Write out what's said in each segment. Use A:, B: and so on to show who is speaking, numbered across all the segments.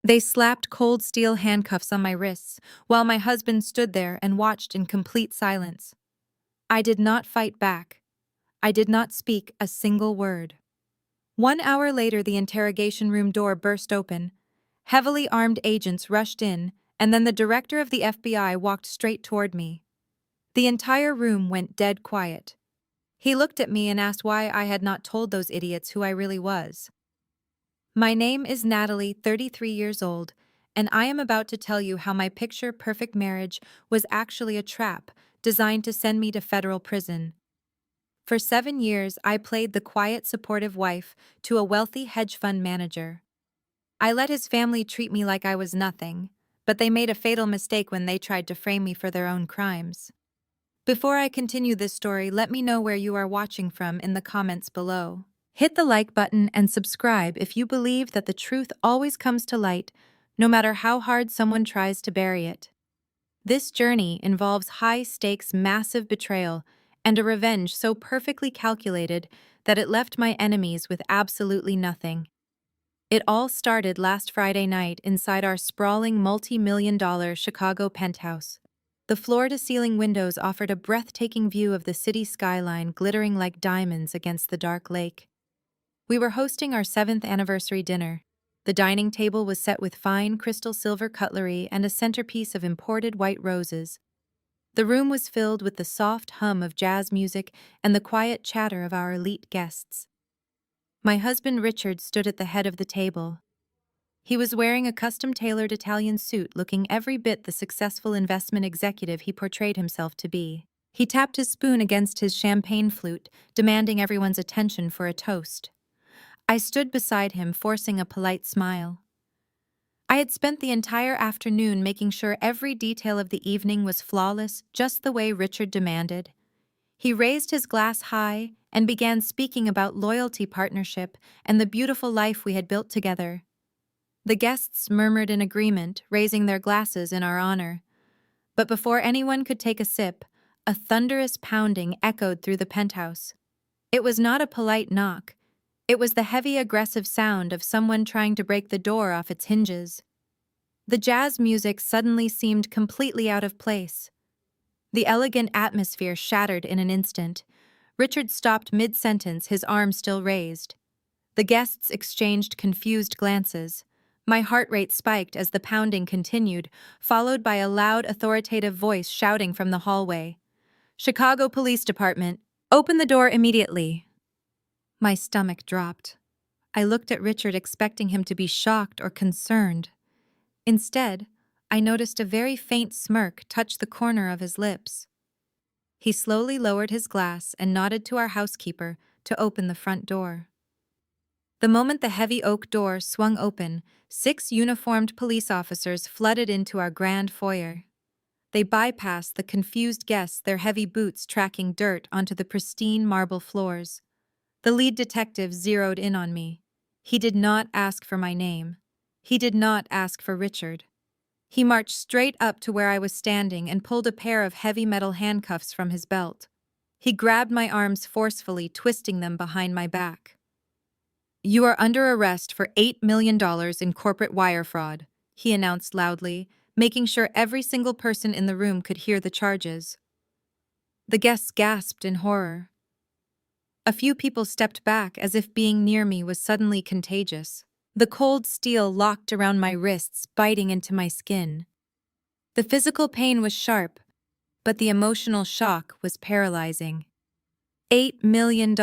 A: They slapped cold steel handcuffs on my wrists, while my husband stood there and watched in complete silence. I did not fight back. I did not speak a single word. 1 hour later, the interrogation room door burst open. Heavily armed agents rushed in, and then the director of the FBI walked straight toward me. The entire room went dead quiet. He looked at me and asked why I had not told those idiots who I really was. My name is Natalie, 33 years old, and I am about to tell you how my picture-perfect marriage was actually a trap designed to send me to federal prison. For 7 years, I played the quiet, supportive wife to a wealthy hedge fund manager. I let his family treat me like I was nothing, but they made a fatal mistake when they tried to frame me for their own crimes. Before I continue this story, let me know where you are watching from in the comments below. Hit the like button and subscribe if you believe that the truth always comes to light, no matter how hard someone tries to bury it. This journey involves high-stakes, massive betrayal and a revenge so perfectly calculated that it left my enemies with absolutely nothing. It all started last Friday night inside our sprawling multi-million-dollar Chicago penthouse. The floor-to-ceiling windows offered a breathtaking view of the city skyline glittering like diamonds against the dark lake. We were hosting our 7th anniversary dinner. The dining table was set with fine crystal silver cutlery and a centerpiece of imported white roses. The room was filled with the soft hum of jazz music and the quiet chatter of our elite guests. My husband Richard stood at the head of the table. He was wearing a custom-tailored Italian suit, looking every bit the successful investment executive he portrayed himself to be. He tapped his spoon against his champagne flute, demanding everyone's attention for a toast. I stood beside him, forcing a polite smile. I had spent the entire afternoon making sure every detail of the evening was flawless, just the way Richard demanded. He raised his glass high and began speaking about loyalty, partnership, and the beautiful life we had built together. The guests murmured in agreement, raising their glasses in our honor. But before anyone could take a sip, a thunderous pounding echoed through the penthouse. It was not a polite knock. It was the heavy, aggressive sound of someone trying to break the door off its hinges. The jazz music suddenly seemed completely out of place. The elegant atmosphere shattered in an instant. Richard stopped mid-sentence, his arm still raised. The guests exchanged confused glances. My heart rate spiked as the pounding continued, followed by a loud, authoritative voice shouting from the hallway. "Chicago Police Department, open the door immediately." My stomach dropped. I looked at Richard, expecting him to be shocked or concerned. Instead, I noticed a very faint smirk touch the corner of his lips. He slowly lowered his glass and nodded to our housekeeper to open the front door. The moment the heavy oak door swung open, 6 uniformed police officers flooded into our grand foyer. They bypassed the confused guests, their heavy boots tracking dirt onto the pristine marble floors. The lead detective zeroed in on me. He did not ask for my name. He did not ask for Richard. He marched straight up to where I was standing and pulled a pair of heavy metal handcuffs from his belt. He grabbed my arms forcefully, twisting them behind my back. "You are under arrest for $8 million in corporate wire fraud," he announced loudly, making sure every single person in the room could hear the charges. The guests gasped in horror. A few people stepped back as if being near me was suddenly contagious. The cold steel locked around my wrists, biting into my skin. The physical pain was sharp, but the emotional shock was paralyzing. $8 million.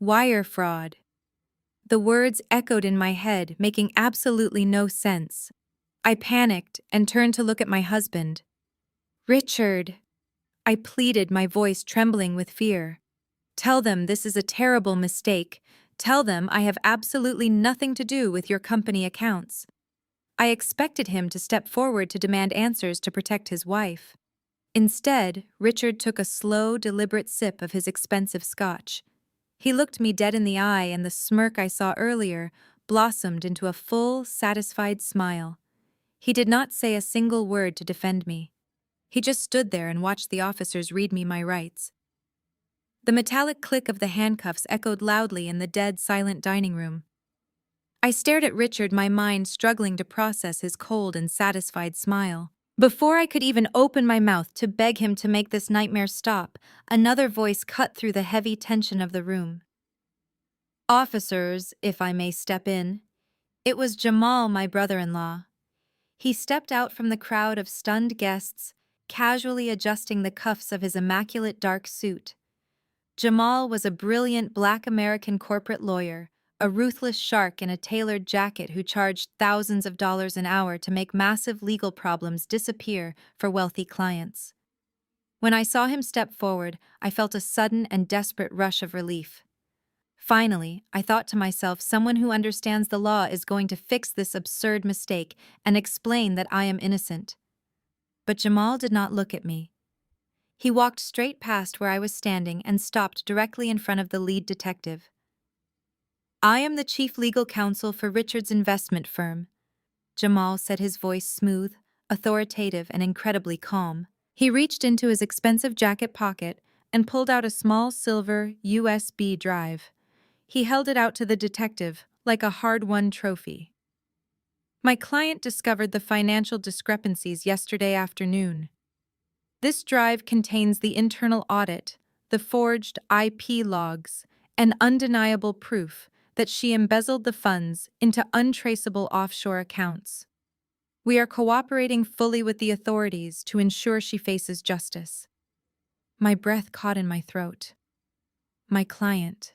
A: Wire fraud. The words echoed in my head, making absolutely no sense. I panicked and turned to look at my husband. "Richard," I pleaded, my voice trembling with fear. "Tell them this is a terrible mistake. Tell them I have absolutely nothing to do with your company accounts." I expected him to step forward to demand answers to protect his wife. Instead, Richard took a slow, deliberate sip of his expensive scotch. He looked me dead in the eye, and the smirk I saw earlier blossomed into a full, satisfied smile. He did not say a single word to defend me. He just stood there and watched the officers read me my rights. The metallic click of the handcuffs echoed loudly in the dead, silent dining room. I stared at Richard, my mind struggling to process his cold and satisfied smile. Before I could even open my mouth to beg him to make this nightmare stop, another voice cut through the heavy tension of the room. "Officers, if I may step in." It was Jamal, my brother-in-law. He stepped out from the crowd of stunned guests, casually adjusting the cuffs of his immaculate dark suit. Jamal was a brilliant Black American corporate lawyer, a ruthless shark in a tailored jacket who charged thousands of dollars an hour to make massive legal problems disappear for wealthy clients. When I saw him step forward, I felt a sudden and desperate rush of relief. Finally, I thought to myself, someone who understands the law is going to fix this absurd mistake and explain that I am innocent. But Jamal did not look at me. He walked straight past where I was standing and stopped directly in front of the lead detective. "I am the chief legal counsel for Richard's investment firm," Jamal said, his voice smooth, authoritative, and incredibly calm. He reached into his expensive jacket pocket and pulled out a small silver USB drive. He held it out to the detective like a hard-won trophy. "My client discovered the financial discrepancies yesterday afternoon. This drive contains the internal audit, the forged IP logs, and undeniable proof that she embezzled the funds into untraceable offshore accounts. We are cooperating fully with the authorities to ensure she faces justice." My breath caught in my throat. My client.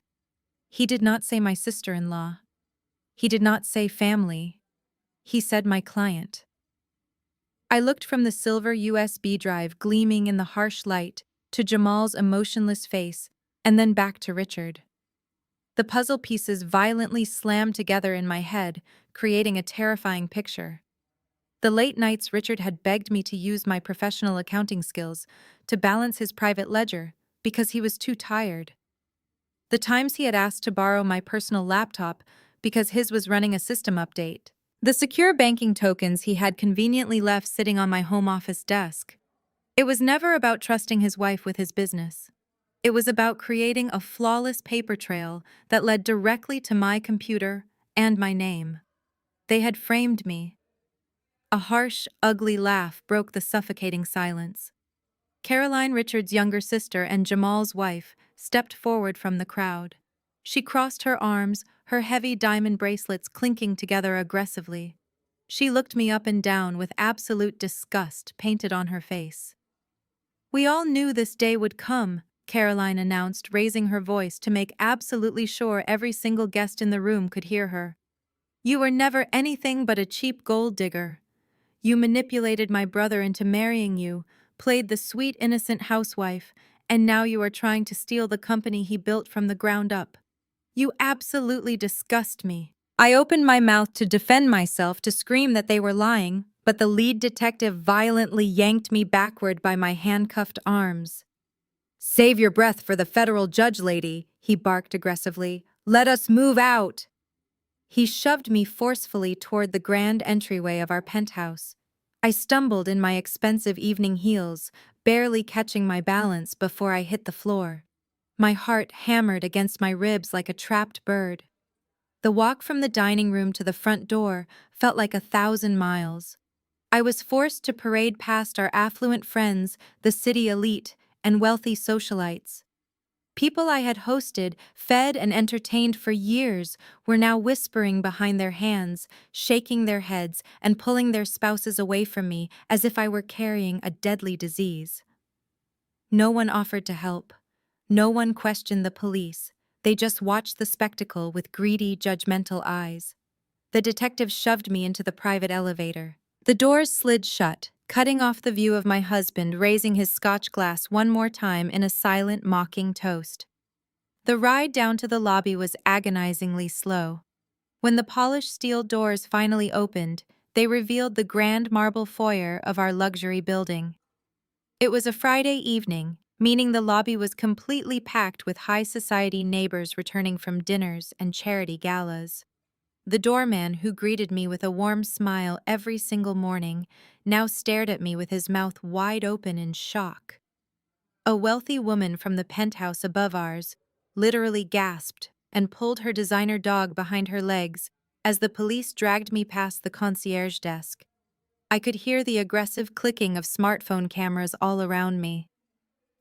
A: He did not say my sister-in-law. He did not say family. He said my client. I looked from the silver USB drive gleaming in the harsh light to Jamal's emotionless face and then back to Richard. The puzzle pieces violently slammed together in my head, creating a terrifying picture. The late nights Richard had begged me to use my professional accounting skills to balance his private ledger because he was too tired. The times he had asked to borrow my personal laptop because his was running a system update. The secure banking tokens he had conveniently left sitting on my home office desk. It was never about trusting his wife with his business. It was about creating a flawless paper trail that led directly to my computer and my name. They had framed me. A harsh, ugly laugh broke the suffocating silence. Caroline, Richard's younger sister and Jamal's wife, stepped forward from the crowd. She crossed her arms, her heavy diamond bracelets clinking together aggressively. She looked me up and down with absolute disgust painted on her face. "We all knew this day would come," Caroline announced, raising her voice to make absolutely sure every single guest in the room could hear her. "You were never anything but a cheap gold digger. You manipulated my brother into marrying you, played the sweet innocent housewife, and now you are trying to steal the company he built from the ground up. You absolutely disgust me." I opened my mouth to defend myself, to scream that they were lying, but the lead detective violently yanked me backward by my handcuffed arms. "Save your breath for the federal judge, lady," he barked aggressively. "Let us move out." He shoved me forcefully toward the grand entryway of our penthouse. I stumbled in my expensive evening heels, barely catching my balance before I hit the floor. My heart hammered against my ribs like a trapped bird. The walk from the dining room to the front door felt like 1,000 miles. I was forced to parade past our affluent friends, the city elite, and wealthy socialites. People I had hosted, fed, and entertained for years were now whispering behind their hands, shaking their heads, and pulling their spouses away from me as if I were carrying a deadly disease. No one offered to help. No one questioned the police. They just watched the spectacle with greedy, judgmental eyes. The detective shoved me into the private elevator. The doors slid shut, cutting off the view of my husband raising his scotch glass one more time in a silent, mocking toast. The ride down to the lobby was agonizingly slow. When the polished steel doors finally opened, they revealed the grand marble foyer of our luxury building. It was a Friday evening, meaning the lobby was completely packed with high society neighbors returning from dinners and charity galas. The doorman, who greeted me with a warm smile every single morning, now stared at me with his mouth wide open in shock. A wealthy woman from the penthouse above ours literally gasped and pulled her designer dog behind her legs as the police dragged me past the concierge desk. I could hear the aggressive clicking of smartphone cameras all around me.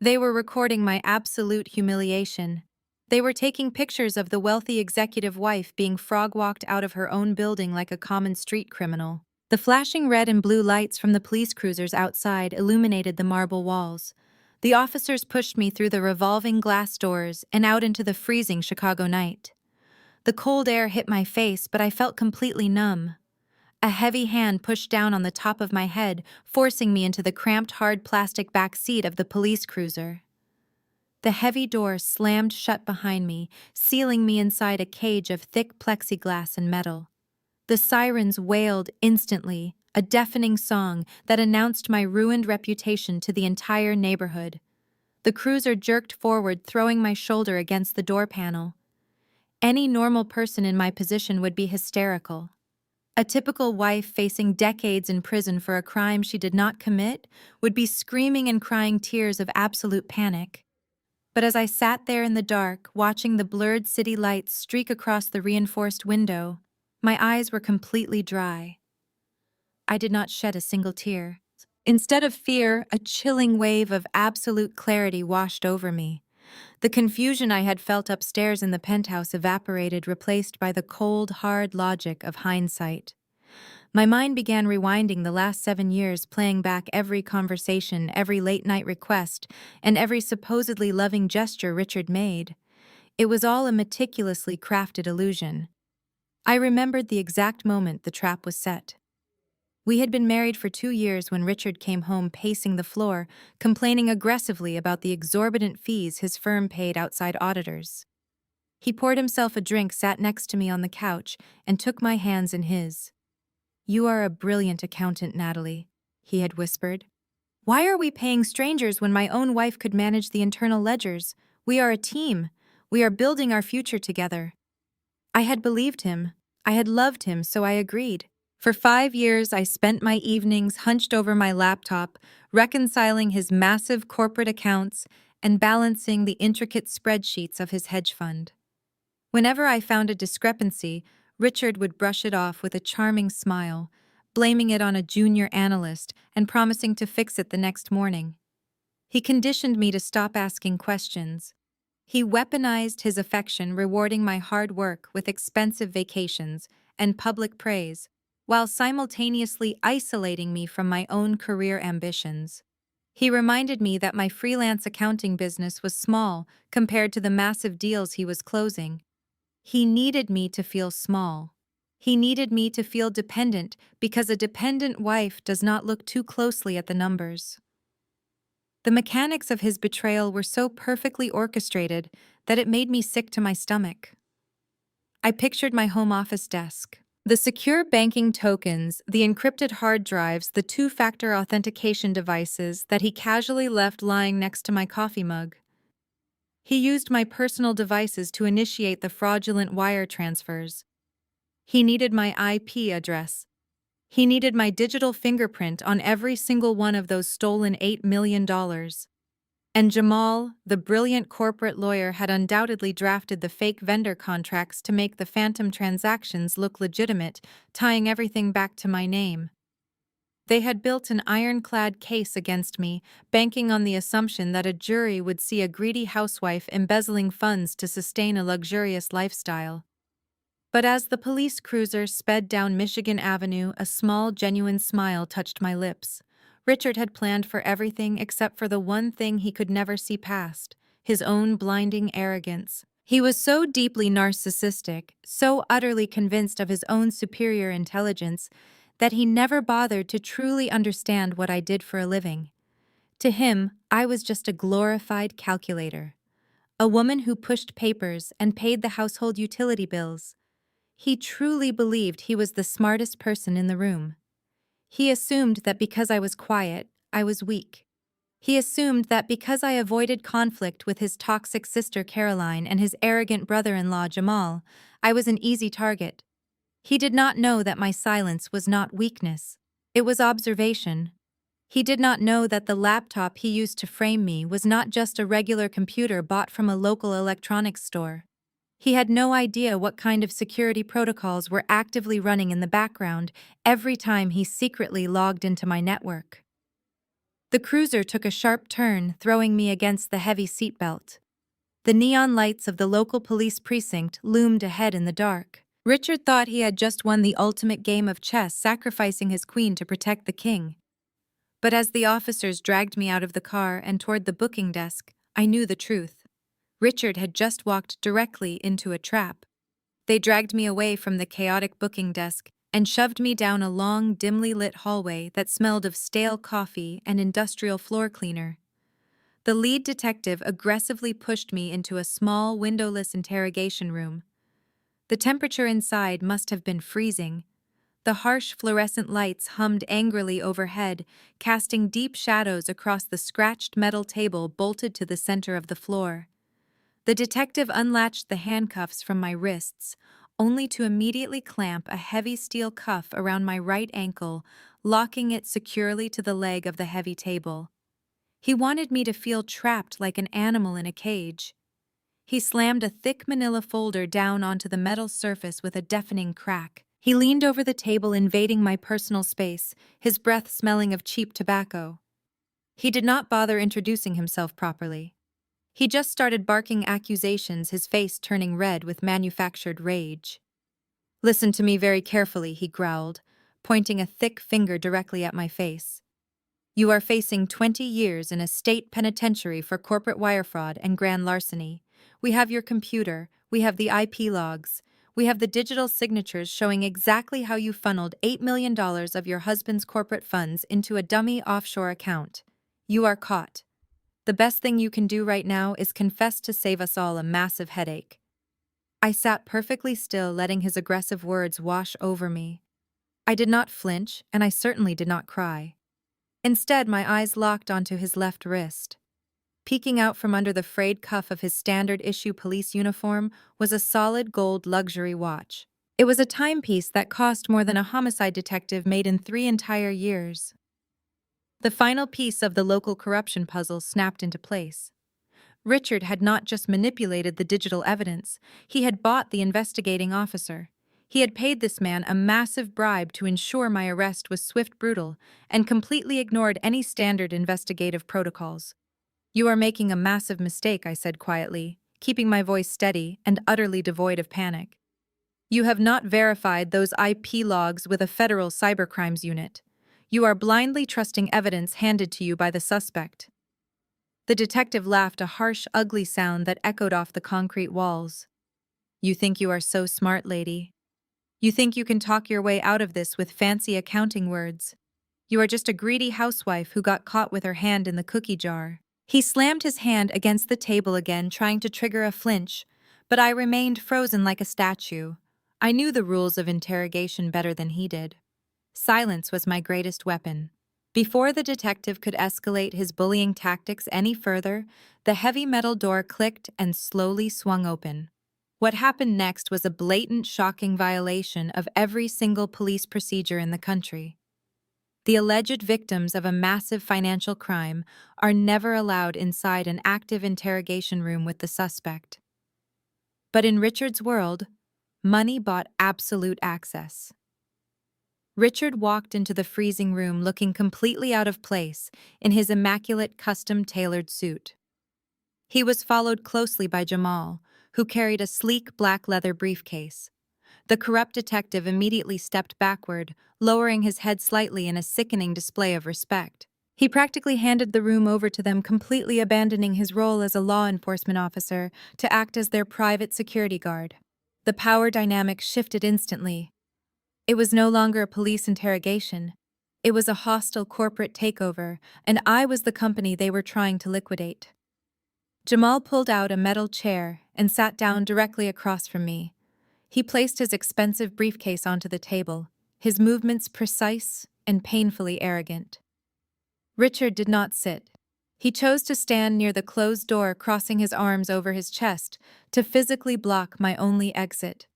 A: They were recording my absolute humiliation. They were taking pictures of the wealthy executive wife being frog-walked out of her own building like a common street criminal. The flashing red and blue lights from the police cruisers outside illuminated the marble walls. The officers pushed me through the revolving glass doors and out into the freezing Chicago night. The cold air hit my face, but I felt completely numb. A heavy hand pushed down on the top of my head, forcing me into the cramped, hard plastic back seat of the police cruiser. The heavy door slammed shut behind me, sealing me inside a cage of thick plexiglass and metal. The sirens wailed instantly, a deafening song that announced my ruined reputation to the entire neighborhood. The cruiser jerked forward, throwing my shoulder against the door panel. Any normal person in my position would be hysterical. A typical wife facing decades in prison for a crime she did not commit would be screaming and crying tears of absolute panic. But as I sat there in the dark, watching the blurred city lights streak across the reinforced window, my eyes were completely dry. I did not shed a single tear. Instead of fear, a chilling wave of absolute clarity washed over me. The confusion I had felt upstairs in the penthouse evaporated, replaced by the cold, hard logic of hindsight. My mind began rewinding the last 7 years, playing back every conversation, every late-night request, and every supposedly loving gesture Richard made. It was all a meticulously crafted illusion. I remembered the exact moment the trap was set. We had been married for 2 years when Richard came home pacing the floor, complaining aggressively about the exorbitant fees his firm paid outside auditors. He poured himself a drink, sat next to me on the couch, and took my hands in his. "You are a brilliant accountant, Natalie," he had whispered. "Why are we paying strangers when my own wife could manage the internal ledgers? We are a team. We are building our future together." I had believed him. I had loved him, so I agreed. For 5 years, I spent my evenings hunched over my laptop, reconciling his massive corporate accounts and balancing the intricate spreadsheets of his hedge fund. Whenever I found a discrepancy, Richard would brush it off with a charming smile, blaming it on a junior analyst and promising to fix it the next morning. He conditioned me to stop asking questions. He weaponized his affection, rewarding my hard work with expensive vacations and public praise, while simultaneously isolating me from my own career ambitions. He reminded me that my freelance accounting business was small compared to the massive deals he was closing. He needed me to feel small. He needed me to feel dependent, because a dependent wife does not look too closely at the numbers. The mechanics of his betrayal were so perfectly orchestrated that it made me sick to my stomach. I pictured my home office desk. The secure banking tokens, the encrypted hard drives, the two-factor authentication devices that he casually left lying next to my coffee mug. He used my personal devices to initiate the fraudulent wire transfers. He needed my IP address. He needed my digital fingerprint on every single one of those stolen $8 million. And Jamal, the brilliant corporate lawyer, had undoubtedly drafted the fake vendor contracts to make the phantom transactions look legitimate, tying everything back to my name. They had built an ironclad case against me, banking on the assumption that a jury would see a greedy housewife embezzling funds to sustain a luxurious lifestyle. But as the police cruiser sped down Michigan Avenue, a small, genuine smile touched my lips. Richard had planned for everything except for the one thing he could never see past: his own blinding arrogance. He was so deeply narcissistic, so utterly convinced of his own superior intelligence, that he never bothered to truly understand what I did for a living. To him, I was just a glorified calculator, a woman who pushed papers and paid the household utility bills. He truly believed he was the smartest person in the room. He assumed that because I was quiet, I was weak. He assumed that because I avoided conflict with his toxic sister Caroline and his arrogant brother-in-law Jamal, I was an easy target. He did not know that my silence was not weakness. It was observation. He did not know that the laptop he used to frame me was not just a regular computer bought from a local electronics store. He had no idea what kind of security protocols were actively running in the background every time he secretly logged into my network. The cruiser took a sharp turn, throwing me against the heavy seatbelt. The neon lights of the local police precinct loomed ahead in the dark. Richard thought he had just won the ultimate game of chess, sacrificing his queen to protect the king. But as the officers dragged me out of the car and toward the booking desk, I knew the truth. Richard had just walked directly into a trap. They dragged me away from the chaotic booking desk and shoved me down a long, dimly lit hallway that smelled of stale coffee and industrial floor cleaner. The lead detective aggressively pushed me into a small, windowless interrogation room. The temperature inside must have been freezing. The harsh fluorescent lights hummed angrily overhead, casting deep shadows across the scratched metal table bolted to the center of the floor. The detective unlatched the handcuffs from my wrists, only to immediately clamp a heavy steel cuff around my right ankle, locking it securely to the leg of the heavy table. He wanted me to feel trapped like an animal in a cage. He slammed a thick manila folder down onto the metal surface with a deafening crack. He leaned over the table, invading my personal space, his breath smelling of cheap tobacco. He did not bother introducing himself properly. He just started barking accusations, his face turning red with manufactured rage. "Listen to me very carefully," he growled, pointing a thick finger directly at my face. "You are facing 20 years in a state penitentiary for corporate wire fraud and grand larceny. We have your computer, we have the IP logs, we have the digital signatures showing exactly how you funneled $8 million of your husband's corporate funds into a dummy offshore account. You are caught. The best thing you can do right now is confess to save us all a massive headache." I sat perfectly still, letting his aggressive words wash over me. I did not flinch, and I certainly did not cry. Instead, my eyes locked onto his left wrist. Peeking out from under the frayed cuff of his standard-issue police uniform was a solid gold luxury watch. It was a timepiece that cost more than a homicide detective made in 3 entire years. The final piece of the local corruption puzzle snapped into place. Richard had not just manipulated the digital evidence, he had bought the investigating officer. He had paid this man a massive bribe to ensure my arrest was swift, brutal, and completely ignored any standard investigative protocols. "You are making a massive mistake," I said quietly, keeping my voice steady and utterly devoid of panic. "You have not verified those IP logs with a federal cybercrimes unit. You are blindly trusting evidence handed to you by the suspect." The detective laughed, a harsh, ugly sound that echoed off the concrete walls. "You think you are so smart, lady. You think you can talk your way out of this with fancy accounting words. You are just a greedy housewife who got caught with her hand in the cookie jar." He slammed his hand against the table again, trying to trigger a flinch, but I remained frozen like a statue. I knew the rules of interrogation better than he did. Silence was my greatest weapon. Before the detective could escalate his bullying tactics any further, the heavy metal door clicked and slowly swung open. What happened next was a blatant, shocking violation of every single police procedure in the country. The alleged victims of a massive financial crime are never allowed inside an active interrogation room with the suspect. But in Richard's world, money bought absolute access. Richard walked into the freezing room looking completely out of place in his immaculate custom-tailored suit. He was followed closely by Jamal, who carried a sleek black leather briefcase. The corrupt detective immediately stepped backward, lowering his head slightly in a sickening display of respect. He practically handed the room over to them, completely abandoning his role as a law enforcement officer to act as their private security guard. The power dynamic shifted instantly. It was no longer a police interrogation. It was a hostile corporate takeover, and I was the company they were trying to liquidate. Jamal pulled out a metal chair and sat down directly across from me. He placed his expensive briefcase onto the table, his movements precise and painfully arrogant. Richard did not sit. He chose to stand near the closed door, crossing his arms over his chest to physically block my only exit.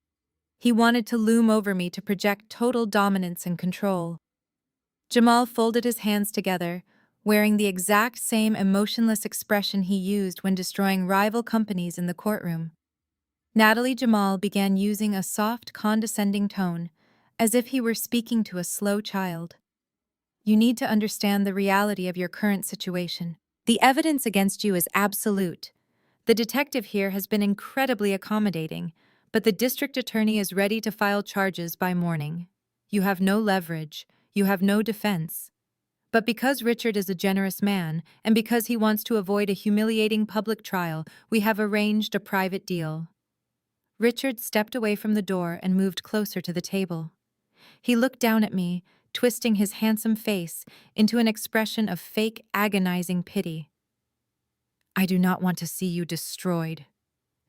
A: He wanted to loom over me to project total dominance and control. Jamal folded his hands together, wearing the exact same emotionless expression he used when destroying rival companies in the courtroom. Natalie Jamal began using a soft, condescending tone, as if he were speaking to a slow child. You need to understand the reality of your current situation. The evidence against you is absolute. The detective here has been incredibly accommodating, but the district attorney is ready to file charges by morning. You have no leverage. You have no defense. But because Richard is a generous man, and because he wants to avoid a humiliating public trial, we have arranged a private deal. Richard stepped away from the door and moved closer to the table. He looked down at me, twisting his handsome face into an expression of fake, agonizing pity. I do not want to see you destroyed,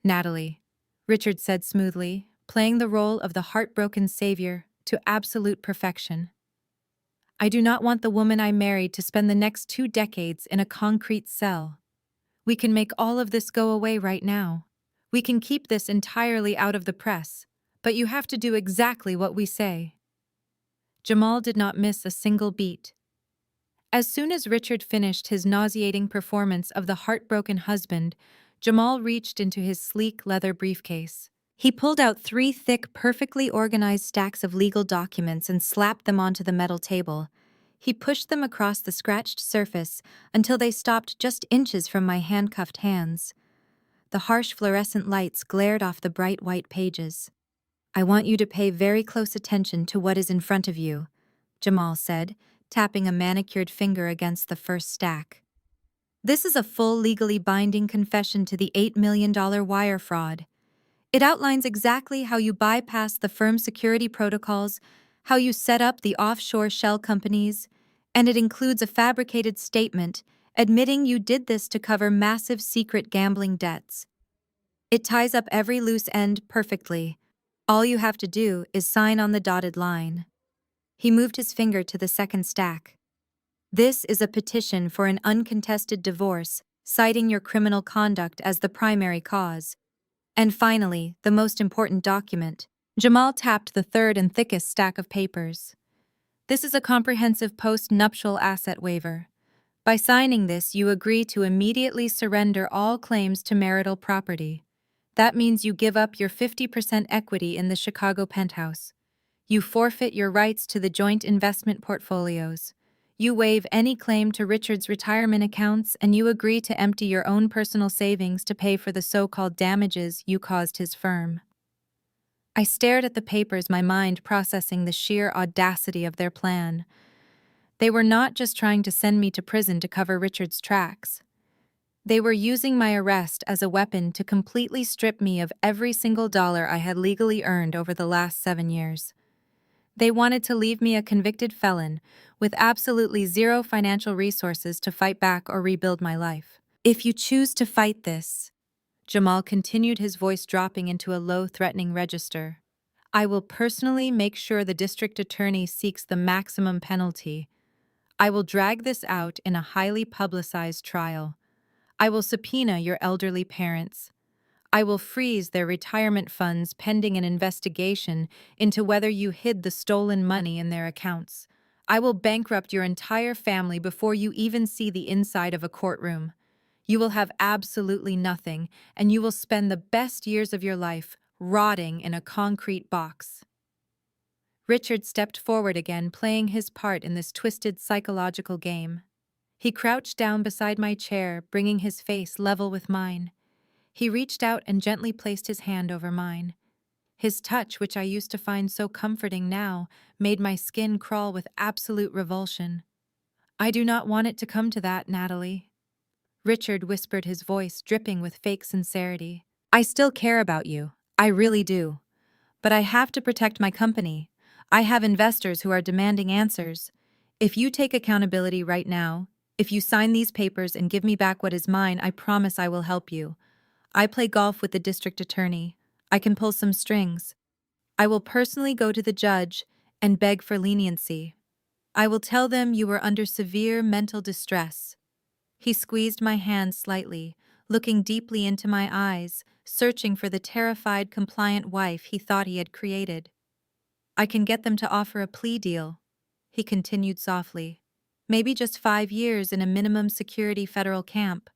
A: Natalie, Richard said smoothly, playing the role of the heartbroken savior to absolute perfection. I do not want the woman I married to spend the next 2 decades in a concrete cell. We can make all of this go away right now. We can keep this entirely out of the press, but you have to do exactly what we say. Jamal did not miss a single beat. As soon as Richard finished his nauseating performance of the heartbroken husband, Jamal reached into his sleek leather briefcase. He pulled out 3 thick, perfectly organized stacks of legal documents and slapped them onto the metal table. He pushed them across the scratched surface until they stopped just inches from my handcuffed hands. The harsh fluorescent lights glared off the bright white pages. I want you to pay very close attention to what is in front of you, Jamal said, tapping a manicured finger against the first stack. This is a full legally binding confession to the $8 million wire fraud. It outlines exactly how you bypassed the firm's security protocols, how you set up the offshore shell companies, and it includes a fabricated statement admitting you did this to cover massive secret gambling debts. It ties up every loose end perfectly. All you have to do is sign on the dotted line. He moved his finger to the second stack. This is a petition for an uncontested divorce, citing your criminal conduct as the primary cause. And finally, the most important document. Jamal tapped the third and thickest stack of papers. This is a comprehensive post-nuptial asset waiver. By signing this, you agree to immediately surrender all claims to marital property. That means you give up your 50% equity in the Chicago penthouse. You forfeit your rights to the joint investment portfolios. You waive any claim to Richard's retirement accounts, and you agree to empty your own personal savings to pay for the so-called damages you caused his firm. I stared at the papers, my mind processing the sheer audacity of their plan. They were not just trying to send me to prison to cover Richard's tracks. They were using my arrest as a weapon to completely strip me of every single dollar I had legally earned over the last 7 years. They wanted to leave me a convicted felon with absolutely zero financial resources to fight back or rebuild my life. If you choose to fight this, Jamal continued, his voice dropping into a low, threatening register, I will personally make sure the district attorney seeks the maximum penalty. I will drag this out in a highly publicized trial. I will subpoena your elderly parents. I will freeze their retirement funds pending an investigation into whether you hid the stolen money in their accounts. I will bankrupt your entire family before you even see the inside of a courtroom. You will have absolutely nothing, and you will spend the best years of your life rotting in a concrete box. Richard stepped forward again, playing his part in this twisted psychological game. He crouched down beside my chair, bringing his face level with mine. He reached out and gently placed his hand over mine. His touch, which I used to find so comforting now, made my skin crawl with absolute revulsion. I do not want it to come to that, Natalie. Richard whispered, his voice dripping with fake sincerity. I still care about you. I really do. But I have to protect my company. I have investors who are demanding answers. If you take accountability right now, if you sign these papers and give me back what is mine, I promise I will help you. I play golf with the district attorney. I can pull some strings. I will personally go to the judge and beg for leniency. I will tell them you were under severe mental distress. He squeezed my hand slightly, looking deeply into my eyes, searching for the terrified, compliant wife he thought he had created. I can get them to offer a plea deal, he continued softly. Maybe just 5 years in a minimum security federal camp.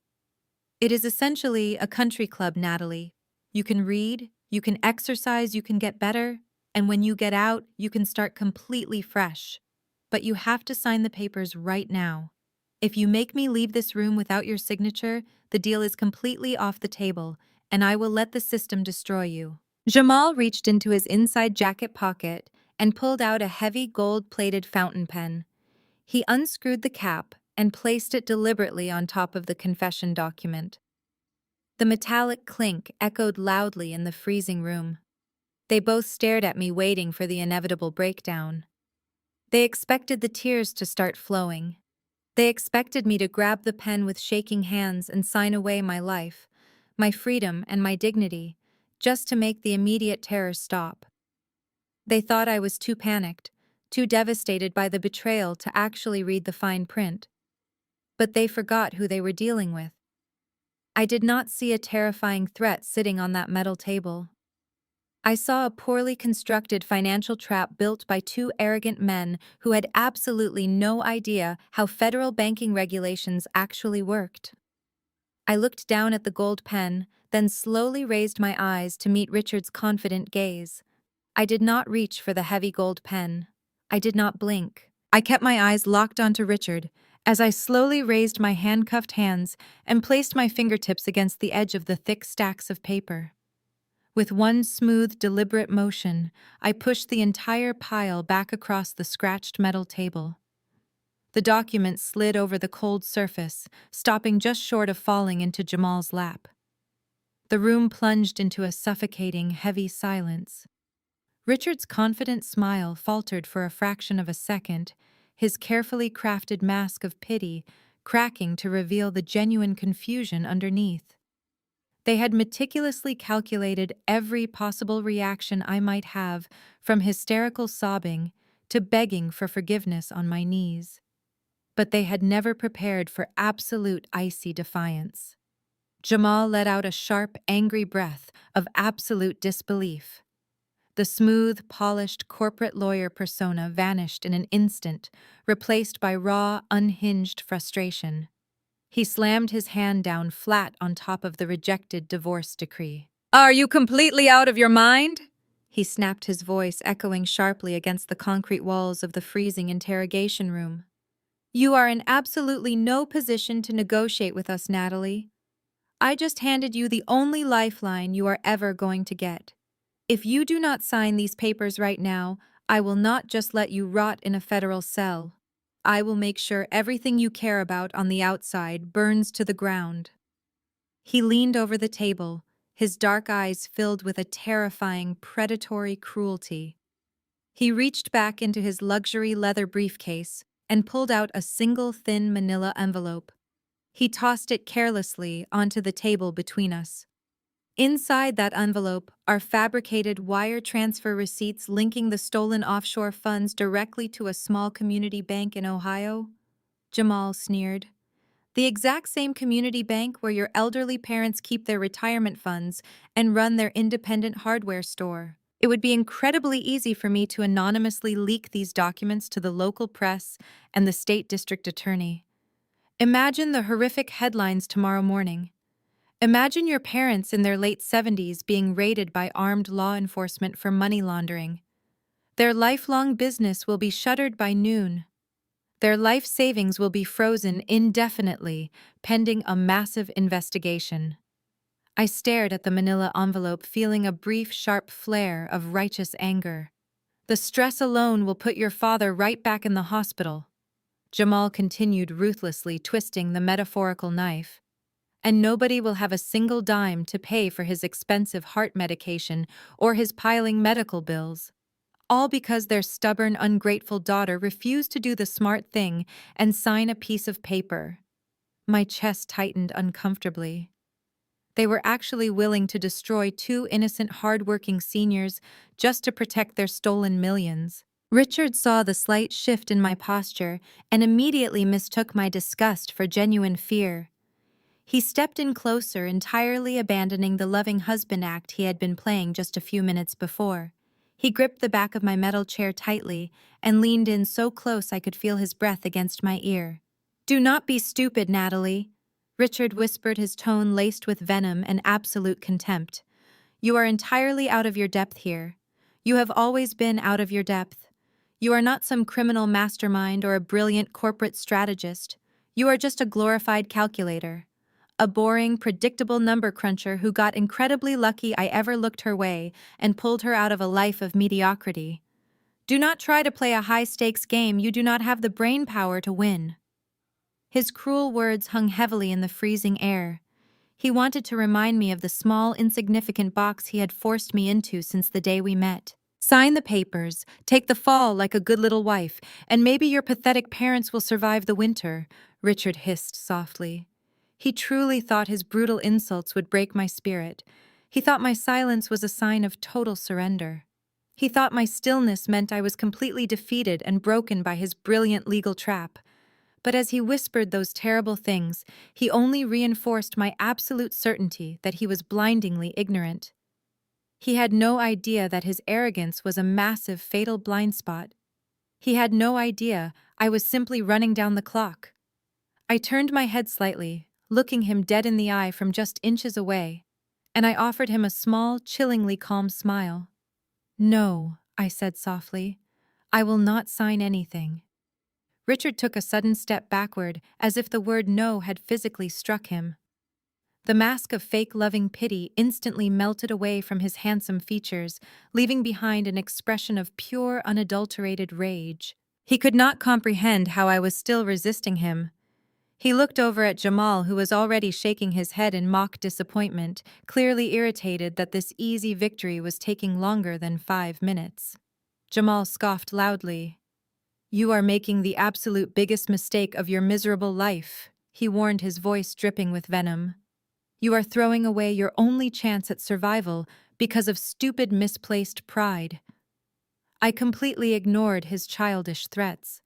A: It is essentially a country club, Natalie. You can read, You can exercise, you can get better, and when you get out, you can start completely fresh. But you have to sign the papers right now. If you make me leave this room without your signature, the deal is completely off the table, and I will let the system destroy you." Jamal reached into his inside jacket pocket and pulled out a heavy gold-plated fountain pen. He unscrewed the cap and placed it deliberately on top of the confession document. The metallic clink echoed loudly in the freezing room. They both stared at me, waiting for the inevitable breakdown. They expected the tears to start flowing. They expected me to grab the pen with shaking hands and sign away my life, my freedom, and my dignity, just to make the immediate terror stop. They thought I was too panicked, too devastated by the betrayal to actually read the fine print. But they forgot who they were dealing with. I did not see a terrifying threat sitting on that metal table. I saw a poorly constructed financial trap built by two arrogant men who had absolutely no idea how federal banking regulations actually worked. I looked down at the gold pen, then slowly raised my eyes to meet Richard's confident gaze. I did not reach for the heavy gold pen. I did not blink. I kept my eyes locked onto Richard as I slowly raised my handcuffed hands and placed my fingertips against the edge of the thick stacks of paper. With one smooth, deliberate motion, I pushed the entire pile back across the scratched metal table. The document slid over the cold surface, stopping just short of falling into Jamal's lap. The room plunged into a suffocating, heavy silence. Richard's confident smile faltered for a fraction of a second, his carefully crafted mask of pity cracking to reveal the genuine confusion underneath. They had meticulously calculated every possible reaction I might have, from hysterical sobbing to begging for forgiveness on my knees. But they had never prepared for absolute icy defiance. Jamal let out a sharp, angry breath of absolute disbelief. The smooth, polished corporate lawyer persona vanished in an instant, replaced by raw, unhinged frustration. He slammed his hand down flat on top of the rejected divorce decree. "Are you completely out of your mind?" He snapped, his voice echoing sharply against the concrete walls of the freezing interrogation room. "You are in absolutely no position to negotiate with us, Natalie. I just handed you the only lifeline you are ever going to get. If you do not sign these papers right now, I will not just let you rot in a federal cell. I will make sure everything you care about on the outside burns to the ground." He leaned over the table, his dark eyes filled with a terrifying, predatory cruelty. He reached back into his luxury leather briefcase and pulled out a single thin manila envelope. He tossed it carelessly onto the table between us. Inside that envelope are fabricated wire transfer receipts linking the stolen offshore funds directly to a small community bank in Ohio. Jamal sneered. "The exact same community bank where your elderly parents keep their retirement funds and run their independent hardware store. It would be incredibly easy for me to anonymously leak these documents to the local press and the state district attorney. Imagine the horrific headlines tomorrow morning. Imagine your parents in their late 70s being raided by armed law enforcement for money laundering. Their lifelong business will be shuttered by noon. Their life savings will be frozen indefinitely, pending a massive investigation." I stared at the manila envelope, feeling a brief, sharp flare of righteous anger. "The stress alone will put your father right back in the hospital," Jamal continued, ruthlessly twisting the metaphorical knife. "And nobody will have a single dime to pay for his expensive heart medication or his piling medical bills. All because their stubborn, ungrateful daughter refused to do the smart thing and sign a piece of paper." My chest tightened uncomfortably. They were actually willing to destroy two innocent, hard-working seniors just to protect their stolen millions. Richard saw the slight shift in my posture and immediately mistook my disgust for genuine fear. He stepped in closer, entirely abandoning the loving husband act he had been playing just a few minutes before. He gripped the back of my metal chair tightly and leaned in so close I could feel his breath against my ear. "Do not be stupid, Natalie," Richard whispered, his tone laced with venom and absolute contempt. You are entirely out of your depth here. You have always been out of your depth. You are not some criminal mastermind or a brilliant corporate strategist. You are just a glorified calculator. A boring, predictable number cruncher who got incredibly lucky I ever looked her way and pulled her out of a life of mediocrity. Do not try to play a high-stakes game you do not have the brain power to win. His cruel words hung heavily in the freezing air. He wanted to remind me of the small, insignificant box he had forced me into since the day we met. Sign the papers, take the fall like a good little wife, and maybe your pathetic parents will survive the winter, Richard hissed softly. He truly thought his brutal insults would break my spirit. He thought my silence was a sign of total surrender. He thought my stillness meant I was completely defeated and broken by his brilliant legal trap. But as he whispered those terrible things, he only reinforced my absolute certainty that he was blindingly ignorant. He had no idea that his arrogance was a massive, fatal blind spot. He had no idea I was simply running down the clock. I turned my head slightly, looking him dead in the eye from just inches away, and I offered him a small, chillingly calm smile. "No," I said softly. "I will not sign anything." Richard took a sudden step backward, as if the word no had physically struck him. The mask of fake loving pity instantly melted away from his handsome features, leaving behind an expression of pure, unadulterated rage. He could not comprehend how I was still resisting him. He looked over at Jamal, who was already shaking his head in mock disappointment, clearly irritated that this easy victory was taking longer than 5 minutes. Jamal scoffed loudly. "You are making the absolute biggest mistake of your miserable life," he warned, his voice dripping with venom. "You are throwing away your only chance at survival because of stupid, misplaced pride." I completely ignored his childish threats.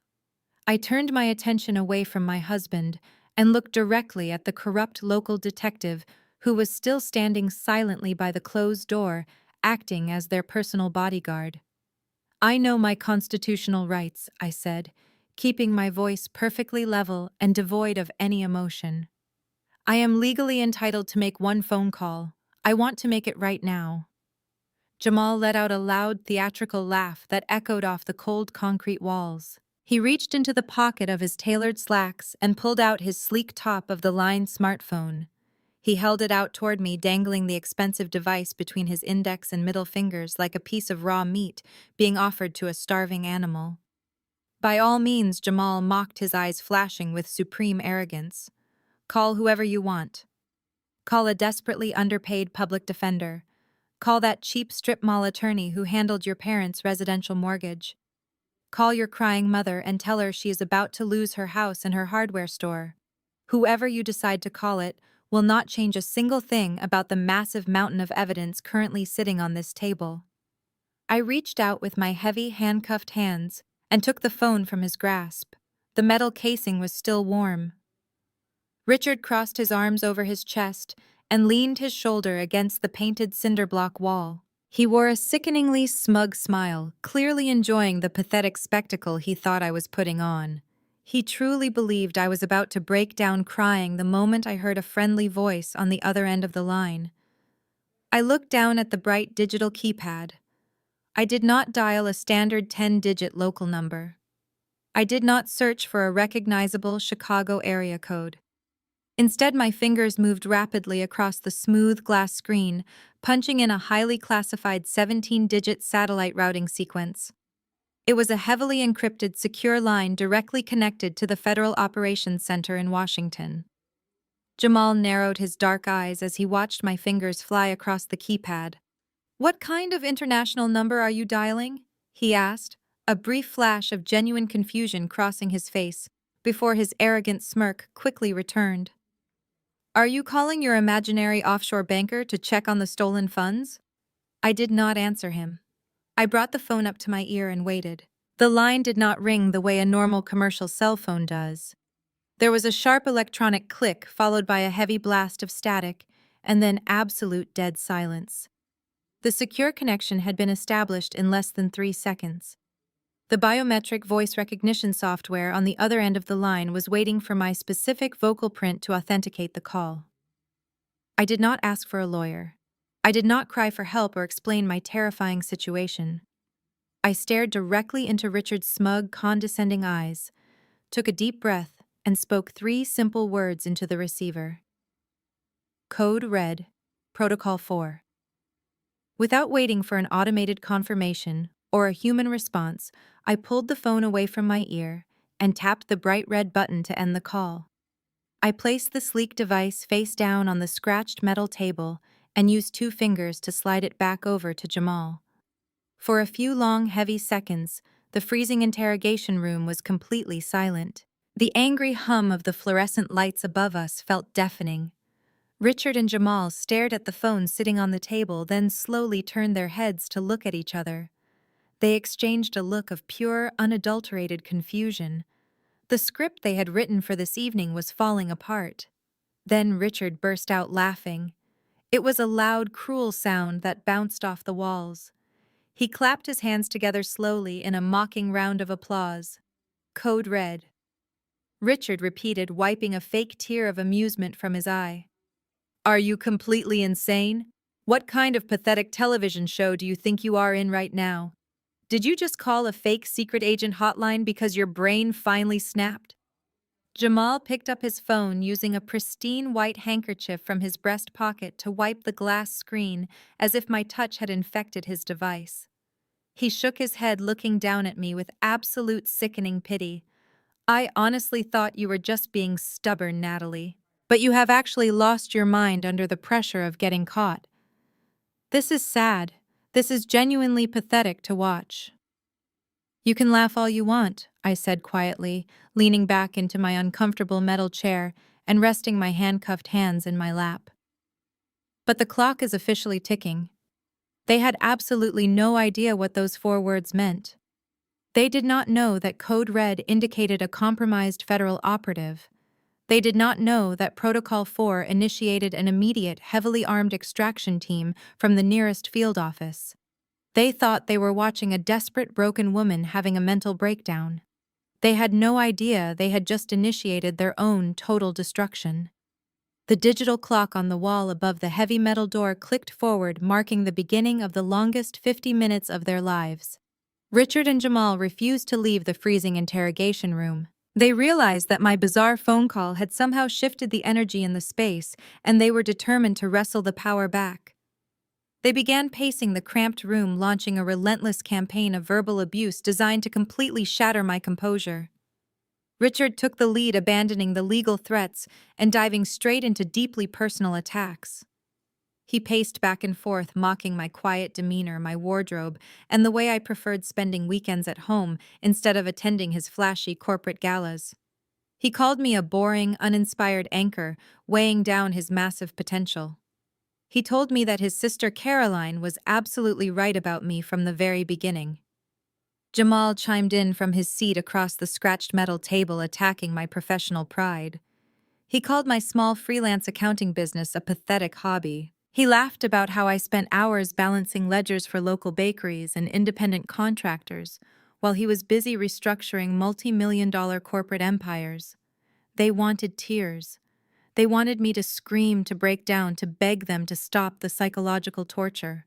A: I turned my attention away from my husband and looked directly at the corrupt local detective who was still standing silently by the closed door, acting as their personal bodyguard. "I know my constitutional rights," I said, keeping my voice perfectly level and devoid of any emotion. "I am legally entitled to make one phone call. I want to make it right now." Jamal let out a loud, theatrical laugh that echoed off the cold concrete walls. He reached into the pocket of his tailored slacks and pulled out his sleek top-of-the-line smartphone. He held it out toward me, dangling the expensive device between his index and middle fingers like a piece of raw meat being offered to a starving animal. "By all means," Jamal mocked, his eyes flashing with supreme arrogance. "Call whoever you want. Call a desperately underpaid public defender. Call that cheap strip mall attorney who handled your parents' residential mortgage. Call your crying mother and tell her she is about to lose her house and her hardware store. Whoever you decide to call it will not change a single thing about the massive mountain of evidence currently sitting on this table." I reached out with my heavy, handcuffed hands and took the phone from his grasp. The metal casing was still warm. Richard crossed his arms over his chest and leaned his shoulder against the painted cinderblock wall. He wore a sickeningly smug smile, clearly enjoying the pathetic spectacle he thought I was putting on. He truly believed I was about to break down crying the moment I heard a friendly voice on the other end of the line. I looked down at the bright digital keypad. I did not dial a standard 10-digit local number. I did not search for a recognizable Chicago area code. Instead, my fingers moved rapidly across the smooth glass screen, punching in a highly classified 17-digit satellite routing sequence. It was a heavily encrypted, secure line directly connected to the Federal Operations Center in Washington. Jamal narrowed his dark eyes as he watched my fingers fly across the keypad. "What kind of international number are you dialing?" he asked, a brief flash of genuine confusion crossing his face, before his arrogant smirk quickly returned. "Are you calling your imaginary offshore banker to check on the stolen funds?" I did not answer him. I brought the phone up to my ear and waited. The line did not ring the way a normal commercial cell phone does. There was a sharp electronic click followed by a heavy blast of static, and then absolute dead silence. The secure connection had been established in less than 3 seconds. The biometric voice recognition software on the other end of the line was waiting for my specific vocal print to authenticate the call. I did not ask for a lawyer. I did not cry for help or explain my terrifying situation. I stared directly into Richard's smug, condescending eyes, took a deep breath, and spoke 3 simple words into the receiver. Code red, Protocol 4. Without waiting for an automated confirmation or a human response, I pulled the phone away from my ear and tapped the bright red button to end the call. I placed the sleek device face down on the scratched metal table and used 2 fingers to slide it back over to Jamal. For a few long, heavy seconds, the freezing interrogation room was completely silent. The angry hum of the fluorescent lights above us felt deafening. Richard and Jamal stared at the phone sitting on the table, then slowly turned their heads to look at each other. They exchanged a look of pure, unadulterated confusion. The script they had written for this evening was falling apart. Then Richard burst out laughing. It was a loud, cruel sound that bounced off the walls. He clapped his hands together slowly in a mocking round of applause. Code red. Richard repeated, wiping a fake tear of amusement from his eye. Are you completely insane? What kind of pathetic television show do you think you are in right now? Did you just call a fake secret agent hotline because your brain finally snapped? Jamal picked up his phone using a pristine white handkerchief from his breast pocket to wipe the glass screen as if my touch had infected his device. He shook his head, looking down at me with absolute sickening pity. I honestly thought you were just being stubborn, Natalie. But you have actually lost your mind under the pressure of getting caught. This is sad. This is genuinely pathetic to watch. You can laugh all you want, I said quietly, leaning back into my uncomfortable metal chair and resting my handcuffed hands in my lap. But the clock is officially ticking. They had absolutely no idea what those 4 words meant. They did not know that Code Red indicated a compromised federal operative. They did not know that Protocol 4 initiated an immediate, heavily armed extraction team from the nearest field office. They thought they were watching a desperate, broken woman having a mental breakdown. They had no idea they had just initiated their own total destruction. The digital clock on the wall above the heavy metal door clicked forward, marking the beginning of the longest 50 minutes of their lives. Richard and Jamal refused to leave the freezing interrogation room. They realized that my bizarre phone call had somehow shifted the energy in the space, and they were determined to wrestle the power back. They began pacing the cramped room, launching a relentless campaign of verbal abuse designed to completely shatter my composure. Richard took the lead, abandoning the legal threats and diving straight into deeply personal attacks. He paced back and forth, mocking my quiet demeanor, my wardrobe, and the way I preferred spending weekends at home instead of attending his flashy corporate galas. He called me a boring, uninspired anchor, weighing down his massive potential. He told me that his sister Caroline was absolutely right about me from the very beginning. Jamal chimed in from his seat across the scratched metal table, attacking my professional pride. He called my small freelance accounting business a pathetic hobby. He laughed about how I spent hours balancing ledgers for local bakeries and independent contractors, while he was busy restructuring multi-million-dollar corporate empires. They wanted tears. They wanted me to scream, to break down, to beg them to stop the psychological torture.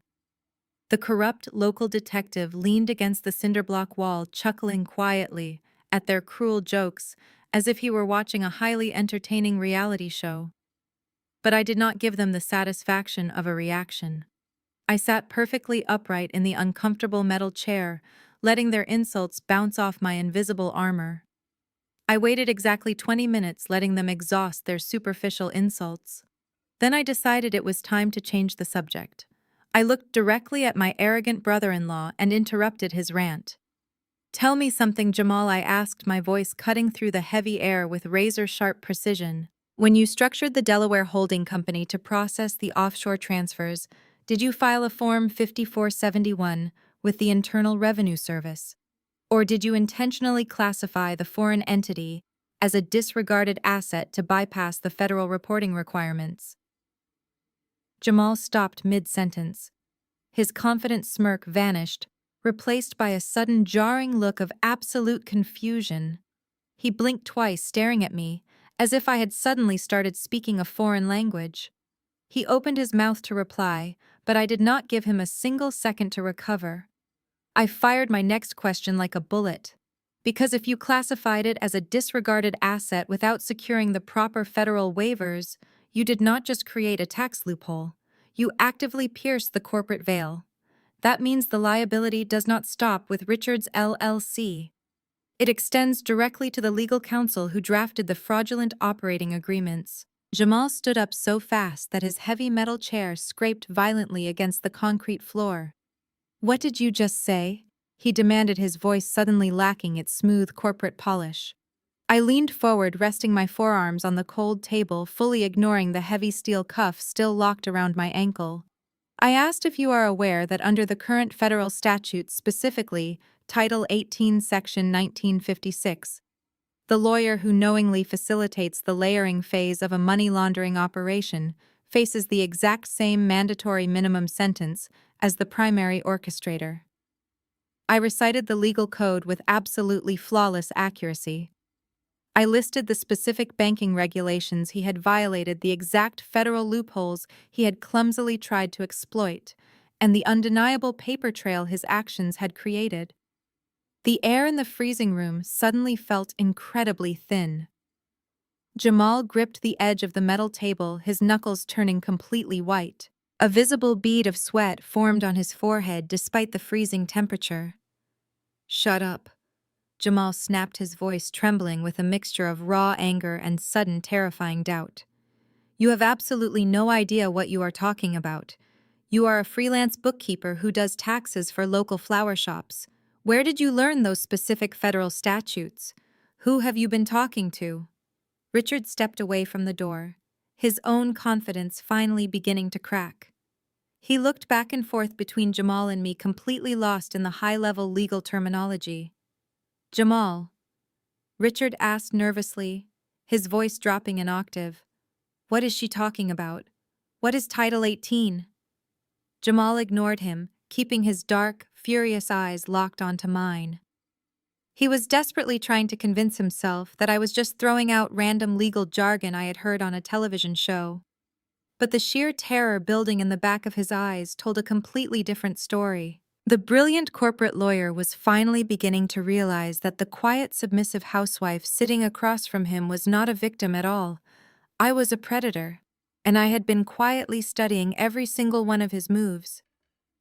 A: The corrupt local detective leaned against the cinderblock wall, chuckling quietly at their cruel jokes, as if he were watching a highly entertaining reality show. But I did not give them the satisfaction of a reaction. I sat perfectly upright in the uncomfortable metal chair, letting their insults bounce off my invisible armor. I waited exactly 20 minutes, letting them exhaust their superficial insults. Then I decided it was time to change the subject. I looked directly at my arrogant brother-in-law and interrupted his rant. Tell me something, Jamal, I asked, my voice cutting through the heavy air with razor-sharp precision. When you structured the Delaware Holding Company to process the offshore transfers, did you file a Form 5471 with the Internal Revenue Service? Or did you intentionally classify the foreign entity as a disregarded asset to bypass the federal reporting requirements? Jamal stopped mid-sentence. His confident smirk vanished, replaced by a sudden jarring look of absolute confusion. He blinked twice, staring at me, as if I had suddenly started speaking a foreign language. He opened his mouth to reply, but I did not give him a single second to recover. I fired my next question like a bullet. Because if you classified it as a disregarded asset without securing the proper federal waivers, you did not just create a tax loophole, you actively pierced the corporate veil. That means the liability does not stop with Richards LLC. It extends directly to the legal counsel who drafted the fraudulent operating agreements. Jamal stood up so fast that his heavy metal chair scraped violently against the concrete floor. "What did you just say?" he demanded, his voice suddenly lacking its smooth corporate polish. I leaned forward, resting my forearms on the cold table, fully ignoring the heavy steel cuff still locked around my ankle. "I asked if you are aware that under the current federal statutes, specifically Title 18, Section 1956, the lawyer who knowingly facilitates the layering phase of a money laundering operation faces the exact same mandatory minimum sentence as the primary orchestrator." I recited the legal code with absolutely flawless accuracy. I listed the specific banking regulations he had violated, the exact federal loopholes he had clumsily tried to exploit, and the undeniable paper trail his actions had created. The air in the freezing room suddenly felt incredibly thin. Jamal gripped the edge of the metal table, his knuckles turning completely white. A visible bead of sweat formed on his forehead despite the freezing temperature. "Shut up." Jamal snapped, his voice trembling with a mixture of raw anger and sudden terrifying doubt. "You have absolutely no idea what you are talking about. You are a freelance bookkeeper who does taxes for local flower shops. Where did you learn those specific federal statutes? Who have you been talking to?" Richard stepped away from the door, his own confidence finally beginning to crack. He looked back and forth between Jamal and me, completely lost in the high-level legal terminology. "Jamal," Richard asked nervously, his voice dropping an octave, "what is she talking about? What is Title 18? Jamal ignored him, keeping his dark, furious eyes locked onto mine. He was desperately trying to convince himself that I was just throwing out random legal jargon I had heard on a television show. But the sheer terror building in the back of his eyes told a completely different story. The brilliant corporate lawyer was finally beginning to realize that the quiet, submissive housewife sitting across from him was not a victim at all. I was a predator, and I had been quietly studying every single one of his moves.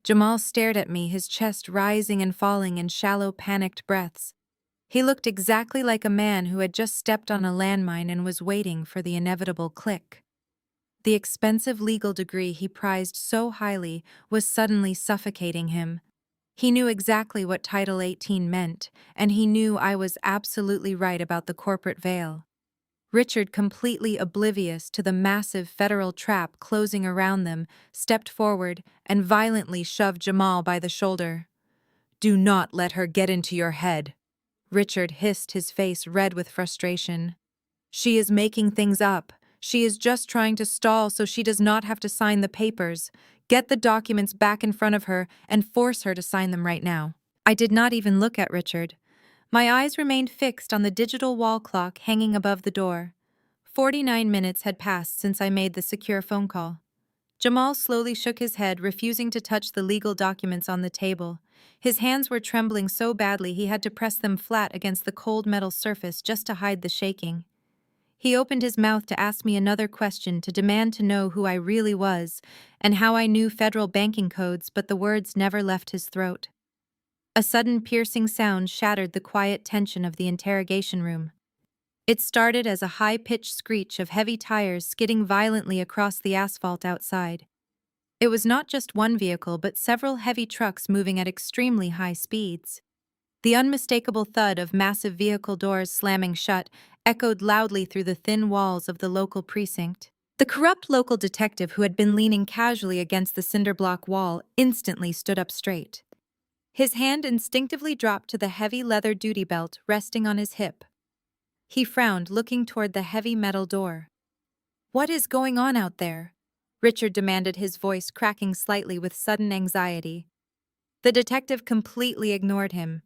A: Jamal stared at me, his chest rising and falling in shallow, panicked breaths. He looked exactly like a man who had just stepped on a landmine and was waiting for the inevitable click. The expensive legal degree he prized so highly was suddenly suffocating him. He knew exactly what Title 18 meant, and he knew I was absolutely right about the corporate veil. Richard, completely oblivious to the massive federal trap closing around them, stepped forward and violently shoved Jamal by the shoulder. "Do not let her get into your head," Richard hissed, his face red with frustration. "She is making things up. She is just trying to stall so she does not have to sign the papers. Get the documents back in front of her and force her to sign them right now." I did not even look at Richard. My eyes remained fixed on the digital wall clock hanging above the door. 49 minutes had passed since I made the secure phone call. Jamal slowly shook his head, refusing to touch the legal documents on the table. His hands were trembling so badly he had to press them flat against the cold metal surface just to hide the shaking. He opened his mouth to ask me another question, to demand to know who I really was and how I knew federal banking codes, but the words never left his throat. A sudden piercing sound shattered the quiet tension of the interrogation room. It started as a high-pitched screech of heavy tires skidding violently across the asphalt outside. It was not just one vehicle, but several heavy trucks moving at extremely high speeds. The unmistakable thud of massive vehicle doors slamming shut echoed loudly through the thin walls of the local precinct. The corrupt local detective, who had been leaning casually against the cinderblock wall, instantly stood up straight. His hand instinctively dropped to the heavy leather duty belt resting on his hip. He frowned, looking toward the heavy metal door. "What is going on out there?" Richard demanded, his voice cracking slightly with sudden anxiety. The detective completely ignored him.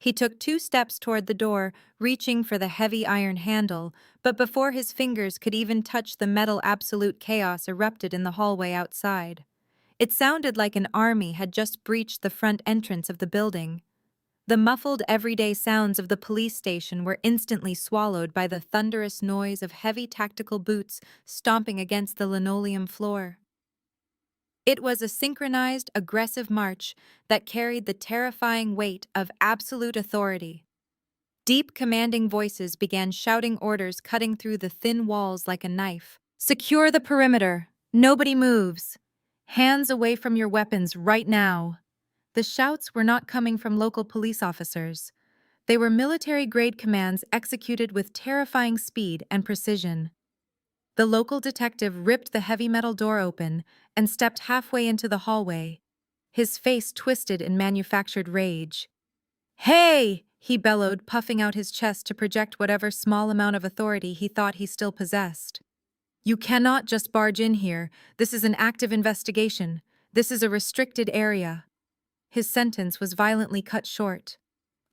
A: He took 2 steps toward the door, reaching for the heavy iron handle, but before his fingers could even touch the metal, absolute chaos erupted in the hallway outside. It sounded like an army had just breached the front entrance of the building. The muffled everyday sounds of the police station were instantly swallowed by the thunderous noise of heavy tactical boots stomping against the linoleum floor. It was a synchronized, aggressive march that carried the terrifying weight of absolute authority. Deep, commanding voices began shouting orders cutting through the thin walls like a knife. "Secure the perimeter! Nobody moves! Hands away from your weapons right now!" The shouts were not coming from local police officers. They were military-grade commands executed with terrifying speed and precision. The local detective ripped the heavy metal door open and stepped halfway into the hallway, his face twisted in manufactured rage. "Hey!" he bellowed, puffing out his chest to project whatever small amount of authority he thought he still possessed. "You cannot just barge in here. This is an active investigation. This is a restricted area." His sentence was violently cut short.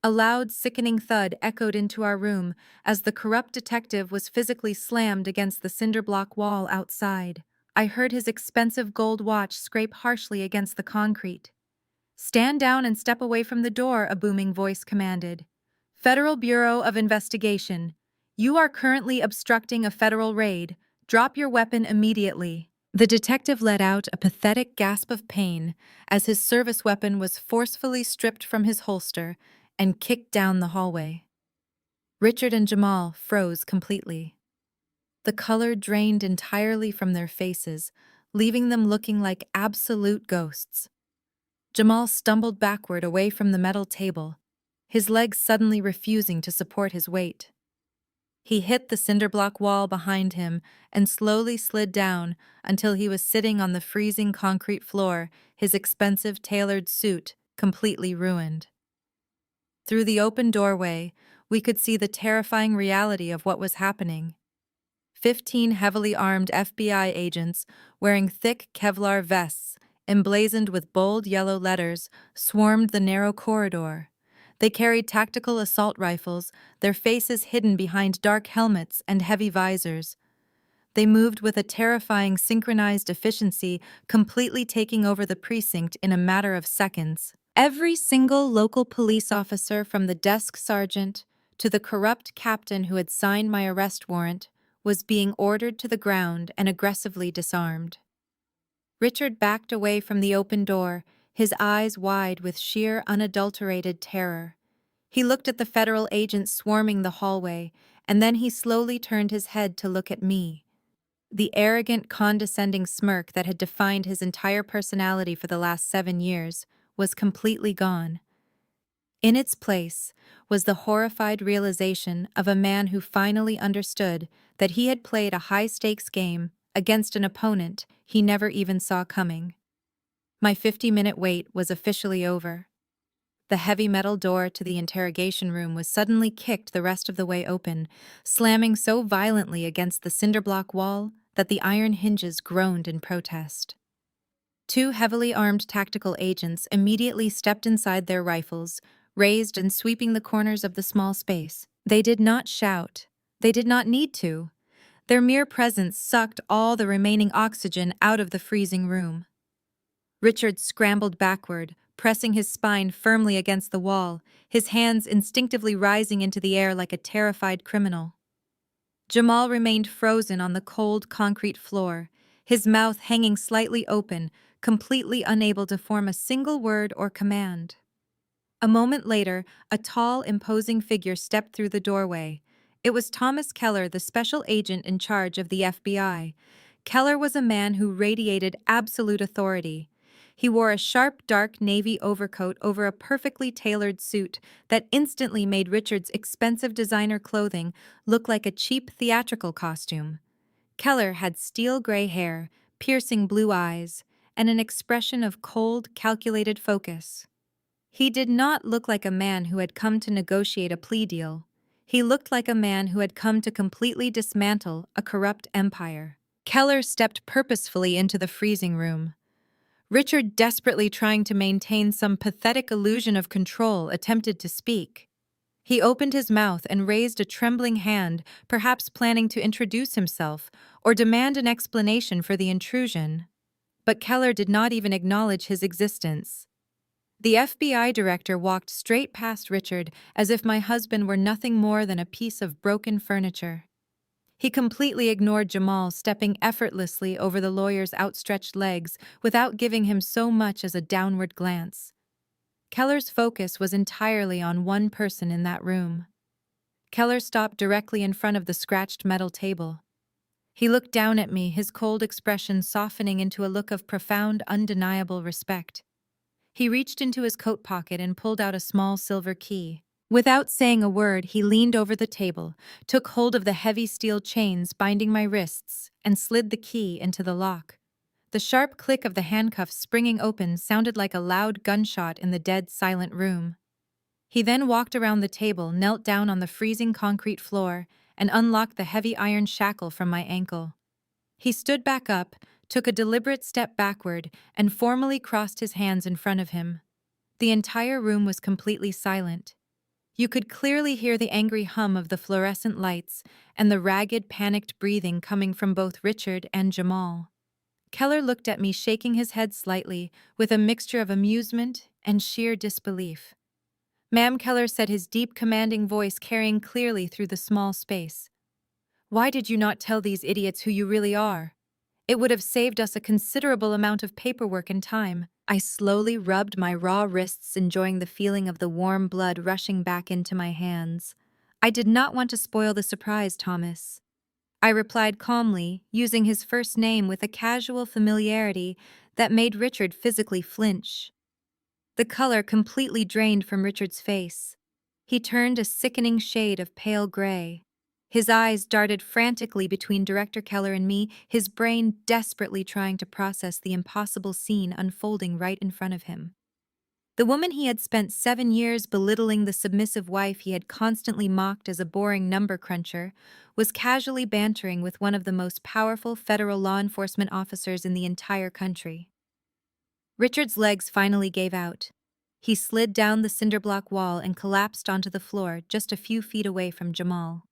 A: A loud, sickening thud echoed into our room as the corrupt detective was physically slammed against the cinder block wall outside. I heard his expensive gold watch scrape harshly against the concrete. "Stand down and step away from the door," a booming voice commanded. "Federal Bureau of Investigation. You are currently obstructing a federal raid. Drop your weapon immediately." The detective let out a pathetic gasp of pain as his service weapon was forcefully stripped from his holster and kicked down the hallway. Richard and Jamal froze completely. The color drained entirely from their faces, leaving them looking like absolute ghosts. Jamal stumbled backward away from the metal table, his legs suddenly refusing to support his weight. He hit the cinder block wall behind him and slowly slid down until he was sitting on the freezing concrete floor, his expensive tailored suit completely ruined. Through the open doorway, we could see the terrifying reality of what was happening. 15 heavily armed FBI agents wearing thick Kevlar vests, emblazoned with bold yellow letters, swarmed the narrow corridor. They carried tactical assault rifles, their faces hidden behind dark helmets and heavy visors. They moved with a terrifying synchronized efficiency, completely taking over the precinct in a matter of seconds. Every single local police officer, from the desk sergeant to the corrupt captain who had signed my arrest warrant, was being ordered to the ground and aggressively disarmed. Richard backed away from the open door, his eyes wide with sheer, unadulterated terror. He looked at the federal agents swarming the hallway, and then he slowly turned his head to look at me. The arrogant, condescending smirk that had defined his entire personality for the last 7 years was completely gone. In its place was the horrified realization of a man who finally understood that he had played a high-stakes game against an opponent he never even saw coming. My 50-minute wait was officially over. The heavy metal door to the interrogation room was suddenly kicked the rest of the way open, slamming so violently against the cinder block wall that the iron hinges groaned in protest. 2 heavily armed tactical agents immediately stepped inside their rifles, raised and sweeping the corners of the small space. They did not shout. They did not need to. Their mere presence sucked all the remaining oxygen out of the freezing room. Richard scrambled backward, pressing his spine firmly against the wall, his hands instinctively rising into the air like a terrified criminal. Jamal remained frozen on the cold concrete floor, his mouth hanging slightly open, completely unable to form a single word or command. A moment later, a tall, imposing figure stepped through the doorway. It was Thomas Keller, the special agent in charge of the FBI. Keller was a man who radiated absolute authority. He wore a sharp, dark navy overcoat over a perfectly tailored suit that instantly made Richard's expensive designer clothing look like a cheap theatrical costume. Keller had steel gray hair, piercing blue eyes, and an expression of cold, calculated focus. He did not look like a man who had come to negotiate a plea deal. He looked like a man who had come to completely dismantle a corrupt empire. Keller stepped purposefully into the freezing room. Richard, desperately trying to maintain some pathetic illusion of control, attempted to speak. He opened his mouth and raised a trembling hand, perhaps planning to introduce himself or demand an explanation for the intrusion. but Keller did not even acknowledge his existence. The FBI director walked straight past Richard as if my husband were nothing more than a piece of broken furniture. He completely ignored Jamal, stepping effortlessly over the lawyer's outstretched legs without giving him so much as a downward glance. Keller's focus was entirely on one person in that room. Keller stopped directly in front of the scratched metal table. He looked down at me, his cold expression softening into a look of profound, undeniable respect. He reached into his coat pocket and pulled out a small silver key. Without saying a word, he leaned over the table, took hold of the heavy steel chains binding my wrists, and slid the key into the lock. The sharp click of the handcuffs springing open sounded like a loud gunshot in the dead, silent room. He then walked around the table, knelt down on the freezing concrete floor, and unlocked the heavy iron shackle from my ankle. He stood back up, took a deliberate step backward, and formally crossed his hands in front of him. The entire room was completely silent. You could clearly hear the angry hum of the fluorescent lights and the ragged, panicked breathing coming from both Richard and Jamal. Keller looked at me, shaking his head slightly, with a mixture of amusement and sheer disbelief. "Ma'am," Keller said, his deep, commanding voice carrying clearly through the small space. "Why did you not tell these idiots who you really are? It would have saved us a considerable amount of paperwork and time." I slowly rubbed my raw wrists, enjoying the feeling of the warm blood rushing back into my hands. "I did not want to spoil the surprise, Thomas," I replied calmly, using his first name with a casual familiarity that made Richard physically flinch. The color completely drained from Richard's face. He turned a sickening shade of pale gray. His eyes darted frantically between Director Keller and me, his brain desperately trying to process the impossible scene unfolding right in front of him. The woman he had spent 7 years belittling, the submissive wife he had constantly mocked as a boring number cruncher, was casually bantering with one of the most powerful federal law enforcement officers in the entire country. Richard's legs finally gave out. He slid down the cinderblock wall and collapsed onto the floor just a few feet away from Jamal.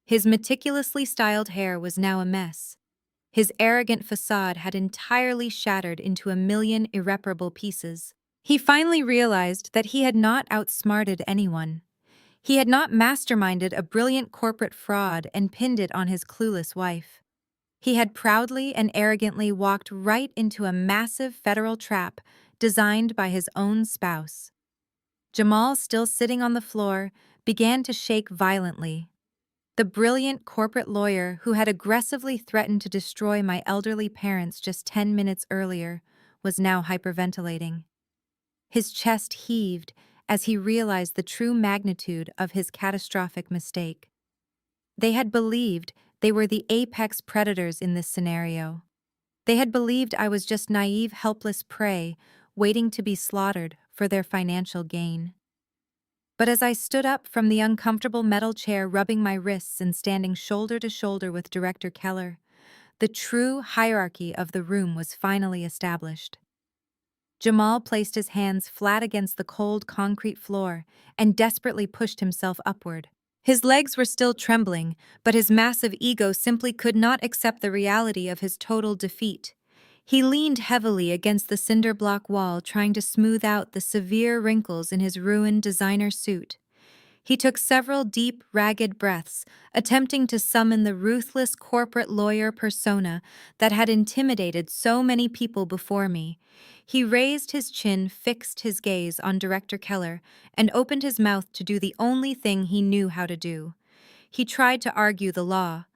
A: His meticulously styled hair was now a mess. His arrogant facade had entirely shattered into a million irreparable pieces. He finally realized that he had not outsmarted anyone. He had not masterminded a brilliant corporate fraud and pinned it on his clueless wife. He had proudly and arrogantly walked right into a massive federal trap designed by his own spouse. Jamal, still sitting on the floor, began to shake violently. The brilliant corporate lawyer who had aggressively threatened to destroy my elderly parents just 10 minutes earlier was now hyperventilating. His chest heaved as he realized the true magnitude of his catastrophic mistake. They had believed they were the apex predators in this scenario. They had believed I was just naive, helpless prey waiting to be slaughtered for their financial gain. But as I stood up from the uncomfortable metal chair, rubbing my wrists and standing shoulder to shoulder with Director Keller, the true hierarchy of the room was finally established. Jamal placed his hands flat against the cold concrete floor and desperately pushed himself upward. His legs were still trembling, but his massive ego simply could not accept the reality of his total defeat. He leaned heavily against the cinder block wall, trying to smooth out the severe wrinkles in his ruined designer suit. He took several deep, ragged breaths, attempting to summon the ruthless corporate lawyer persona that had intimidated so many people before me. He raised his chin, fixed his gaze on Director Keller, and opened his mouth to do the only thing he knew how to do. He tried to argue the law.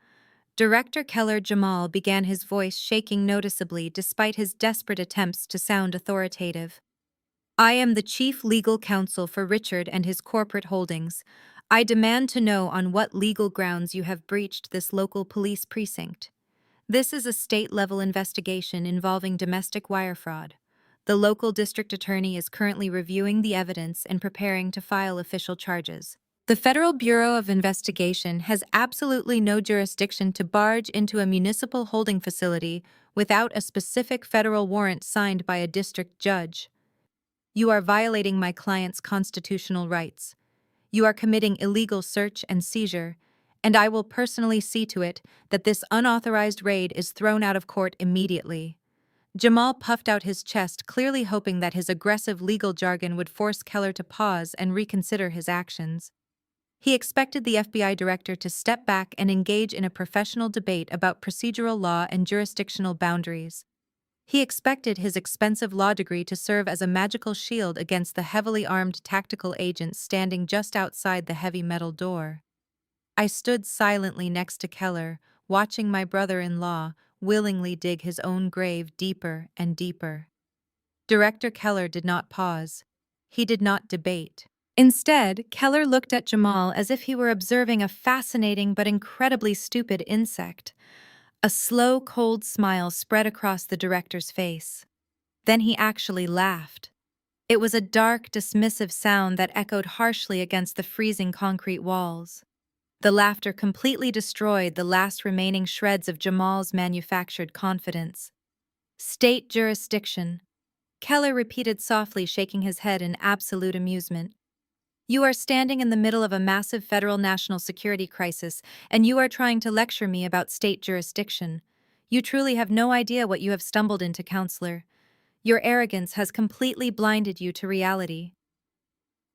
A: Director Keller Jamal began, his voice shaking noticeably despite his desperate attempts to sound authoritative. "I am the chief legal counsel for Richard and his corporate holdings. I demand to know on what legal grounds you have breached this local police precinct. This is a state-level investigation involving domestic wire fraud. The local district attorney is currently reviewing the evidence and preparing to file official charges. The Federal Bureau of Investigation has absolutely no jurisdiction to barge into a municipal holding facility without a specific federal warrant signed by a district judge. You are violating my client's constitutional rights. You are committing illegal search and seizure, and I will personally see to it that this unauthorized raid is thrown out of court immediately. Jamal puffed out his chest, clearly hoping that his aggressive legal jargon would force Keller to pause and reconsider his actions. He expected the FBI director to step back and engage in a professional debate about procedural law and jurisdictional boundaries. He expected his expensive law degree to serve as a magical shield against the heavily armed tactical agents standing just outside the heavy metal door. I stood silently next to Keller, watching my brother-in-law willingly dig his own grave deeper and deeper. Director Keller did not pause. He did not debate. Instead, Keller looked at Jamal as if he were observing a fascinating but incredibly stupid insect. A slow, cold smile spread across the director's face. Then he actually laughed. It was a dark, dismissive sound that echoed harshly against the freezing concrete walls. The laughter completely destroyed the last remaining shreds of Jamal's manufactured confidence. State jurisdiction. Keller repeated softly, shaking his head in absolute amusement. You are standing in the middle of a massive federal national security crisis, and you are trying to lecture me about state jurisdiction. You truly have no idea what you have stumbled into, counselor. Your arrogance has completely blinded you to reality.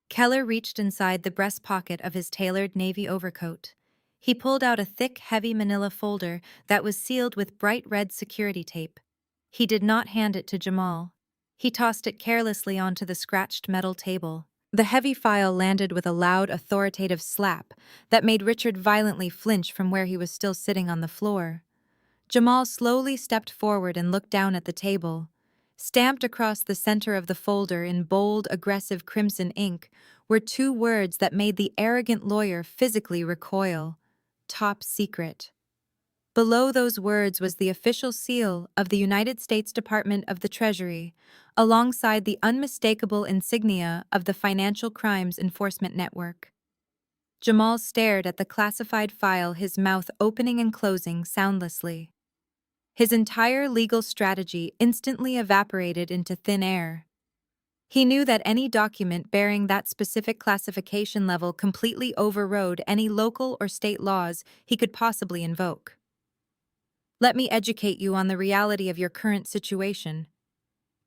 A: Keller reached inside the breast pocket of his tailored navy overcoat. He pulled out a thick, heavy manila folder that was sealed with bright red security tape. He did not hand it to Jamal. He tossed it carelessly onto the scratched metal table. The heavy file landed with a loud, authoritative slap that made Richard violently flinch from where he was still sitting on the floor. Jamal slowly stepped forward and looked down at the table. Stamped across the center of the folder in bold, aggressive crimson ink were two words that made the arrogant lawyer physically recoil: top secret. Below those words was the official seal of the United States Department of the Treasury, alongside the unmistakable insignia of the Financial Crimes Enforcement Network. Jamal stared at the classified file, his mouth opening and closing soundlessly. His entire legal strategy instantly evaporated into thin air. He knew that any document bearing that specific classification level completely overrode any local or state laws he could possibly invoke. Let me educate you on the reality of your current situation,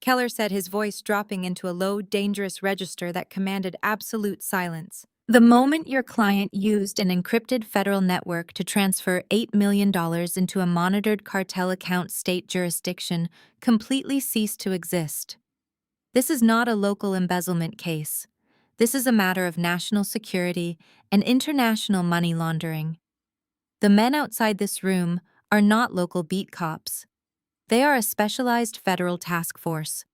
A: Keller said, his voice dropping into a low, dangerous register that commanded absolute silence. The moment your client used an encrypted federal network to transfer $8 million into a monitored cartel account, state jurisdiction completely ceased to exist. This is not a local embezzlement case. This is a matter of national security and international money laundering. The men outside this room are not local beat cops. They are a specialized federal task force.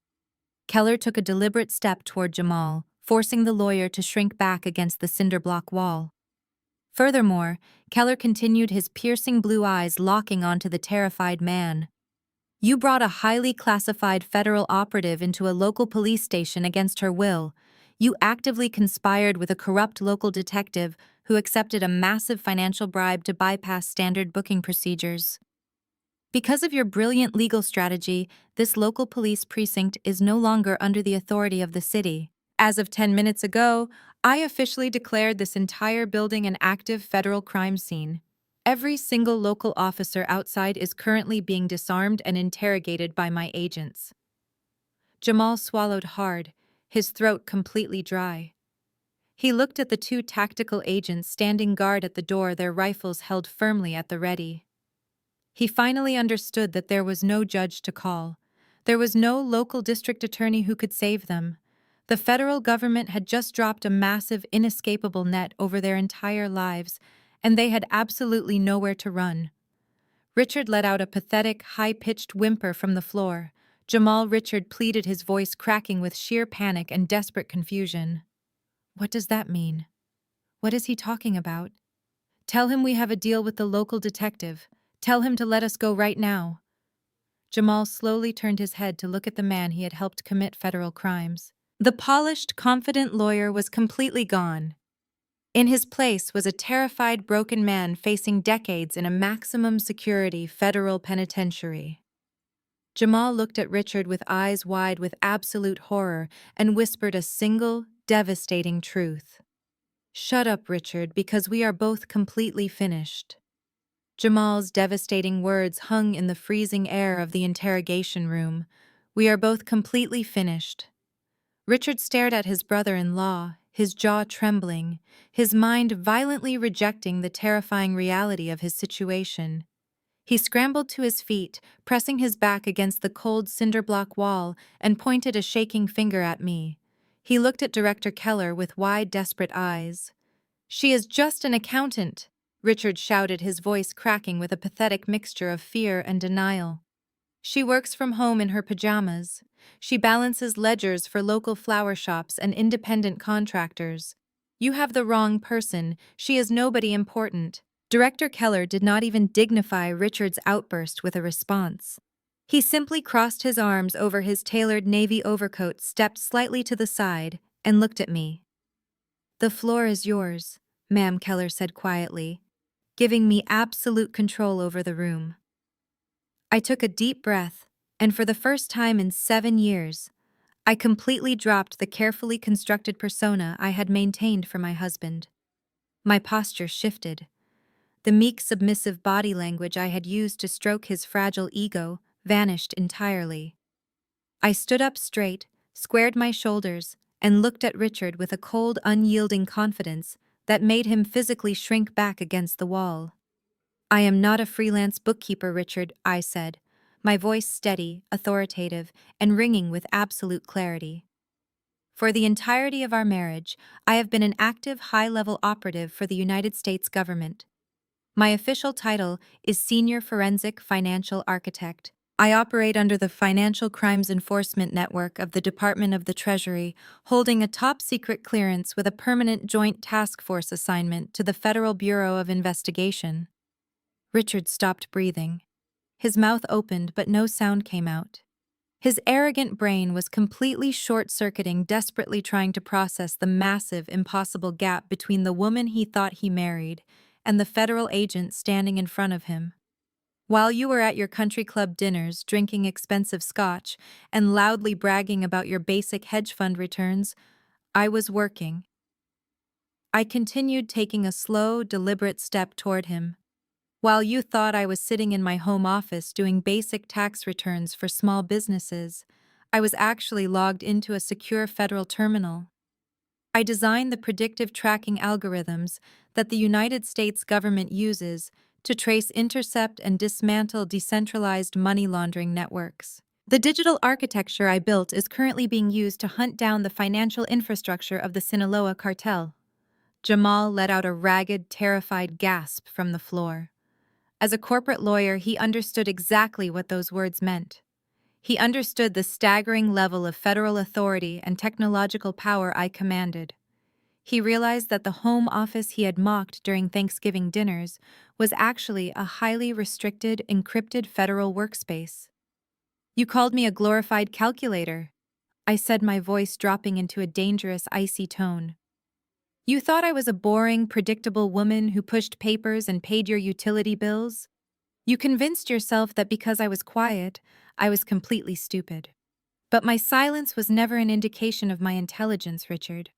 A: Keller took a deliberate step toward Jamal, forcing the lawyer to shrink back against the cinder block wall. Furthermore, Keller continued, his piercing blue eyes locking onto the terrified man. You brought a highly classified federal operative into a local police station against her will. You actively conspired with a corrupt local detective who accepted a massive financial bribe to bypass standard booking procedures. Because of your brilliant legal strategy, this local police precinct is no longer under the authority of the city. As of 10 minutes ago, I officially declared this entire building an active federal crime scene. Every single local officer outside is currently being disarmed and interrogated by my agents. Jamal swallowed hard, his throat completely dry. He looked at the two tactical agents standing guard at the door, their rifles held firmly at the ready. He finally understood that there was no judge to call. There was no local district attorney who could save them. The federal government had just dropped a massive, inescapable net over their entire lives, and they had absolutely nowhere to run. Richard let out a pathetic, high-pitched whimper from the floor. Jamal, Richard pleaded, his voice cracking with sheer panic and desperate confusion. What does that mean? What is he talking about? Tell him we have a deal with the local detective. Tell him to let us go right now. Jamal slowly turned his head to look at the man he had helped commit federal crimes. The polished, confident lawyer was completely gone. In his place was a terrified, broken man facing decades in a maximum security federal penitentiary. Jamal looked at Richard with eyes wide with absolute horror and whispered a single, devastating truth. Shut up, Richard, because we are both completely finished. Jamal's devastating words hung in the freezing air of the interrogation room. We are both completely finished. Richard stared at his brother-in-law, his jaw trembling, his mind violently rejecting the terrifying reality of his situation. He scrambled to his feet, pressing his back against the cold cinder-block wall, and pointed a shaking finger at me. He looked at Director Keller with wide, desperate eyes. "She is just an accountant," Richard shouted, his voice cracking with a pathetic mixture of fear and denial. "She works from home in her pajamas. She balances ledgers for local flower shops and independent contractors. You have the wrong person. She is nobody important." Director Keller did not even dignify Richard's outburst with a response. He simply crossed his arms over his tailored navy overcoat, stepped slightly to the side, and looked at me. "The floor is yours," Ma'am Keller said quietly, giving me absolute control over the room. I took a deep breath, and for the first time in 7 years, I completely dropped the carefully constructed persona I had maintained for my husband. My posture shifted. The meek, submissive body language I had used to stroke his fragile ego vanished entirely. I stood up straight, squared my shoulders, and looked at Richard with a cold, unyielding confidence that made him physically shrink back against the wall. "I am not a freelance bookkeeper, Richard," I said, my voice steady, authoritative, and ringing with absolute clarity. "For the entirety of our marriage, I have been an active, high-level operative for the United States government. My official title is Senior Forensic Financial Architect. I operate under the Financial Crimes Enforcement Network of the Department of the Treasury, holding a top-secret clearance with a permanent Joint Task Force assignment to the Federal Bureau of Investigation." Richard stopped breathing. His mouth opened, but no sound came out. His arrogant brain was completely short-circuiting, desperately trying to process the massive, impossible gap between the woman he thought he married and the federal agent standing in front of him. "While you were at your country club dinners, drinking expensive scotch and loudly bragging about your basic hedge fund returns, I was working." I continued, taking a slow, deliberate step toward him. "While you thought I was sitting in my home office doing basic tax returns for small businesses, I was actually logged into a secure federal terminal. I designed the predictive tracking algorithms that the United States government uses to trace, intercept, and dismantle decentralized money laundering networks. The digital architecture I built is currently being used to hunt down the financial infrastructure of the Sinaloa cartel." Jamal let out a ragged, terrified gasp from the floor. As a corporate lawyer, he understood exactly what those words meant. He understood the staggering level of federal authority and technological power I commanded. He realized that the home office he had mocked during Thanksgiving dinners was actually a highly restricted, encrypted federal workspace. "You called me a glorified calculator," I said, my voice dropping into a dangerous, icy tone. "You thought I was a boring, predictable woman who pushed papers and paid your utility bills? You convinced yourself that because I was quiet, I was completely stupid. But my silence was never an indication of my intelligence, Richard.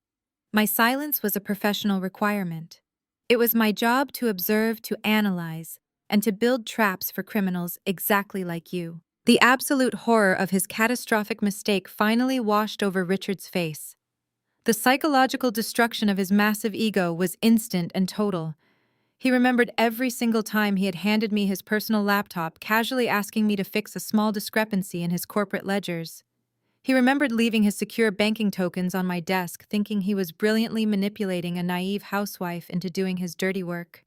A: My silence was a professional requirement. It was my job to observe, to analyze, and to build traps for criminals exactly like you." The absolute horror of his catastrophic mistake finally washed over Richard's face. The psychological destruction of his massive ego was instant and total. He remembered every single time he had handed me his personal laptop, casually asking me to fix a small discrepancy in his corporate ledgers. He remembered leaving his secure banking tokens on my desk, thinking he was brilliantly manipulating a naive housewife into doing his dirty work.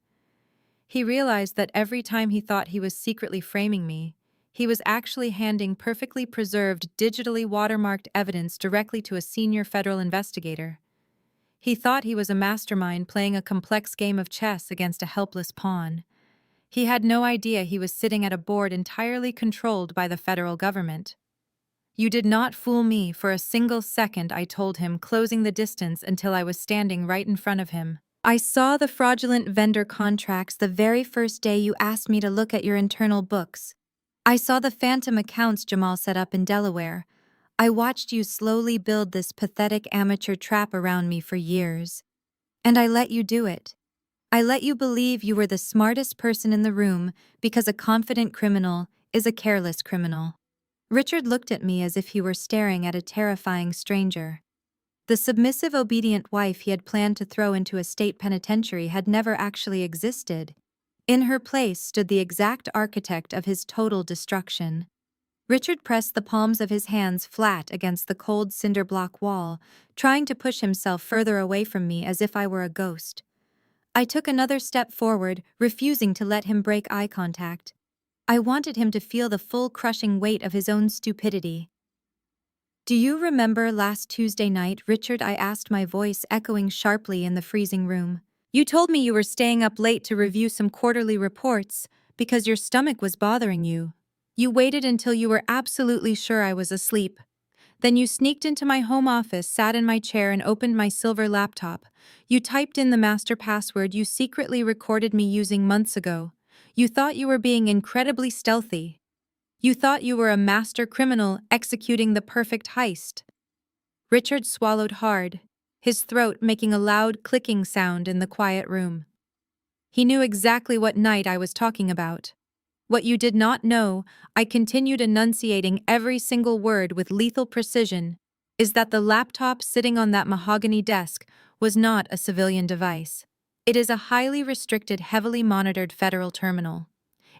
A: He realized that every time he thought he was secretly framing me, he was actually handing perfectly preserved, digitally watermarked evidence directly to a senior federal investigator. He thought he was a mastermind playing a complex game of chess against a helpless pawn. He had no idea he was sitting at a board entirely controlled by the federal government. "You did not fool me for a single second," I told him, closing the distance until I was standing right in front of him. "I saw the fraudulent vendor contracts the very first day you asked me to look at your internal books. I saw the phantom accounts Jamal set up in Delaware. I watched you slowly build this pathetic amateur trap around me for years. And I let you do it. I let you believe you were the smartest person in the room because a confident criminal is a careless criminal. Richard looked at me as if he were staring at a terrifying stranger. The submissive, obedient wife he had planned to throw into a state penitentiary had never actually existed. In her place stood the exact architect of his total destruction. Richard pressed the palms of his hands flat against the cold cinder block wall, trying to push himself further away from me as if I were a ghost. I took another step forward, refusing to let him break eye contact. I wanted him to feel the full crushing weight of his own stupidity. "Do you remember last Tuesday night, Richard?" I asked, my voice echoing sharply in the freezing room. "You told me you were staying up late to review some quarterly reports because your stomach was bothering you. You waited until you were absolutely sure I was asleep. Then you sneaked into my home office, sat in my chair, and opened my silver laptop. You typed in the master password you secretly recorded me using months ago. You thought you were being incredibly stealthy. You thought you were a master criminal executing the perfect heist." Richard swallowed hard, his throat making a loud clicking sound in the quiet room. He knew exactly what night I was talking about. "What you did not know," I continued, enunciating every single word with lethal precision, "is that the laptop sitting on that mahogany desk was not a civilian device. It is a highly restricted, heavily monitored federal terminal.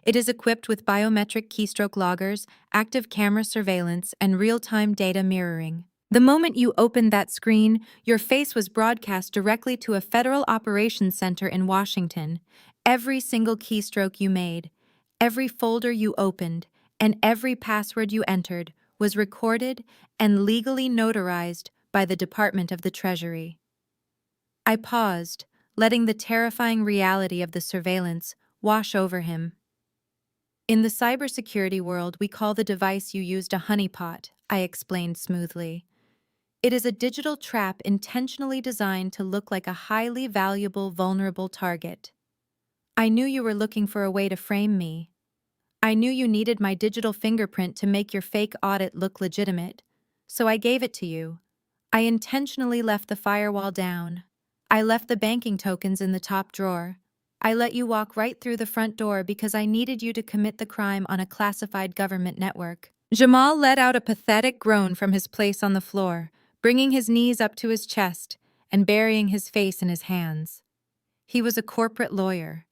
A: It is equipped with biometric keystroke loggers, active camera surveillance, and real-time data mirroring. The moment you opened that screen, your face was broadcast directly to a federal operations center in Washington. Every single keystroke you made, every folder you opened, and every password you entered was recorded and legally notarized by the Department of the Treasury." I paused, letting the terrifying reality of the surveillance wash over him. "In the cybersecurity world, we call the device you used a honeypot," I explained smoothly. "It is a digital trap intentionally designed to look like a highly valuable, vulnerable target. I knew you were looking for a way to frame me. I knew you needed my digital fingerprint to make your fake audit look legitimate, so I gave it to you. I intentionally left the firewall down. I left the banking tokens in the top drawer. I let you walk right through the front door because I needed you to commit the crime on a classified government network." Jamal let out a pathetic groan from his place on the floor, bringing his knees up to his chest and burying his face in his hands. He was a corporate lawyer.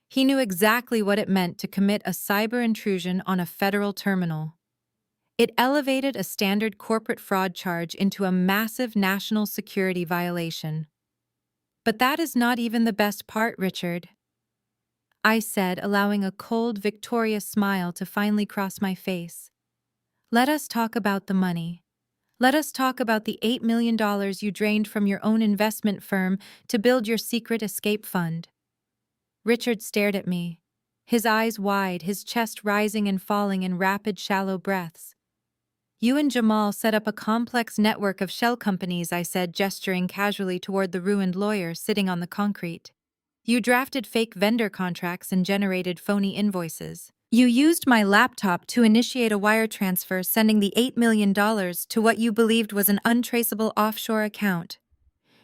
A: He knew exactly what it meant to commit a cyber intrusion on a federal terminal. It elevated a standard corporate fraud charge into a massive national security violation. "But that is not even the best part, Richard," I said, allowing a cold, victorious smile to finally cross my face. "Let us talk about the money. Let us talk about the $8 million you drained from your own investment firm to build your secret escape fund." Richard stared at me, his eyes wide, his chest rising and falling in rapid, shallow breaths. "You and Jamal set up a complex network of shell companies," I said, gesturing casually toward the ruined lawyer sitting on the concrete. "You drafted fake vendor contracts and generated phony invoices. You used my laptop to initiate a wire transfer, sending the $8 million to what you believed was an untraceable offshore account.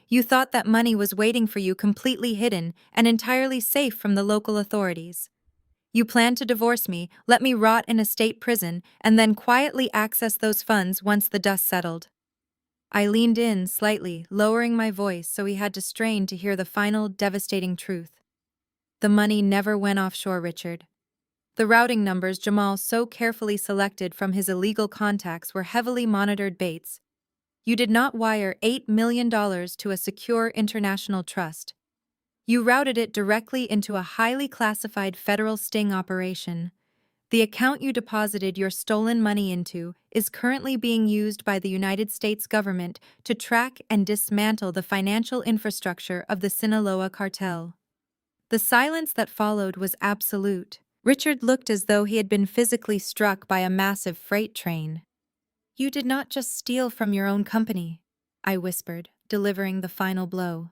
A: You thought that money was waiting for you, completely hidden and entirely safe from the local authorities. You planned to divorce me, let me rot in a state prison, and then quietly access those funds once the dust settled." I leaned in slightly, lowering my voice so he had to strain to hear the final, devastating truth. "The money never went offshore, Richard. The routing numbers Jamal so carefully selected from his illegal contacts were heavily monitored baits. You did not wire $8 million to a secure international trust. You routed it directly into a highly classified federal sting operation. The account you deposited your stolen money into is currently being used by the United States government to track and dismantle the financial infrastructure of the Sinaloa cartel." The silence that followed was absolute. Richard looked as though he had been physically struck by a massive freight train. "You did not just steal from your own company," I whispered, delivering the final blow.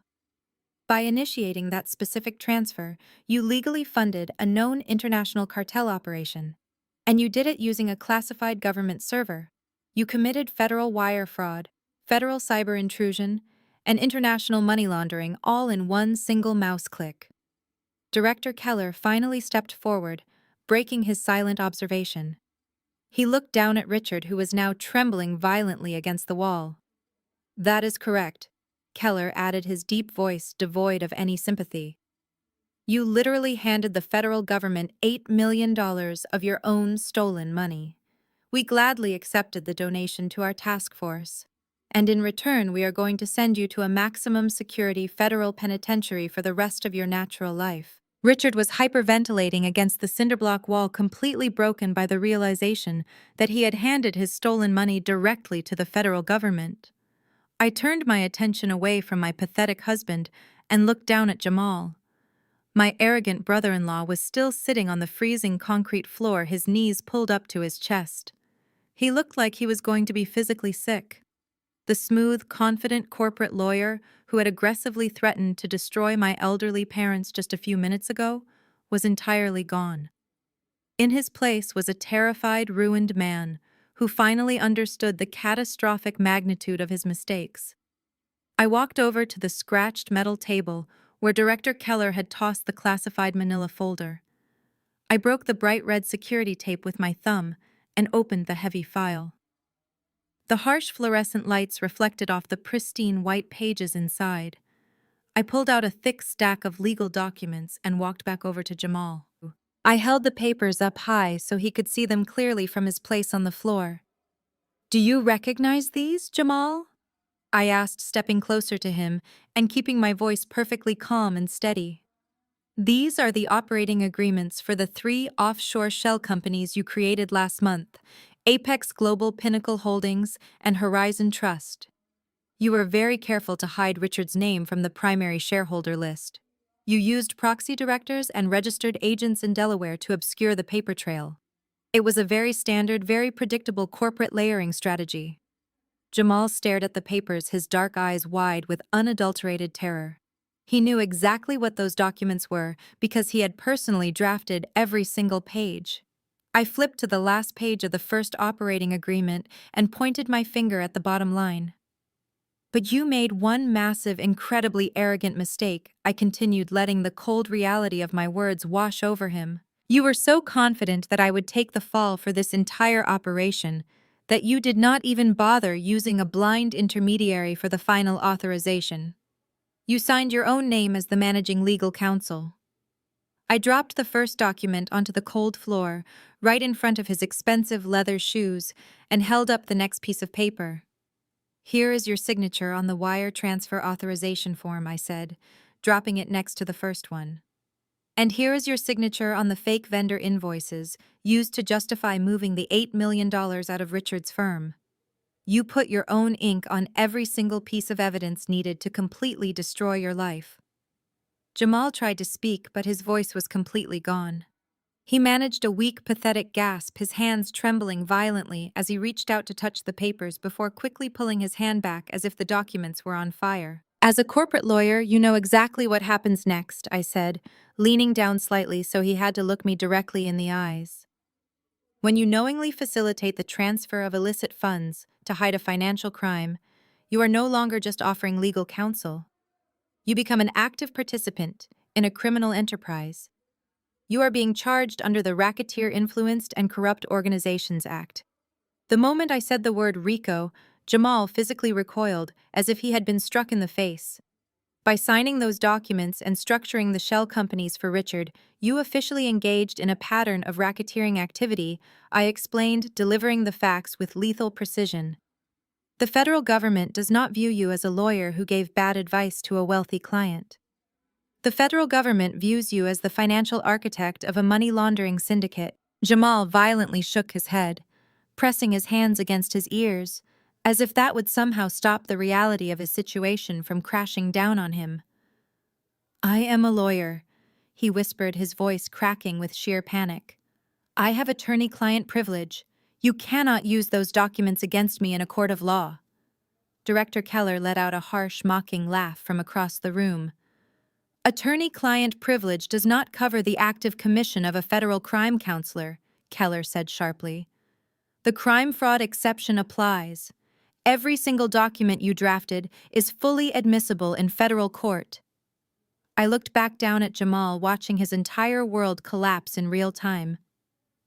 A: "By initiating that specific transfer, you legally funded a known international cartel operation. And you did it using a classified government server. You committed federal wire fraud, federal cyber intrusion, and international money laundering all in one single mouse click." Director Keller finally stepped forward, breaking his silent observation. He looked down at Richard, who was now trembling violently against the wall. "That is correct," Keller added, his deep voice devoid of any sympathy. "You literally handed the federal government $8 million of your own stolen money. We gladly accepted the donation to our task force. And in return, we are going to send you to a maximum security federal penitentiary for the rest of your natural life." Richard was hyperventilating against the cinderblock wall, completely broken by the realization that he had handed his stolen money directly to the federal government. I turned my attention away from my pathetic husband and looked down at Jamal. My arrogant brother-in-law was still sitting on the freezing concrete floor, his knees pulled up to his chest. He looked like he was going to be physically sick. The smooth, confident corporate lawyer who had aggressively threatened to destroy my elderly parents just a few minutes ago was entirely gone. In his place was a terrified, ruined man who finally understood the catastrophic magnitude of his mistakes. I walked over to the scratched metal table where Director Keller had tossed the classified manila folder. I broke the bright red security tape with my thumb and opened the heavy file. The harsh fluorescent lights reflected off the pristine white pages inside. I pulled out a thick stack of legal documents and walked back over to Jamal. I held the papers up high so he could see them clearly from his place on the floor. "Do you recognize these, Jamal?" I asked, stepping closer to him and keeping my voice perfectly calm and steady. "These are the operating agreements for the 3 offshore shell companies you created last month: Apex Global, Pinnacle Holdings, and Horizon Trust. You were very careful to hide Richard's name from the primary shareholder list. You used proxy directors and registered agents in Delaware to obscure the paper trail. It was a very standard, very predictable corporate layering strategy." Jamal stared at the papers, his dark eyes wide with unadulterated terror. He knew exactly what those documents were because he had personally drafted every single page. I flipped to the last page of the first operating agreement and pointed my finger at the bottom line. "But you made one massive, incredibly arrogant mistake," I continued, letting the cold reality of my words wash over him. "You were so confident that I would take the fall for this entire operation that you did not even bother using a blind intermediary for the final authorization. You signed your own name as the managing legal counsel." I dropped the first document onto the cold floor, right in front of his expensive leather shoes, and held up the next piece of paper. "Here is your signature on the wire transfer authorization form," I said, dropping it next to the first one. "And here is your signature on the fake vendor invoices used to justify moving the $8 million out of Richard's firm. You put your own ink on every single piece of evidence needed to completely destroy your life." Jamal tried to speak, but his voice was completely gone. He managed a weak, pathetic gasp, his hands trembling violently as he reached out to touch the papers before quickly pulling his hand back as if the documents were on fire. "As a corporate lawyer, you know exactly what happens next," I said, leaning down slightly so he had to look me directly in the eyes. "When you knowingly facilitate the transfer of illicit funds to hide a financial crime, you are no longer just offering legal counsel. You become an active participant in a criminal enterprise. You are being charged under the Racketeer Influenced and Corrupt Organizations Act." The moment I said the word RICO, Jamal physically recoiled, as if he had been struck in the face. "By signing those documents and structuring the shell companies for Richard, you officially engaged in a pattern of racketeering activity," I explained, delivering the facts with lethal precision. "The federal government does not view you as a lawyer who gave bad advice to a wealthy client. The federal government views you as the financial architect of a money laundering syndicate." Jamal violently shook his head, pressing his hands against his ears, as if that would somehow stop the reality of his situation from crashing down on him. "I am a lawyer," he whispered, his voice cracking with sheer panic. "I have attorney-client privilege. You cannot use those documents against me in a court of law." Director Keller let out a harsh, mocking laugh from across the room. "Attorney-client privilege does not cover the active commission of a federal crime counselor," Keller said sharply. "The crime-fraud exception applies. Every single document you drafted is fully admissible in federal court." I looked back down at Jamal, watching his entire world collapse in real time.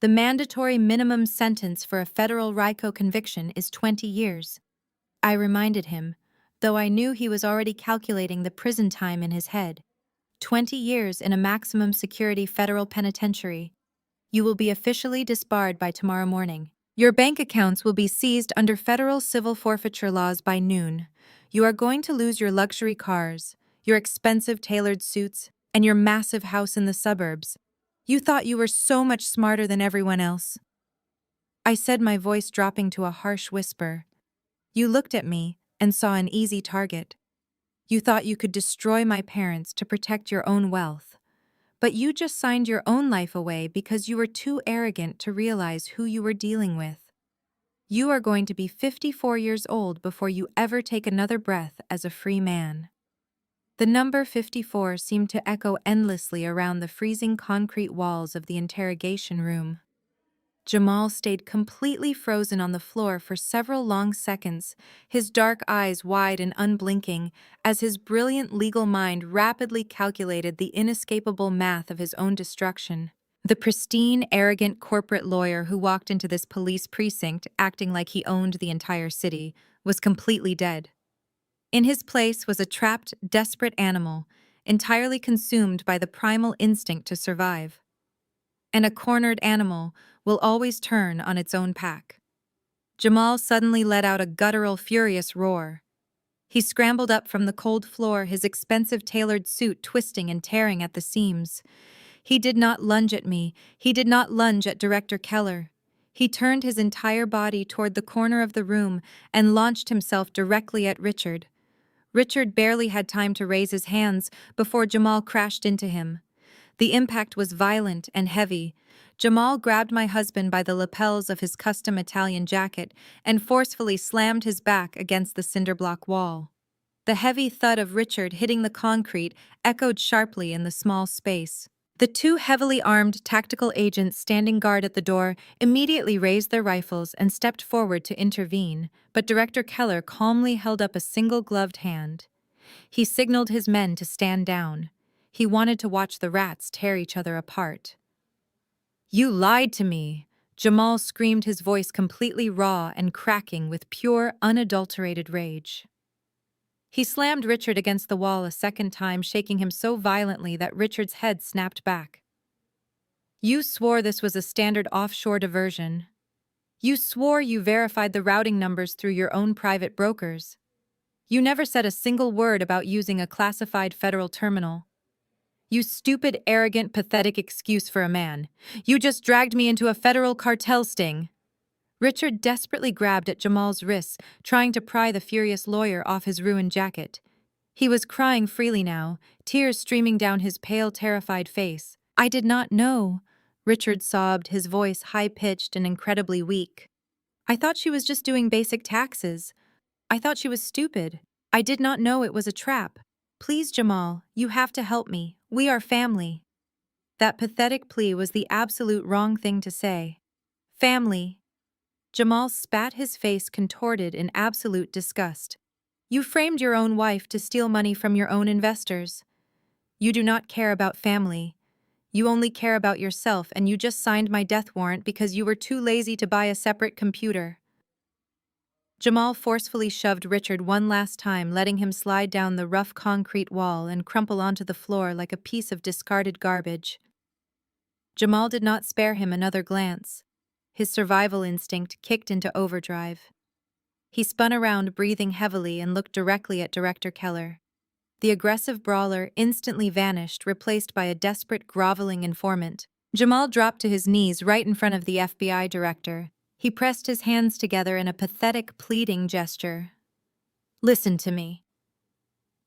A: The mandatory minimum sentence for a federal RICO conviction is 20 years. I reminded him, though I knew he was already calculating the prison time in his head. 20 years in a maximum security federal penitentiary. You will be officially disbarred by tomorrow morning. Your bank accounts will be seized under federal civil forfeiture laws by noon. You are going to lose your luxury cars, your expensive tailored suits, and your massive house in the suburbs. You thought you were so much smarter than everyone else. I said, my voice dropping to a harsh whisper. You looked at me and saw an easy target. You thought you could destroy my parents to protect your own wealth. But you just signed your own life away because you were too arrogant to realize who you were dealing with. You are going to be 54 years old before you ever take another breath as a free man. The number 54 seemed to echo endlessly around the freezing concrete walls of the interrogation room. Jamal stayed completely frozen on the floor for several long seconds, his dark eyes wide and unblinking, as his brilliant legal mind rapidly calculated the inescapable math of his own destruction. The pristine, arrogant corporate lawyer who walked into this police precinct acting like he owned the entire city was completely dead. In his place was a trapped, desperate animal, entirely consumed by the primal instinct to survive. And a cornered animal will always turn on its own pack. Jamal suddenly let out a guttural, furious roar. He scrambled up from the cold floor, his expensive tailored suit twisting and tearing at the seams. He did not lunge at me. He did not lunge at Director Keller. He turned his entire body toward the corner of the room and launched himself directly at Richard. Richard barely had time to raise his hands before Jamal crashed into him. The impact was violent and heavy. Jamal grabbed my husband by the lapels of his custom Italian jacket and forcefully slammed his back against the cinderblock wall. The heavy thud of Richard hitting the concrete echoed sharply in the small space. The two heavily armed tactical agents standing guard at the door immediately raised their rifles and stepped forward to intervene, but Director Keller calmly held up a single-gloved hand. He signaled his men to stand down. He wanted to watch the rats tear each other apart. "You lied to me!" Jamal screamed, his voice completely raw and cracking with pure, unadulterated rage. He slammed Richard against the wall a second time, shaking him so violently that Richard's head snapped back. "You swore this was a standard offshore diversion. You swore you verified the routing numbers through your own private brokers. You never said a single word about using a classified federal terminal. You stupid, arrogant, pathetic excuse for a man. You just dragged me into a federal cartel sting." Richard desperately grabbed at Jamal's wrists, trying to pry the furious lawyer off his ruined jacket. He was crying freely now, tears streaming down his pale, terrified face. "I did not know," Richard sobbed, his voice high-pitched and incredibly weak. "I thought she was just doing basic taxes. I thought she was stupid. I did not know it was a trap. Please, Jamal, you have to help me. We are family." That pathetic plea was the absolute wrong thing to say. Family. Jamal spat, his face contorted in absolute disgust. "You framed your own wife to steal money from your own investors. You do not care about family. You only care about yourself, and you just signed my death warrant because you were too lazy to buy a separate computer." Jamal forcefully shoved Richard one last time, letting him slide down the rough concrete wall and crumple onto the floor like a piece of discarded garbage. Jamal did not spare him another glance. His survival instinct kicked into overdrive. He spun around, breathing heavily, and looked directly at Director Keller. The aggressive brawler instantly vanished, replaced by a desperate, groveling informant. Jamal dropped to his knees right in front of the FBI director. He pressed his hands together in a pathetic, pleading gesture. "Listen to me."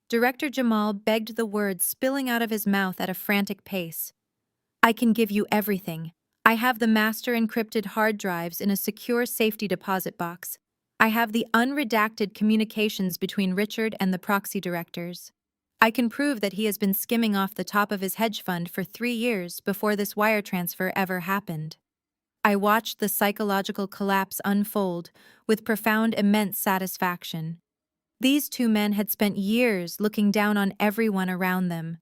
A: Director Jamal begged, the words spilling out of his mouth at a frantic pace. "I can give you everything. I have the master encrypted hard drives in a secure safety deposit box. I have the unredacted communications between Richard and the proxy directors. I can prove that he has been skimming off the top of his hedge fund for 3 years before this wire transfer ever happened." I watched the psychological collapse unfold with profound, immense satisfaction. These two men had spent years looking down on everyone around them.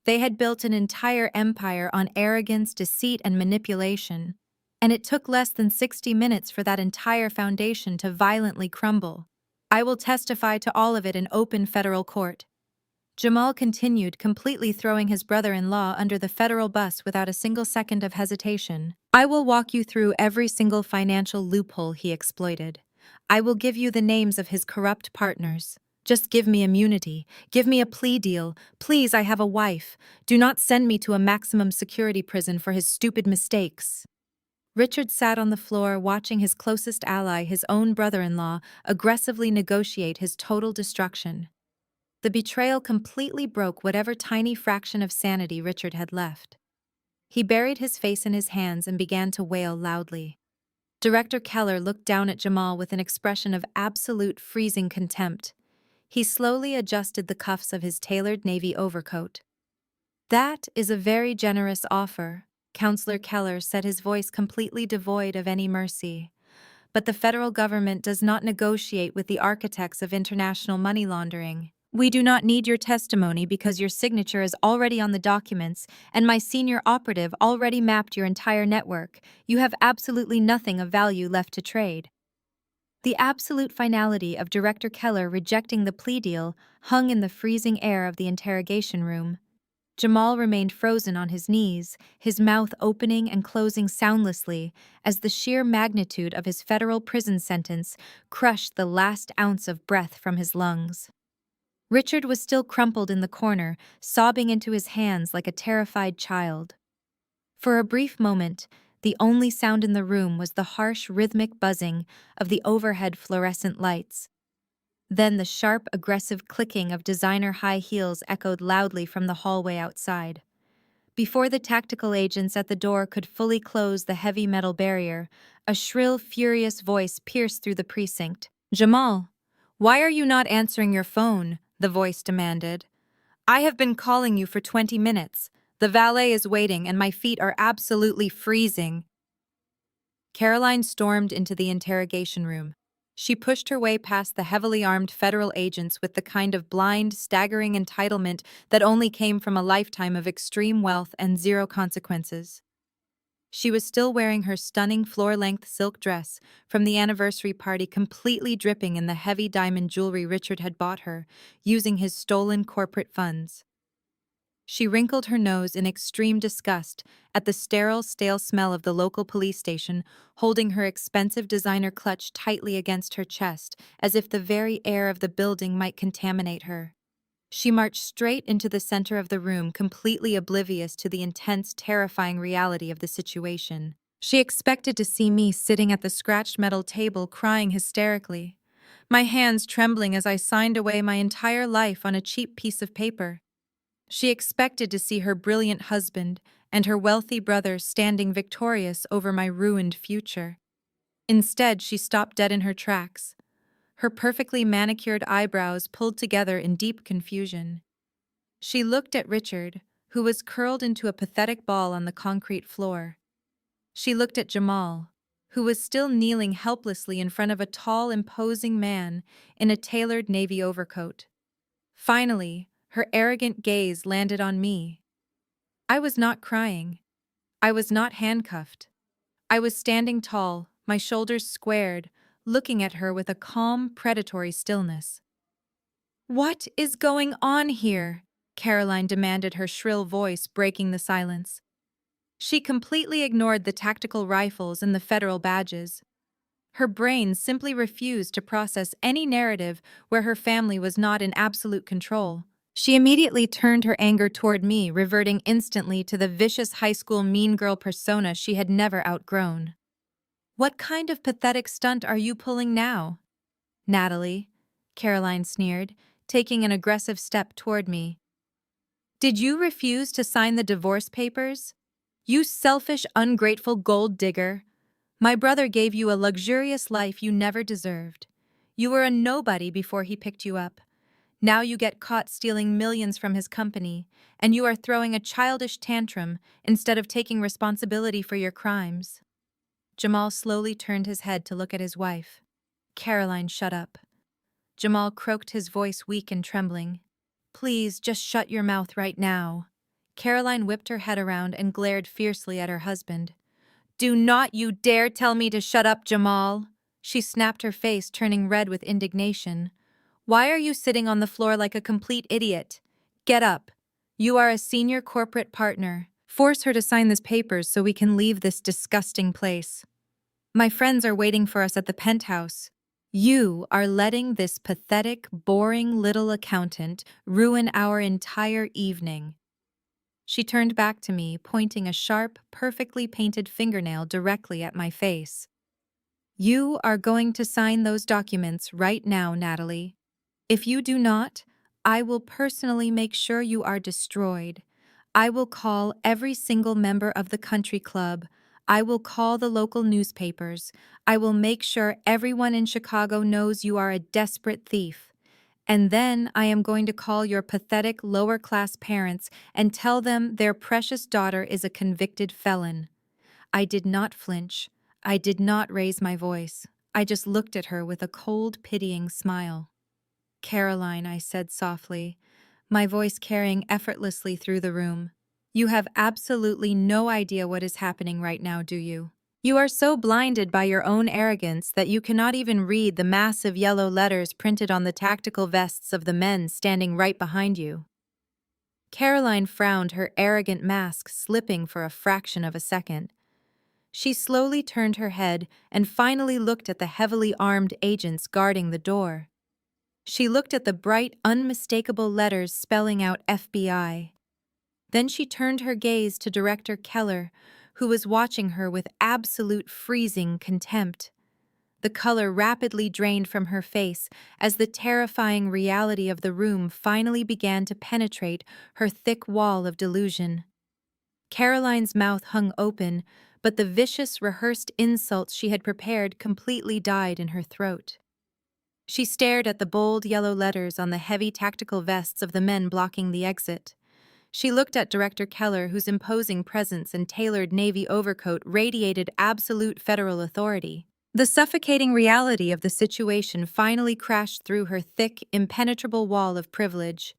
A: They had built an entire empire on arrogance, deceit, and manipulation, and it took less than 60 minutes for that entire foundation to violently crumble. I will testify to all of it in open federal court. Jamal continued, completely throwing his brother-in-law under the federal bus without a single second of hesitation. I will walk you through every single financial loophole he exploited. I will give you the names of his corrupt partners. Just give me immunity. Give me a plea deal. Please, I have a wife. Do not send me to a maximum security prison for his stupid mistakes. Richard sat on the floor watching his closest ally, his own brother-in-law, aggressively negotiate his total destruction. The betrayal completely broke whatever tiny fraction of sanity Richard had left. He buried his face in his hands and began to wail loudly. Director Keller looked down at Jamal with an expression of absolute freezing contempt. He slowly adjusted the cuffs of his tailored navy overcoat. "That is a very generous offer," Counselor Keller said, his voice completely devoid of any mercy. "But the federal government does not negotiate with the architects of international money laundering. We do not need your testimony because your signature is already on the documents and my senior operative already mapped your entire network. You have absolutely nothing of value left to trade." The absolute finality of Director Keller rejecting the plea deal hung in the freezing air of the interrogation room. Jamal remained frozen on his knees, his mouth opening and closing soundlessly as the sheer magnitude of his federal prison sentence crushed the last ounce of breath from his lungs. Richard was still crumpled in the corner, sobbing into his hands like a terrified child. For a brief moment, the only sound in the room was the harsh, rhythmic buzzing of the overhead fluorescent lights. Then the sharp, aggressive clicking of designer high heels echoed loudly from the hallway outside. Before the tactical agents at the door could fully close the heavy metal barrier, a shrill, furious voice pierced through the precinct. "Jamal, why are you not answering your phone?" the voice demanded. "I have been calling you for 20 minutes. The valet is waiting and my feet are absolutely freezing." Caroline stormed into the interrogation room. She pushed her way past the heavily armed federal agents with the kind of blind, staggering entitlement that only came from a lifetime of extreme wealth and zero consequences. She was still wearing her stunning floor-length silk dress from the anniversary party, completely dripping in the heavy diamond jewelry Richard had bought her, using his stolen corporate funds. She wrinkled her nose in extreme disgust at the sterile, stale smell of the local police station, holding her expensive designer clutch tightly against her chest, as if the very air of the building might contaminate her. She marched straight into the center of the room, completely oblivious to the intense, terrifying reality of the situation. She expected to see me sitting at the scratched metal table, crying hysterically, my hands trembling as I signed away my entire life on a cheap piece of paper. She expected to see her brilliant husband and her wealthy brother standing victorious over my ruined future. Instead, she stopped dead in her tracks, her perfectly manicured eyebrows pulled together in deep confusion. She looked at Richard, who was curled into a pathetic ball on the concrete floor. She looked at Jamal, who was still kneeling helplessly in front of a tall, imposing man in a tailored navy overcoat. Finally, her arrogant gaze landed on me. I was not crying. I was not handcuffed. I was standing tall, my shoulders squared, looking at her with a calm, predatory stillness. "What is going on here?" Caroline demanded, her shrill voice breaking the silence. She completely ignored the tactical rifles and the federal badges. Her brain simply refused to process any narrative where her family was not in absolute control. She immediately turned her anger toward me, reverting instantly to the vicious high school mean girl persona she had never outgrown. "What kind of pathetic stunt are you pulling now?" "Natalie," Caroline sneered, taking an aggressive step toward me. "Did you refuse to sign the divorce papers? You selfish, ungrateful gold digger. My brother gave you a luxurious life you never deserved. You were a nobody before he picked you up. Now you get caught stealing millions from his company, and you are throwing a childish tantrum instead of taking responsibility for your crimes." Jamal slowly turned his head to look at his wife. "Caroline, shut up." Jamal croaked, his voice weak and trembling. "Please, just shut your mouth right now. Caroline whipped her head around and glared fiercely at her husband. "Do not you dare tell me to shut up, Jamal!" She snapped her face, turning red with indignation. "Why are you sitting on the floor like a complete idiot? Get up. You are a senior corporate partner. Force her to sign these papers so we can leave this disgusting place. My friends are waiting for us at the penthouse. You are letting this pathetic, boring little accountant ruin our entire evening." She turned back to me, pointing a sharp, perfectly painted fingernail directly at my face. "You are going to sign those documents right now, Natalie. If you do not, I will personally make sure you are destroyed. I will call every single member of the country club. I will call the local newspapers. I will make sure everyone in Chicago knows you are a desperate thief. And then I am going to call your pathetic lower-class parents and tell them their precious daughter is a convicted felon." I did not flinch. I did not raise my voice. I just looked at her with a cold, pitying smile. "Caroline," I said softly, my voice carrying effortlessly through the room, "you have absolutely no idea what is happening right now, do you? You are so blinded by your own arrogance that you cannot even read the massive yellow letters printed on the tactical vests of the men standing right behind you." Caroline frowned, her arrogant mask slipping for a fraction of a second. She slowly turned her head and finally looked at the heavily armed agents guarding the door. She looked at the bright, unmistakable letters spelling out FBI. Then she turned her gaze to Director Keller, who was watching her with absolute freezing contempt. The color rapidly drained from her face as the terrifying reality of the room finally began to penetrate her thick wall of delusion. Caroline's mouth hung open, but the vicious, rehearsed insults she had prepared completely died in her throat. She stared at the bold yellow letters on the heavy tactical vests of the men blocking the exit. She looked at Director Keller, whose imposing presence and tailored navy overcoat radiated absolute federal authority. The suffocating reality of the situation finally crashed through her thick, impenetrable wall of privilege.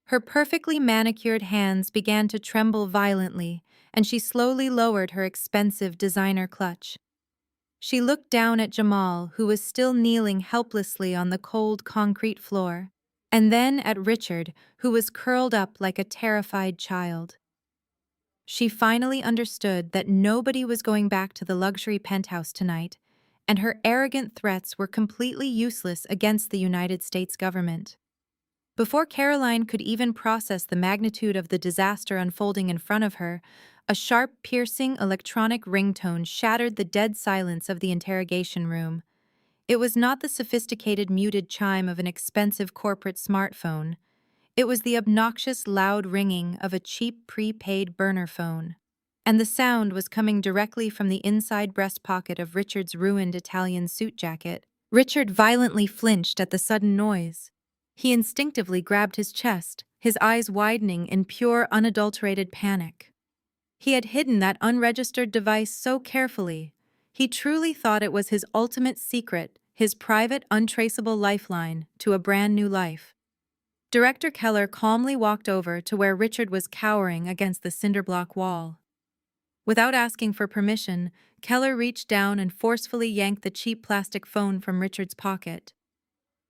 A: Her perfectly manicured hands began to tremble violently, and she slowly lowered her expensive designer clutch. She looked down at Jamal, who was still kneeling helplessly on the cold concrete floor, and then at Richard, who was curled up like a terrified child. She finally understood that nobody was going back to the luxury penthouse tonight, and her arrogant threats were completely useless against the United States government. Before Caroline could even process the magnitude of the disaster unfolding in front of her, a sharp, piercing electronic ringtone shattered the dead silence of the interrogation room. It was not the sophisticated muted chime of an expensive corporate smartphone. It was the obnoxious, loud ringing of a cheap prepaid burner phone. And the sound was coming directly from the inside breast pocket of Richard's ruined Italian suit jacket. Richard violently flinched at the sudden noise. He instinctively grabbed his chest, his eyes widening in pure, unadulterated panic. He had hidden that unregistered device so carefully. He truly thought it was his ultimate secret, his private, untraceable lifeline to a brand new life. Director Keller calmly walked over to where Richard was cowering against the cinderblock wall. Without asking for permission, Keller reached down and forcefully yanked the cheap plastic phone from Richard's pocket.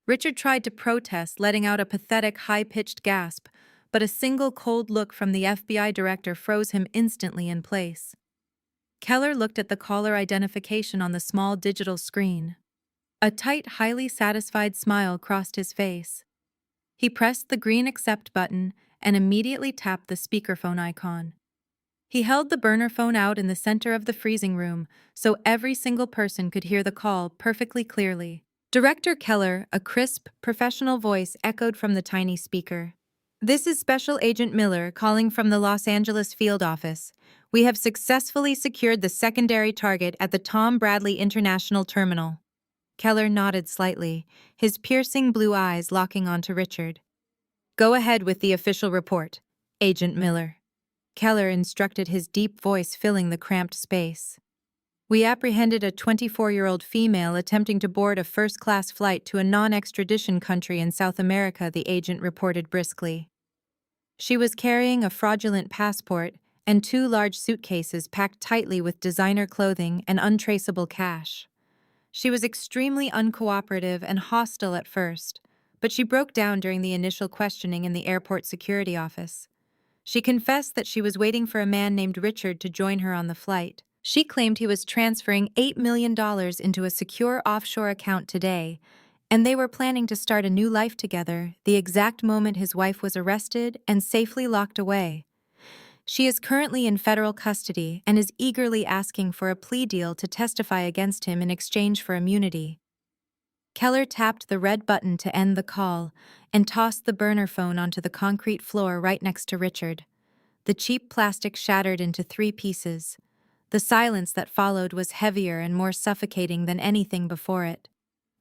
A: Richard tried to protest, letting out a pathetic, high-pitched gasp, but a single cold look from the FBI director froze him instantly in place. Keller looked at the caller identification on the small digital screen. A tight, highly satisfied smile crossed his face. He pressed the green accept button and immediately tapped the speakerphone icon. He held the burner phone out in the center of the freezing room so every single person could hear the call perfectly clearly. Director Keller, a crisp, professional voice echoed from the tiny speaker. "This is Special Agent Miller calling from the Los Angeles field office. We have successfully secured the secondary target at the Tom Bradley International Terminal." Keller nodded slightly, his piercing blue eyes locking onto Richard. "Go ahead with the official report, Agent Miller." Keller instructed, his deep voice filling the cramped space. "We apprehended a 24-year-old female attempting to board a first-class flight to a non-extradition country in South America," the agent reported briskly. She was carrying a fraudulent passport and two large suitcases packed tightly with designer clothing and untraceable cash. She was extremely uncooperative and hostile at first, but she broke down during the initial questioning in the airport security office. She confessed that she was waiting for a man named Richard to join her on the flight. She claimed he was transferring $8 million into a secure offshore account today, and they were planning to start a new life together the exact moment his wife was arrested and safely locked away. She is currently in federal custody and is eagerly asking for a plea deal to testify against him in exchange for immunity. Keller tapped the red button to end the call and tossed the burner phone onto the concrete floor right next to Richard. The cheap plastic shattered into 3 pieces. The silence that followed was heavier and more suffocating than anything before it.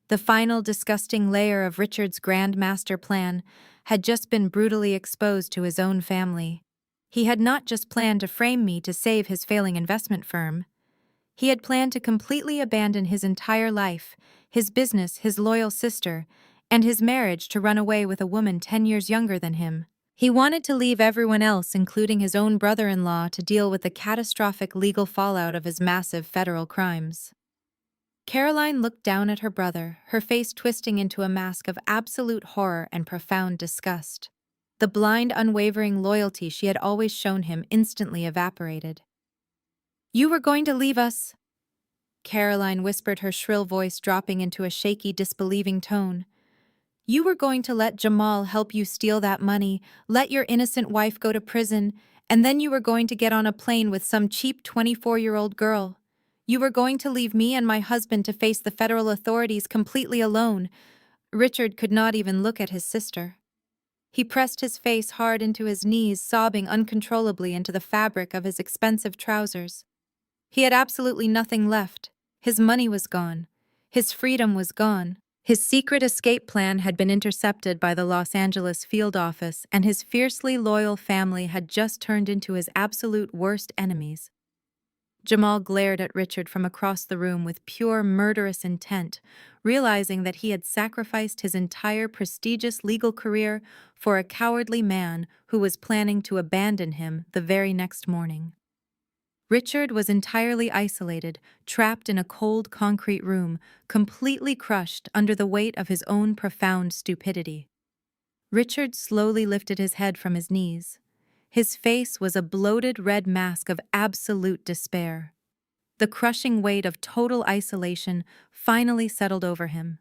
A: The final disgusting layer of Richard's grand master plan had just been brutally exposed to his own family. He had not just planned to frame me to save his failing investment firm. He had planned to completely abandon his entire life, his business, his loyal sister, and his marriage to run away with a woman 10 years younger than him. He wanted to leave everyone else, including his own brother-in-law, to deal with the catastrophic legal fallout of his massive federal crimes. Caroline looked down at her brother, her face twisting into a mask of absolute horror and profound disgust. The blind, unwavering loyalty she had always shown him instantly evaporated. "You were going to leave us," Caroline whispered, her shrill voice dropping into a shaky, disbelieving tone. "You were going to let Jamal help you steal that money, let your innocent wife go to prison, and then you were going to get on a plane with some cheap 24-year-old girl. You were going to leave me and my husband to face the federal authorities completely alone." Richard could not even look at his sister. He pressed his face hard into his knees, sobbing uncontrollably into the fabric of his expensive trousers. He had absolutely nothing left. His money was gone. His freedom was gone. His secret escape plan had been intercepted by the Los Angeles field office, and his fiercely loyal family had just turned into his absolute worst enemies. Jamal glared at Richard from across the room with pure murderous intent, realizing that he had sacrificed his entire prestigious legal career for a cowardly man who was planning to abandon him the very next morning. Richard was entirely isolated, trapped in a cold concrete room, completely crushed under the weight of his own profound stupidity. Richard slowly lifted his head from his knees. His face was a bloated red mask of absolute despair. The crushing weight of total isolation finally settled over him.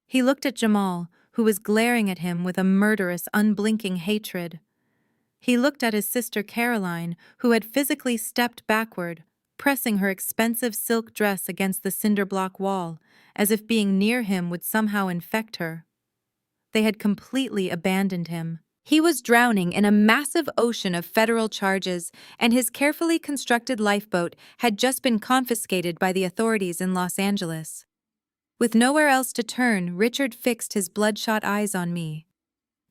A: He looked at Jamal, who was glaring at him with a murderous, unblinking hatred. He looked at his sister Caroline, who had physically stepped backward, pressing her expensive silk dress against the cinder-block wall, as if being near him would somehow infect her. They had completely abandoned him. He was drowning in a massive ocean of federal charges, and his carefully constructed lifeboat had just been confiscated by the authorities in Los Angeles. With nowhere else to turn, Richard fixed his bloodshot eyes on me.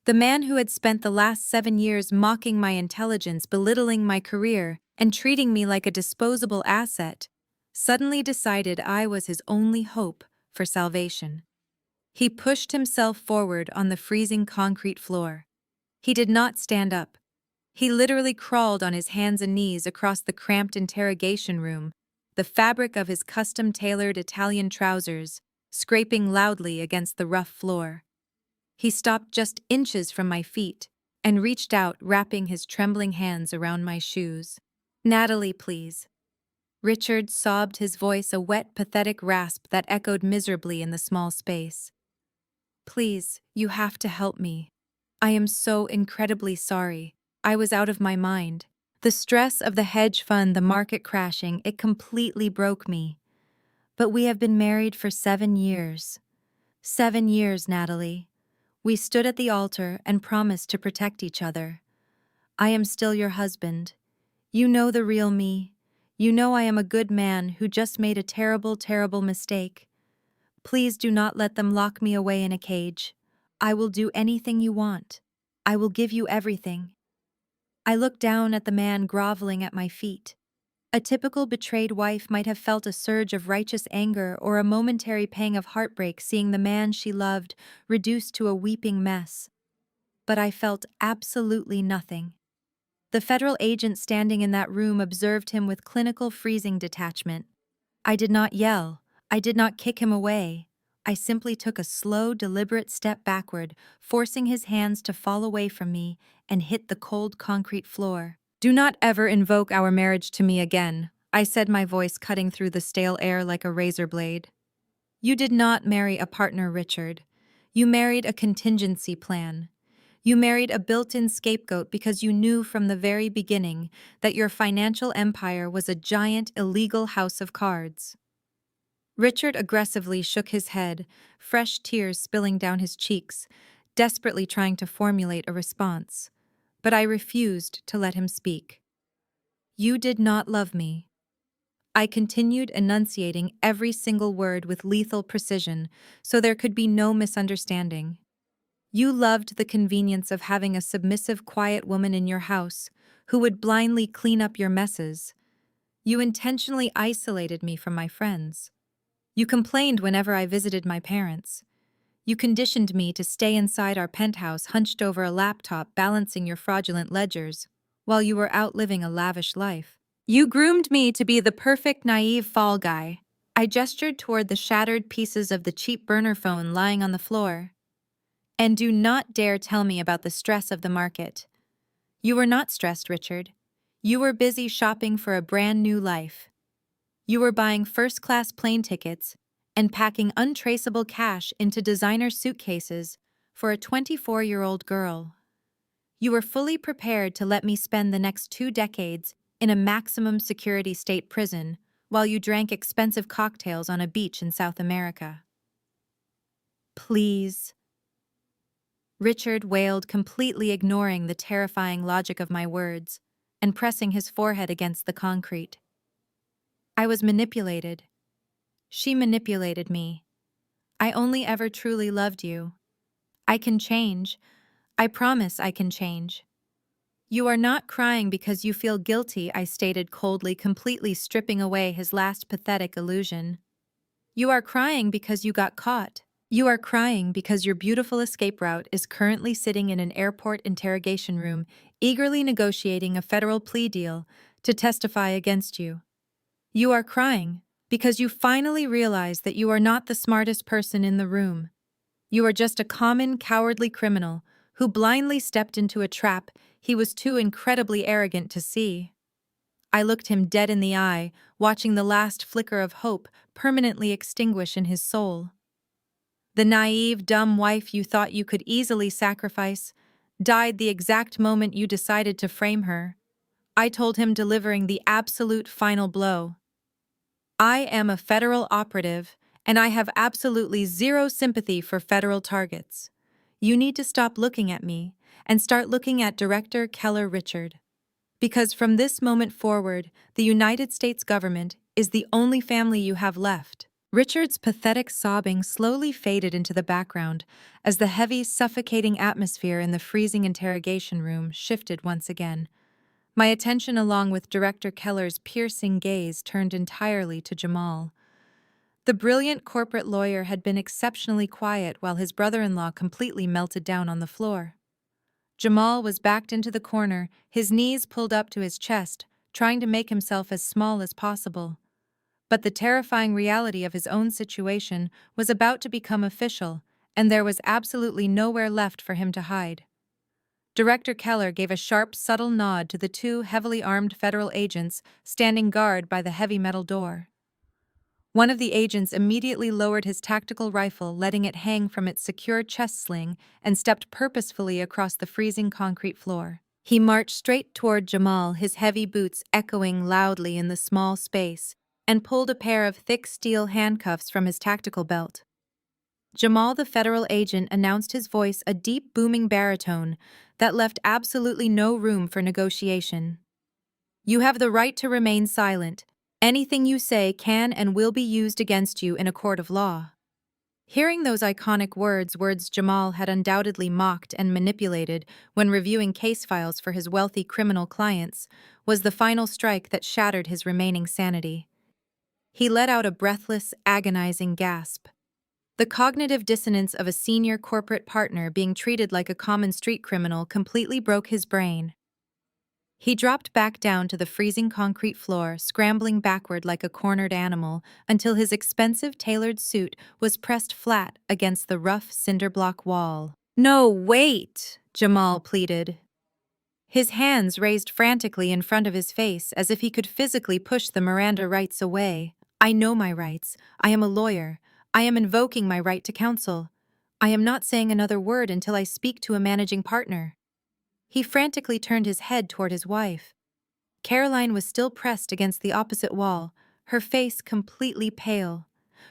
A: The man who had spent the last 7 years mocking my intelligence, belittling my career, and treating me like a disposable asset, suddenly decided I was his only hope for salvation. He pushed himself forward on the freezing concrete floor. He did not stand up. He literally crawled on his hands and knees across the cramped interrogation room, the fabric of his custom-tailored Italian trousers scraping loudly against the rough floor. He stopped just inches from my feet and reached out, wrapping his trembling hands around my shoes. "Natalie, please." Richard sobbed, his voice a wet, pathetic rasp that echoed miserably in the small space. "Please, you have to help me. I am so incredibly sorry. I was out of my mind. The stress of the hedge fund, the market crashing, it completely broke me. But we have been married for 7 years. 7 years, Natalie. We stood at the altar and promised to protect each other. I am still your husband. You know the real me. You know I am a good man who just made a terrible, terrible mistake. Please do not let them lock me away in a cage. I will do anything you want. I will give you everything." I looked down at the man groveling at my feet. A typical betrayed wife might have felt a surge of righteous anger or a momentary pang of heartbreak seeing the man she loved reduced to a weeping mess. but I felt absolutely nothing. The federal agent standing in that room observed him with clinical freezing detachment. I did not yell. I did not kick him away. I simply took a slow, deliberate step backward, forcing his hands to fall away from me and hit the cold concrete floor. "Do not ever invoke our marriage to me again," I said, my voice cutting through the stale air like a razor blade. "You did not marry a partner, Richard. You married a contingency plan. You married a built-in scapegoat because you knew from the very beginning that your financial empire was a giant illegal house of cards." Richard aggressively shook his head, fresh tears spilling down his cheeks, desperately trying to formulate a response. But I refused to let him speak. "You did not love me." I continued enunciating every single word with lethal precision, so there could be no misunderstanding. "You loved the convenience of having a submissive, quiet woman in your house who would blindly clean up your messes. You intentionally isolated me from my friends. You complained whenever I visited my parents. You conditioned me to stay inside our penthouse hunched over a laptop balancing your fraudulent ledgers while you were out living a lavish life. You groomed me to be the perfect naive fall guy." I gestured toward the shattered pieces of the cheap burner phone lying on the floor. "And do not dare tell me about the stress of the market. You were not stressed, Richard. You were busy shopping for a brand new life. You were buying first-class plane tickets and packing untraceable cash into designer suitcases for a 24-year-old girl. You were fully prepared to let me spend the next 2 decades in a maximum security state prison while you drank expensive cocktails on a beach in South America." "Please," Richard wailed, completely ignoring the terrifying logic of my words and pressing his forehead against the concrete. "I was manipulated. She manipulated me. I only ever truly loved you. I can change. I promise I can change." "You are not crying because you feel guilty," I stated coldly, completely stripping away his last pathetic illusion. "You are crying because you got caught. You are crying because your beautiful escape route is currently sitting in an airport interrogation room, eagerly negotiating a federal plea deal to testify against you. You are crying because you finally realize that you are not the smartest person in the room. You are just a common, cowardly criminal who blindly stepped into a trap he was too incredibly arrogant to see." I looked him dead in the eye, watching the last flicker of hope permanently extinguish in his soul. "The naive, dumb wife you thought you could easily sacrifice died the exact moment you decided to frame her," I told him, delivering the absolute final blow. "I am a federal operative, and I have absolutely zero sympathy for federal targets. You need to stop looking at me and start looking at Director Keller, Richard. Because from this moment forward, the United States government is the only family you have left." Richard's pathetic sobbing slowly faded into the background as the heavy, suffocating atmosphere in the freezing interrogation room shifted once again. My attention, along with Director Keller's piercing gaze, turned entirely to Jamal. The brilliant corporate lawyer had been exceptionally quiet while his brother-in-law completely melted down on the floor. Jamal was backed into the corner, his knees pulled up to his chest, trying to make himself as small as possible. But the terrifying reality of his own situation was about to become official, and there was absolutely nowhere left for him to hide. Director Keller gave a sharp, subtle nod to the 2 heavily armed federal agents standing guard by the heavy metal door. One of the agents immediately lowered his tactical rifle, letting it hang from its secure chest sling, and stepped purposefully across the freezing concrete floor. He marched straight toward Jamal, his heavy boots echoing loudly in the small space, and pulled a pair of thick steel handcuffs from his tactical belt. Jamal, the federal agent, announced, his voice a deep, booming baritone that left absolutely no room for negotiation. "You have the right to remain silent. Anything you say can and will be used against you in a court of law." Hearing those iconic words Jamal had undoubtedly mocked and manipulated when reviewing case files for his wealthy criminal clients, was the final strike that shattered his remaining sanity. He let out a breathless, agonizing gasp. The The cognitive dissonance of a senior corporate partner being treated like a common street criminal completely broke his brain. He dropped back down to the freezing concrete floor, scrambling backward like a cornered animal, until his expensive tailored suit was pressed flat against the rough cinder block wall. "No, wait!" Jamal pleaded. His hands raised frantically in front of his face as if he could physically push the Miranda rights away. "I know my rights. I am a lawyer. I am invoking my right to counsel. I am not saying another word until I speak to a managing partner." He frantically turned his head toward his wife. Caroline was still pressed against the opposite wall, her face completely pale,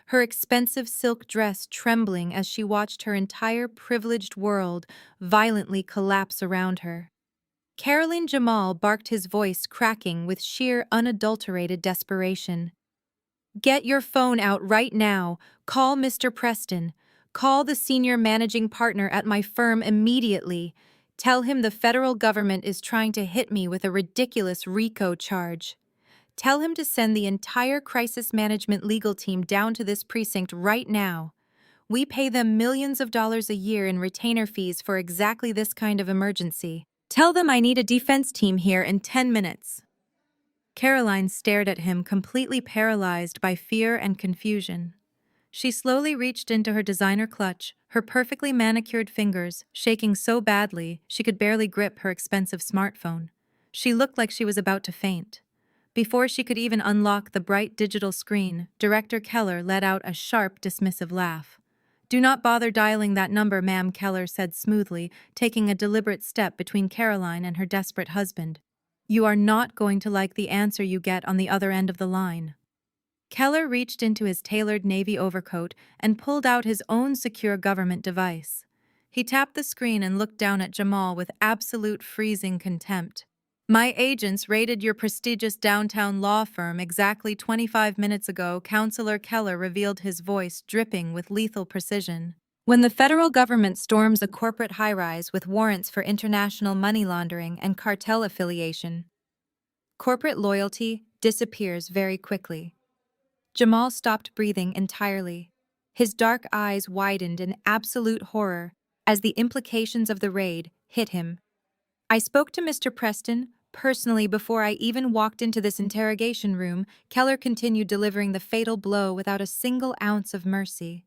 A: her expensive silk dress trembling as she watched her entire privileged world violently collapse around her. Caroline Jamal barked, his voice cracking with sheer unadulterated desperation. "Get your phone out right now. Call Mr. Preston. Call the senior managing partner at my firm immediately. Tell him the federal government is trying to hit me with a ridiculous RICO charge. Tell him to send the entire crisis management legal team down to this precinct right now. We pay them millions of dollars a year in retainer fees for exactly this kind of emergency. Tell them I need a defense team here in 10 minutes." Caroline stared at him, completely paralyzed by fear and confusion. She slowly reached into her designer clutch, her perfectly manicured fingers shaking so badly she could barely grip her expensive smartphone. She looked like she was about to faint. Before she could even unlock the bright digital screen, Director Keller let out a sharp, dismissive laugh. "Do not bother dialing that number, ma'am," Keller said smoothly, taking a deliberate step between Caroline and her desperate husband. "You are not going to like the answer you get on the other end of the line." Keller reached into his tailored navy overcoat and pulled out his own secure government device. He tapped the screen and looked down at Jamal with absolute freezing contempt. "My agents raided your prestigious downtown law firm exactly 25 minutes ago," Counselor Keller revealed, his voice dripping with lethal precision. "When the federal government storms a corporate high-rise with warrants for international money laundering and cartel affiliation, corporate loyalty disappears very quickly." Jamal stopped breathing entirely. His dark eyes widened in absolute horror as the implications of the raid hit him. "I spoke to Mr. Preston personally before I even walked into this interrogation room," Keller continued, delivering the fatal blow without a single ounce of mercy.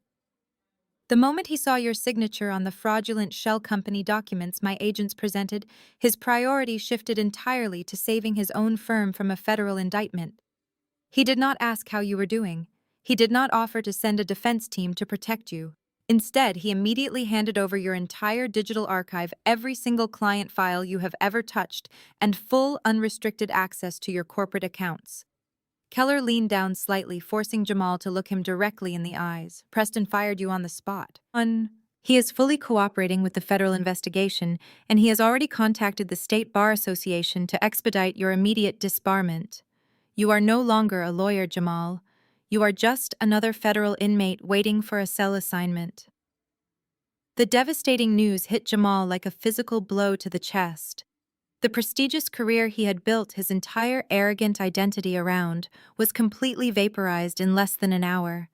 A: "The moment he saw your signature on the fraudulent shell company documents my agents presented, his priority shifted entirely to saving his own firm from a federal indictment. He did not ask how you were doing. He did not offer to send a defense team to protect you. Instead, he immediately handed over your entire digital archive, every single client file you have ever touched, and full unrestricted access to your corporate accounts." Keller leaned down slightly, forcing Jamal to look him directly in the eyes. "Preston fired you on the spot." He is fully cooperating with the federal investigation, and he has already contacted the State Bar Association to expedite your immediate disbarment. You are no longer a lawyer, Jamal. You are just another federal inmate waiting for a cell assignment." The devastating news hit Jamal like a physical blow to the chest. The prestigious career he had built his entire arrogant identity around was completely vaporized in less than an hour.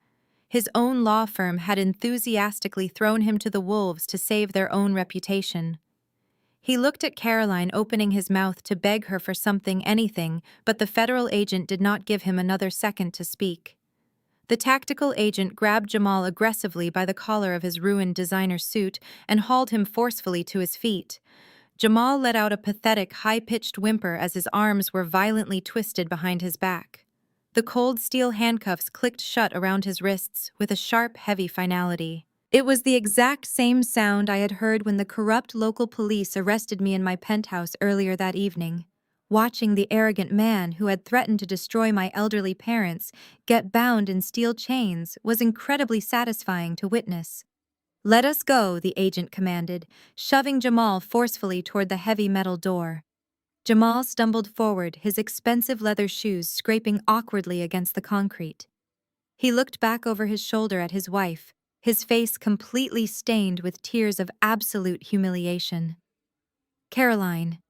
A: His own law firm had enthusiastically thrown him to the wolves to save their own reputation. He looked at Caroline, opening his mouth to beg her for something, anything, but the federal agent did not give him another second to speak. The tactical agent grabbed Jamal aggressively by the collar of his ruined designer suit and hauled him forcefully to his feet. Jamal let out a pathetic, high-pitched whimper as his arms were violently twisted behind his back. The cold steel handcuffs clicked shut around his wrists with a sharp, heavy finality. It was the exact same sound I had heard when the corrupt local police arrested me in my penthouse earlier that evening. Watching the arrogant man who had threatened to destroy my elderly parents get bound in steel chains was incredibly satisfying to witness. "Let us go," the agent commanded, shoving Jamal forcefully toward the heavy metal door. Jamal stumbled forward, his expensive leather shoes scraping awkwardly against the concrete. He looked back over his shoulder at his wife, his face completely stained with tears of absolute humiliation. "Caroline."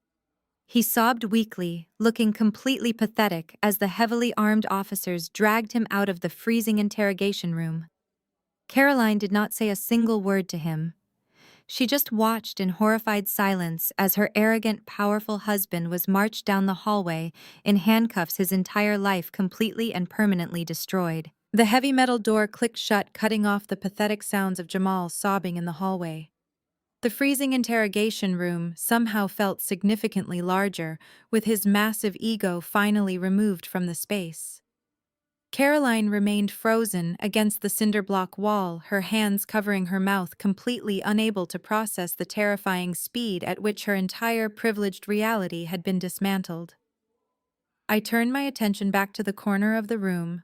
A: He sobbed weakly, looking completely pathetic as the heavily armed officers dragged him out of the freezing interrogation room. Caroline did not say a single word to him. She just watched in horrified silence as her arrogant, powerful husband was marched down the hallway in handcuffs, his entire life completely and permanently destroyed. The heavy metal door clicked shut, cutting off the pathetic sounds of Jamal sobbing in the hallway. The freezing interrogation room somehow felt significantly larger, with his massive ego finally removed from the space. Caroline remained frozen against the cinder block wall, her hands covering her mouth, completely unable to process the terrifying speed at which her entire privileged reality had been dismantled. I turned my attention back to the corner of the room.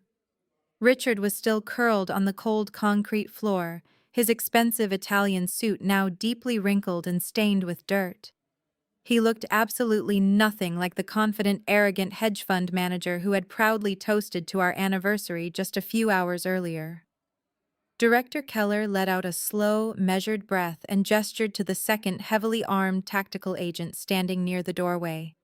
A: Richard was still curled on the cold concrete floor, his expensive Italian suit now deeply wrinkled and stained with dirt. He looked absolutely nothing like the confident, arrogant hedge fund manager who had proudly toasted to our anniversary just a few hours earlier. Director Keller let out a slow, measured breath and gestured to the second heavily armed tactical agent standing near the doorway.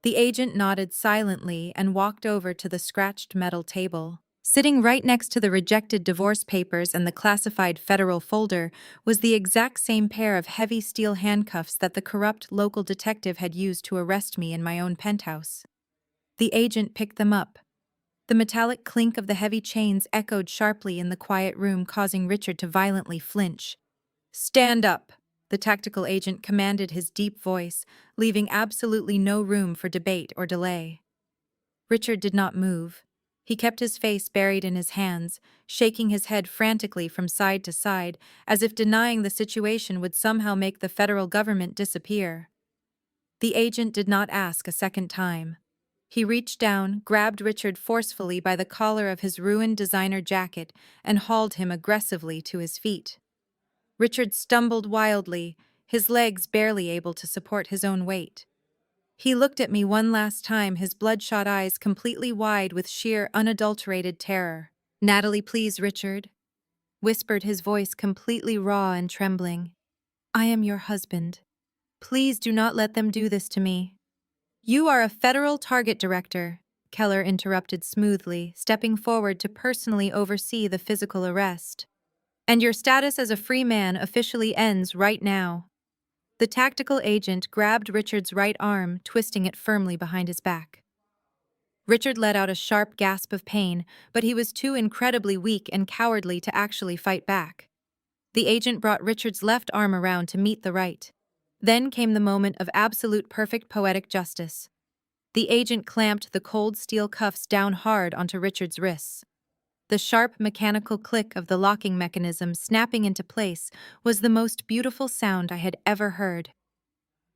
A: The agent nodded silently and walked over to the scratched metal table. Sitting right next to the rejected divorce papers and the classified federal folder was the exact same pair of heavy steel handcuffs that the corrupt local detective had used to arrest me in my own penthouse. The agent picked them up. The metallic clink of the heavy chains echoed sharply in the quiet room, causing Richard to violently flinch. "Stand up!" the tactical agent commanded, his deep voice, leaving absolutely no room for debate or delay. Richard did not move. He kept his face buried in his hands, shaking his head frantically from side to side, as if denying the situation would somehow make the federal government disappear. The agent did not ask a second time. He reached down, grabbed Richard forcefully by the collar of his ruined designer jacket, and hauled him aggressively to his feet. Richard stumbled wildly, his legs barely able to support his own weight. He looked at me one last time, his bloodshot eyes completely wide with sheer, unadulterated terror. "Natalie, please, Richard," whispered his voice completely raw and trembling. "I am your husband. Please do not let them do this to me." "You are a federal target director," Keller interrupted smoothly, stepping forward to personally oversee the physical arrest. "And your status as a free man officially ends right now." The tactical agent grabbed Richard's right arm, twisting it firmly behind his back. Richard let out a sharp gasp of pain, but he was too incredibly weak and cowardly to actually fight back. The agent brought Richard's left arm around to meet the right. Then came the moment of absolute perfect poetic justice. The agent clamped the cold steel cuffs down hard onto Richard's wrists. The sharp mechanical click of the locking mechanism snapping into place was the most beautiful sound I had ever heard.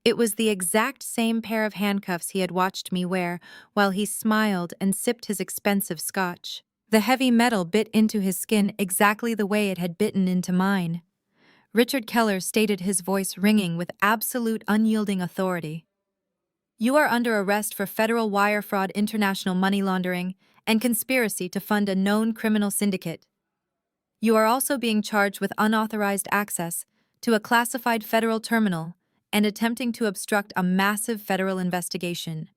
A: It was the exact same pair of handcuffs he had watched me wear while he smiled and sipped his expensive scotch. The heavy metal bit into his skin exactly the way it had bitten into mine. Richard Keller stated, his voice ringing with absolute unyielding authority. "You are under arrest for federal wire fraud, international money laundering, and conspiracy to fund a known criminal syndicate. You are also being charged with unauthorized access to a classified federal terminal and attempting to obstruct a massive federal investigation.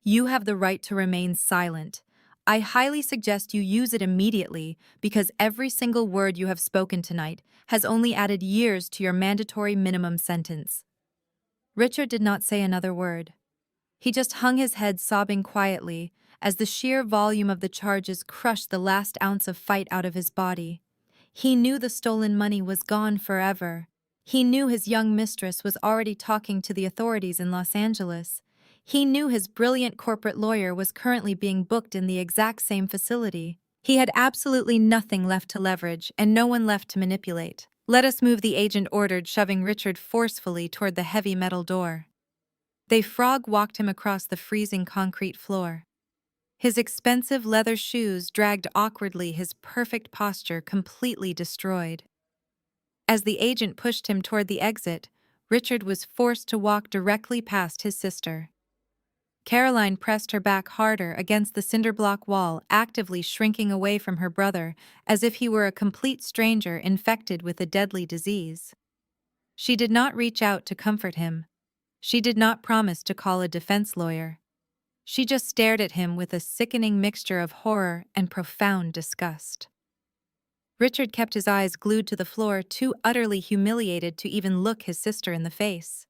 A: You have the right to remain silent. I highly suggest you use it immediately, because every single word you have spoken tonight has only added years to your mandatory minimum sentence." Richard did not say another word. He just hung his head, sobbing quietly, as the sheer volume of the charges crushed the last ounce of fight out of his body. He knew the stolen money was gone forever. He knew his young mistress was already talking to the authorities in Los Angeles. He knew his brilliant corporate lawyer was currently being booked in the exact same facility. He had absolutely nothing left to leverage and no one left to manipulate. "Let us move," the agent ordered, shoving Richard forcefully toward the heavy metal door. They frog walked him across the freezing concrete floor. His expensive leather shoes dragged awkwardly, his perfect posture completely destroyed. As the agent pushed him toward the exit, Richard was forced to walk directly past his sister. Caroline pressed her back harder against the cinder block wall, actively shrinking away from her brother, as if he were a complete stranger infected with a deadly disease. She did not reach out to comfort him. She did not promise to call a defense lawyer. She just stared at him with a sickening mixture of horror and profound disgust. Richard kept his eyes glued to the floor, too utterly humiliated to even look his sister in the face.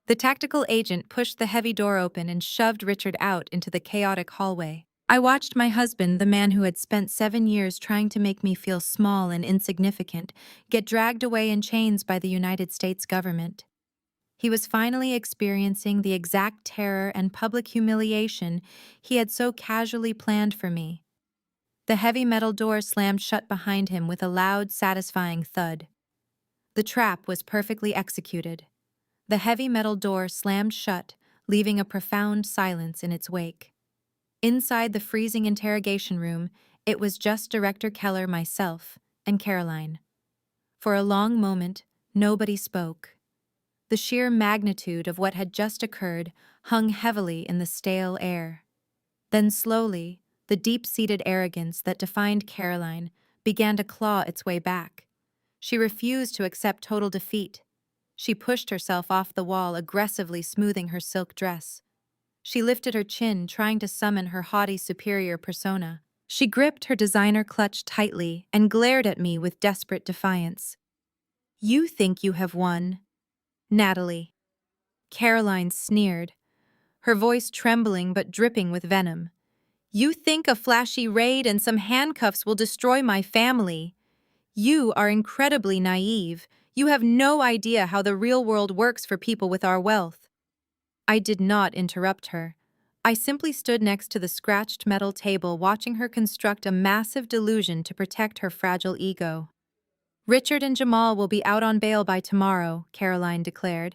A: The tactical agent pushed the heavy door open and shoved Richard out into the chaotic hallway. I watched my husband, the man who had spent 7 years trying to make me feel small and insignificant, get dragged away in chains by the United States government. He was finally experiencing the exact terror and public humiliation he had so casually planned for me. The heavy metal door slammed shut behind him with a loud, satisfying thud. The trap was perfectly executed. The heavy metal door slammed shut, leaving a profound silence in its wake. Inside the freezing interrogation room, it was just Director Keller, myself, and Caroline. For a long moment, nobody spoke. The sheer magnitude of what had just occurred hung heavily in the stale air. Then slowly, the deep-seated arrogance that defined Caroline began to claw its way back. She refused to accept total defeat. She pushed herself off the wall, aggressively smoothing her silk dress. She lifted her chin, trying to summon her haughty superior persona. She gripped her designer clutch tightly and glared at me with desperate defiance. "You think you have won, Natalie." Caroline sneered, her voice trembling but dripping with venom. "You think a flashy raid and some handcuffs will destroy my family. You are incredibly naive. You have no idea how the real world works for people with our wealth." I did not interrupt her. I simply stood next to the scratched metal table, watching her construct a massive delusion to protect her fragile ego. "Richard and Jamal will be out on bail by tomorrow," Caroline declared.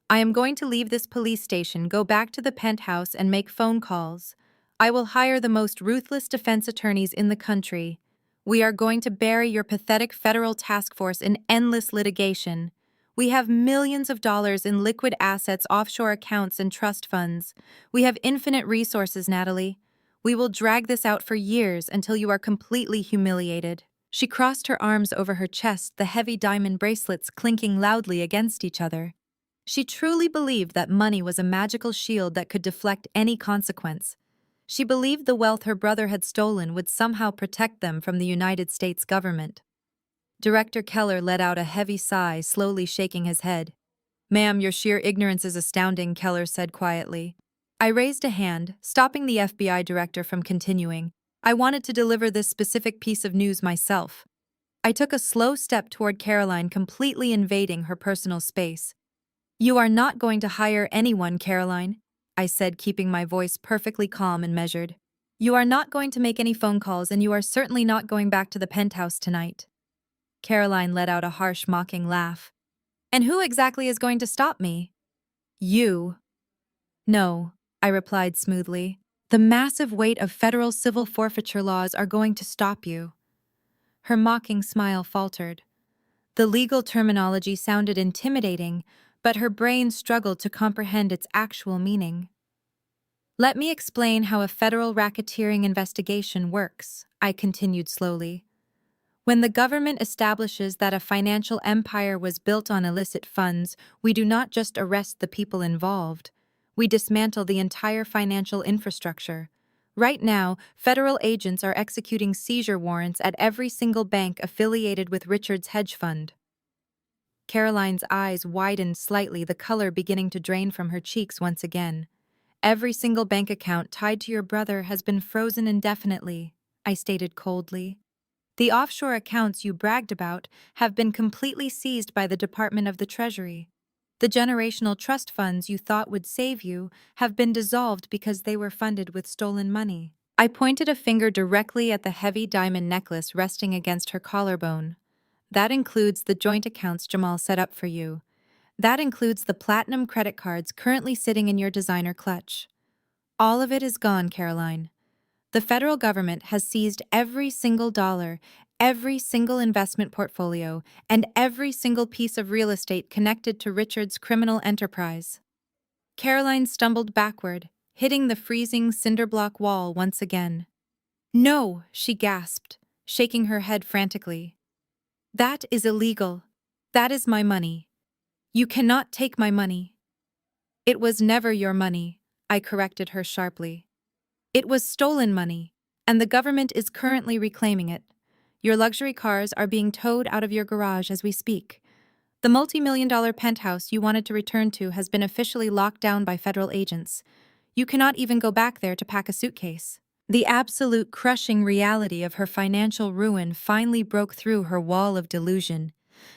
A: "I am going to leave this police station, go back to the penthouse, and make phone calls. I will hire the most ruthless defense attorneys in the country. We are going to bury your pathetic federal task force in endless litigation. We have millions of dollars in liquid assets, offshore accounts, and trust funds. We have infinite resources, Natalie. We will drag this out for years until you are completely humiliated." She crossed her arms over her chest, the heavy diamond bracelets clinking loudly against each other. She truly believed that money was a magical shield that could deflect any consequence. She believed the wealth her brother had stolen would somehow protect them from the United States government. Director Keller let out a heavy sigh, slowly shaking his head. "Ma'am, your sheer ignorance is astounding," Keller said quietly. I raised a hand, stopping the FBI director from continuing. I wanted to deliver this specific piece of news myself. I took a slow step toward Caroline, completely invading her personal space. "You are not going to hire anyone, Caroline," I said, keeping my voice perfectly calm and measured. "You are not going to make any phone calls, and you are certainly not going back to the penthouse tonight." Caroline let out a harsh, mocking laugh. "And who exactly is going to stop me?" "You." "No," I replied smoothly. "The massive weight of federal civil forfeiture laws are going to stop you." Her mocking smile faltered. The legal terminology sounded intimidating, but her brain struggled to comprehend its actual meaning. "Let me explain how a federal racketeering investigation works," I continued slowly. "When the government establishes that a financial empire was built on illicit funds, we do not just arrest the people involved. We dismantle the entire financial infrastructure. Right now, federal agents are executing seizure warrants at every single bank affiliated with Richard's hedge fund." Caroline's eyes widened slightly, the color beginning to drain from her cheeks once again. "Every single bank account tied to your brother has been frozen indefinitely," I stated coldly. "The offshore accounts you bragged about have been completely seized by the Department of the Treasury. The generational trust funds you thought would save you have been dissolved because they were funded with stolen money." I pointed a finger directly at the heavy diamond necklace resting against her collarbone. "That includes the joint accounts Jamal set up for you. That includes the platinum credit cards currently sitting in your designer clutch. All of it is gone, Caroline. The federal government has seized every single dollar, every single investment portfolio, and every single piece of real estate connected to Richard's criminal enterprise." Caroline stumbled backward, hitting the freezing cinder-block wall once again. "No," she gasped, shaking her head frantically. "That is illegal. That is my money. You cannot take my money." "It was never your money," I corrected her sharply. "It was stolen money, and the government is currently reclaiming it. Your luxury cars are being towed out of your garage as we speak. The multi-million-dollar penthouse you wanted to return to has been officially locked down by federal agents. You cannot even go back there to pack a suitcase. The absolute crushing reality of her financial ruin finally broke through her wall of delusion.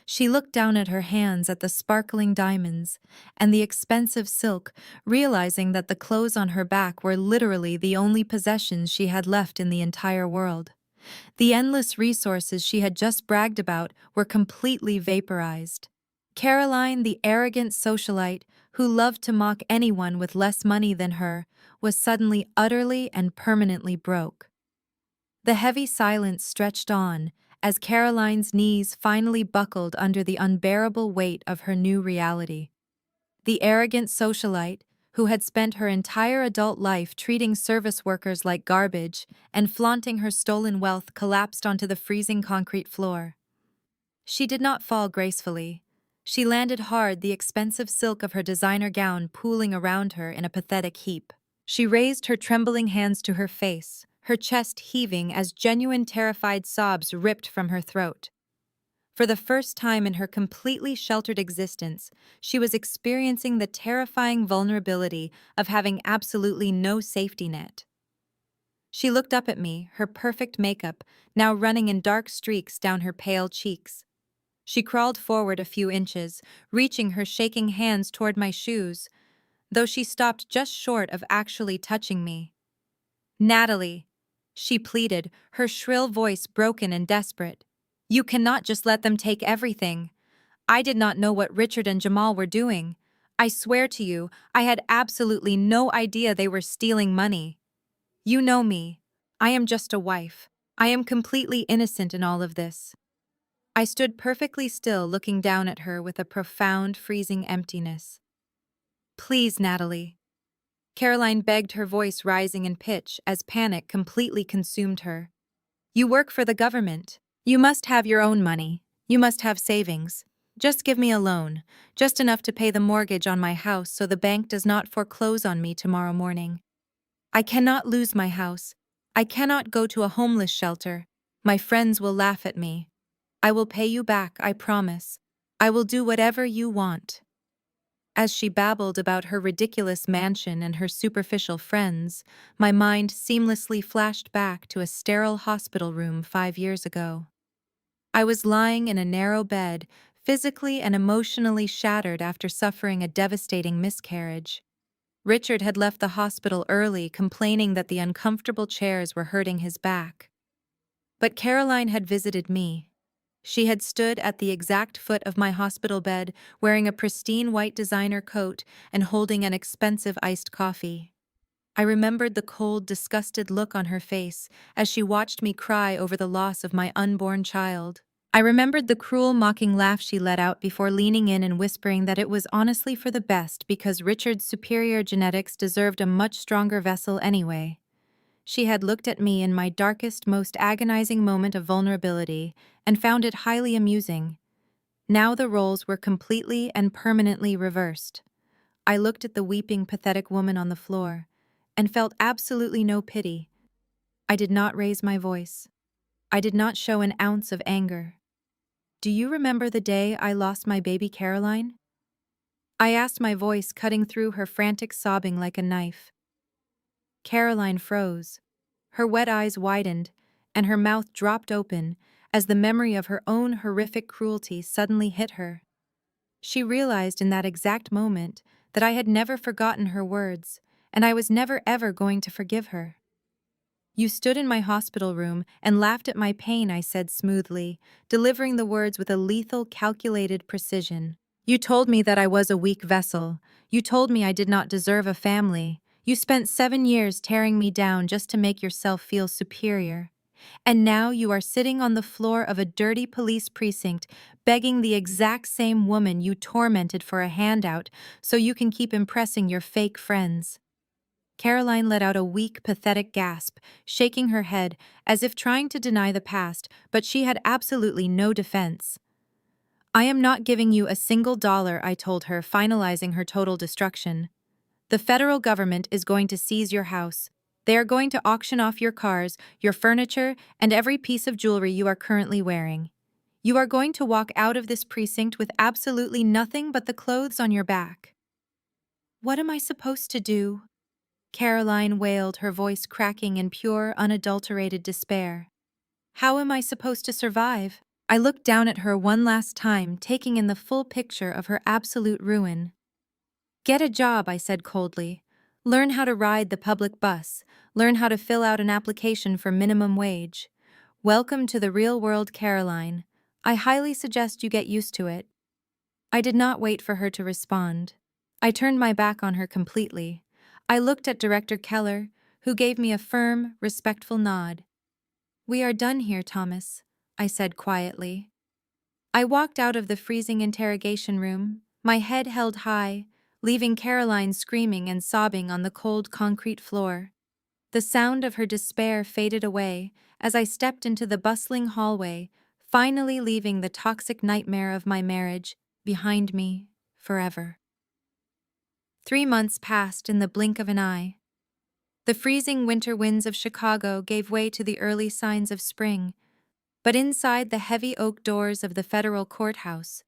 A: She looked down at her hands at the sparkling diamonds and the expensive silk, realizing that the clothes on her back were literally the only possessions she had left in the entire world. The endless resources she had just bragged about were completely vaporized. Caroline, the arrogant socialite who loved to mock anyone with less money than her, was suddenly utterly and permanently broke. The heavy silence stretched on as Caroline's knees finally buckled under the unbearable weight of her new reality. The arrogant socialite, who had spent her entire adult life treating service workers like garbage and flaunting her stolen wealth, collapsed onto the freezing concrete floor. She did not fall gracefully. She landed hard, the expensive silk of her designer gown pooling around her in a pathetic heap. She raised her trembling hands to her face, her chest heaving as genuine terrified sobs ripped from her throat. For the first time in her completely sheltered existence, she was experiencing the terrifying vulnerability of having absolutely no safety net. She looked up at me, her perfect makeup now running in dark streaks down her pale cheeks. She crawled forward a few inches, reaching her shaking hands toward my shoes, though she stopped just short of actually touching me. "Natalie," she pleaded, her shrill voice broken and desperate. "You cannot just let them take everything. I did not know what Richard and Jamal were doing. I swear to you, I had absolutely no idea they were stealing money. You know me. I am just a wife. I am completely innocent in all of this." I stood perfectly still, looking down at her with a profound, freezing emptiness. "Please, Natalie." Caroline begged, her voice rising in pitch as panic completely consumed her. "You work for the government. You must have your own money. You must have savings. Just give me a loan, just enough to pay the mortgage on my house so the bank does not foreclose on me tomorrow morning. I cannot lose my house. I cannot go to a homeless shelter. My friends will laugh at me. I will pay you back, I promise. I will do whatever you want." As she babbled about her ridiculous mansion and her superficial friends, my mind seamlessly flashed back to a sterile hospital room 5 years ago. I was lying in a narrow bed, physically and emotionally shattered after suffering a devastating miscarriage. Richard had left the hospital early, complaining that the uncomfortable chairs were hurting his back. But Caroline had visited me. She had stood at the exact foot of my hospital bed, wearing a pristine white designer coat and holding an expensive iced coffee. I remembered the cold, disgusted look on her face as she watched me cry over the loss of my unborn child. I remembered the cruel, mocking laugh she let out before leaning in and whispering that it was honestly for the best because Richard's superior genetics deserved a much stronger vessel anyway. She had looked at me in my darkest, most agonizing moment of vulnerability and found it highly amusing. Now the roles were completely and permanently reversed. I looked at the weeping, pathetic woman on the floor and felt absolutely no pity. I did not raise my voice. I did not show an ounce of anger. "Do you remember the day I lost my baby Caroline?" I asked, my voice cutting through her frantic sobbing like a knife. Caroline froze. Her wet eyes widened, and her mouth dropped open as the memory of her own horrific cruelty suddenly hit her. She realized in that exact moment that I had never forgotten her words, and I was never ever going to forgive her. "You stood in my hospital room and laughed at my pain," I said smoothly, delivering the words with a lethal, calculated precision. "You told me that I was a weak vessel. You told me I did not deserve a family. You spent 7 years tearing me down just to make yourself feel superior. And now you are sitting on the floor of a dirty police precinct, begging the exact same woman you tormented for a handout so you can keep impressing your fake friends." Caroline let out a weak, pathetic gasp, shaking her head as if trying to deny the past, but she had absolutely no defense. "I am not giving you a single dollar," I told her, finalizing her total destruction. "The federal government is going to seize your house. They are going to auction off your cars, your furniture, and every piece of jewelry you are currently wearing. You are going to walk out of this precinct with absolutely nothing but the clothes on your back. What am I supposed to do? Caroline wailed, her voice cracking in pure, unadulterated despair. How am I supposed to survive? I looked down at her one last time, taking in the full picture of her absolute ruin. Get a job, I said coldly. Learn how to ride the public bus. Learn how to fill out an application for minimum wage. Welcome to the real world, Caroline. I highly suggest you get used to it. I did not wait for her to respond. I turned my back on her completely. I looked at Director Keller, who gave me a firm, respectful nod. We are done here, Thomas, I said quietly. I walked out of the freezing interrogation room, my head held high, leaving Caroline screaming and sobbing on the cold concrete floor. The sound of her despair faded away as I stepped into the bustling hallway, finally leaving the toxic nightmare of my marriage behind me forever. 3 months passed in the blink of an eye. The freezing winter winds of Chicago gave way to the early signs of spring, but inside the heavy oak doors of the federal courthouse,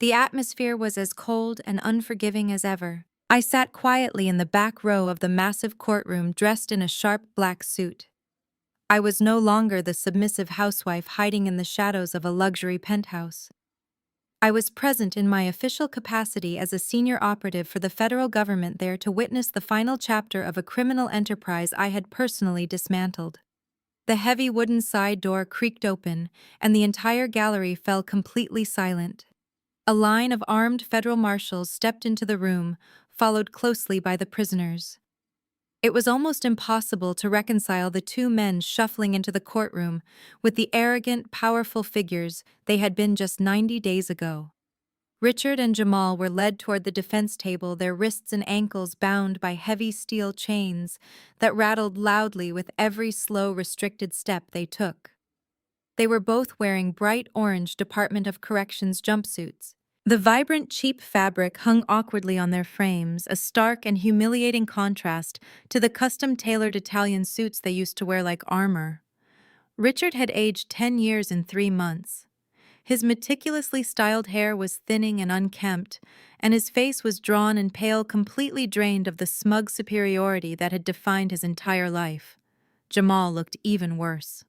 A: the atmosphere was as cold and unforgiving as ever. I sat quietly in the back row of the massive courtroom dressed in a sharp black suit. I was no longer the submissive housewife hiding in the shadows of a luxury penthouse. I was present in my official capacity as a senior operative for the federal government there to witness the final chapter of a criminal enterprise I had personally dismantled. The heavy wooden side door creaked open, and the entire gallery fell completely silent. A line of armed federal marshals stepped into the room, followed closely by the prisoners. It was almost impossible to reconcile the two men shuffling into the courtroom with the arrogant, powerful figures they had been just 90 days ago. Richard and Jamal were led toward the defense table, their wrists and ankles bound by heavy steel chains that rattled loudly with every slow, restricted step they took. They were both wearing bright orange Department of Corrections jumpsuits. The vibrant, cheap fabric hung awkwardly on their frames, a stark and humiliating contrast to the custom-tailored Italian suits they used to wear like armor. Richard had aged 10 years in 3 months. His meticulously styled hair was thinning and unkempt, and his face was drawn and pale, completely drained of the smug superiority that had defined his entire life. Jamal looked even worse.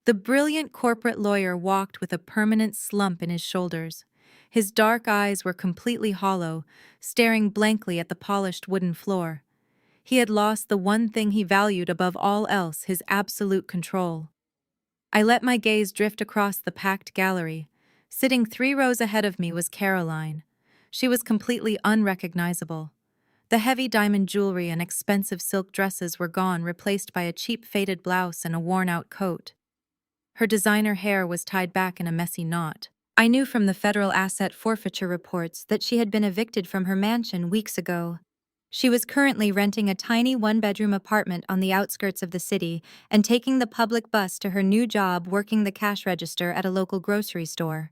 A: The brilliant corporate lawyer walked with a permanent slump in his shoulders. His dark eyes were completely hollow, staring blankly at the polished wooden floor. He had lost the one thing he valued above all else, his absolute control. I let my gaze drift across the packed gallery. Sitting 3 rows ahead of me was Caroline. She was completely unrecognizable. The heavy diamond jewelry and expensive silk dresses were gone, replaced by a cheap faded blouse and a worn-out coat. Her designer hair was tied back in a messy knot. I knew from the federal asset forfeiture reports that she had been evicted from her mansion weeks ago. She was currently renting a tiny one-bedroom apartment on the outskirts of the city and taking the public bus to her new job working the cash register at a local grocery store.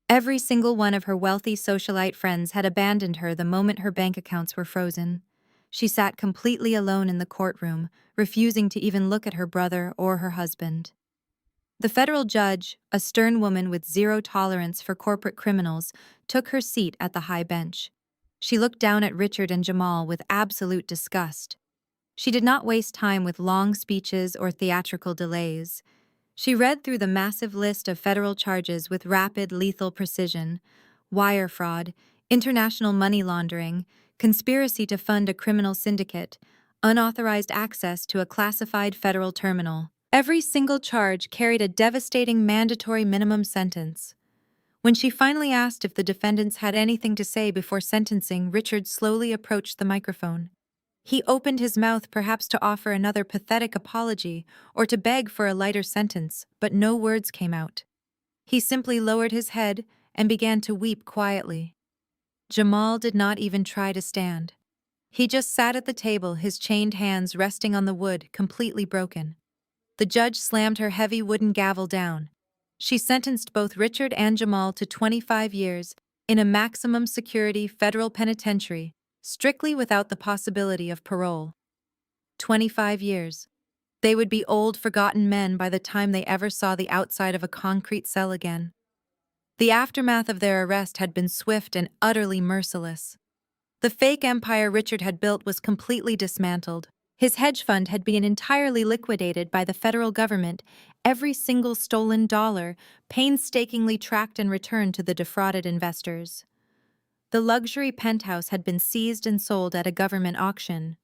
A: Every single one of her wealthy socialite friends had abandoned her the moment her bank accounts were frozen. She sat completely alone in the courtroom, refusing to even look at her brother or her husband. The federal judge, a stern woman with zero tolerance for corporate criminals, took her seat at the high bench. She looked down at Richard and Jamal with absolute disgust. She did not waste time with long speeches or theatrical delays. She read through the massive list of federal charges with rapid, lethal precision: wire fraud, international money laundering, conspiracy to fund a criminal syndicate, unauthorized access to a classified federal terminal. Every single charge carried a devastating mandatory minimum sentence. When she finally asked if the defendants had anything to say before sentencing, Richard slowly approached the microphone. He opened his mouth, perhaps to offer another pathetic apology or to beg for a lighter sentence, but no words came out. He simply lowered his head and began to weep quietly. Jamal did not even try to stand. He just sat at the table, his chained hands resting on the wood, completely broken. The judge slammed her heavy wooden gavel down. She sentenced both Richard and Jamal to 25 years in a maximum security federal penitentiary, strictly without the possibility of parole. 25 years. They would be old, forgotten men by the time they ever saw the outside of a concrete cell again. The aftermath of their arrest had been swift and utterly merciless. The fake empire Richard had built was completely dismantled. His hedge fund had been entirely liquidated by the federal government, every single stolen dollar painstakingly tracked and returned to the defrauded investors. The luxury penthouse had been seized and sold at a government auction.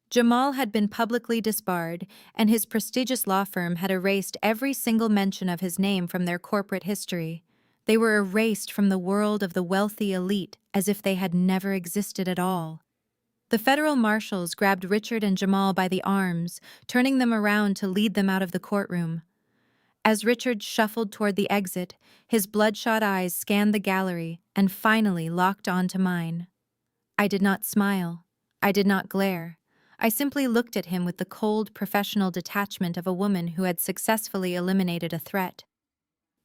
A: Jamal had been publicly disbarred, and his prestigious law firm had erased every single mention of his name from their corporate history. They were erased from the world of the wealthy elite as if they had never existed at all. The federal marshals grabbed Richard and Jamal by the arms, turning them around to lead them out of the courtroom. As Richard shuffled toward the exit, his bloodshot eyes scanned the gallery and finally locked onto mine. I did not smile. I did not glare. I simply looked at him with the cold, professional detachment of a woman who had successfully eliminated a threat.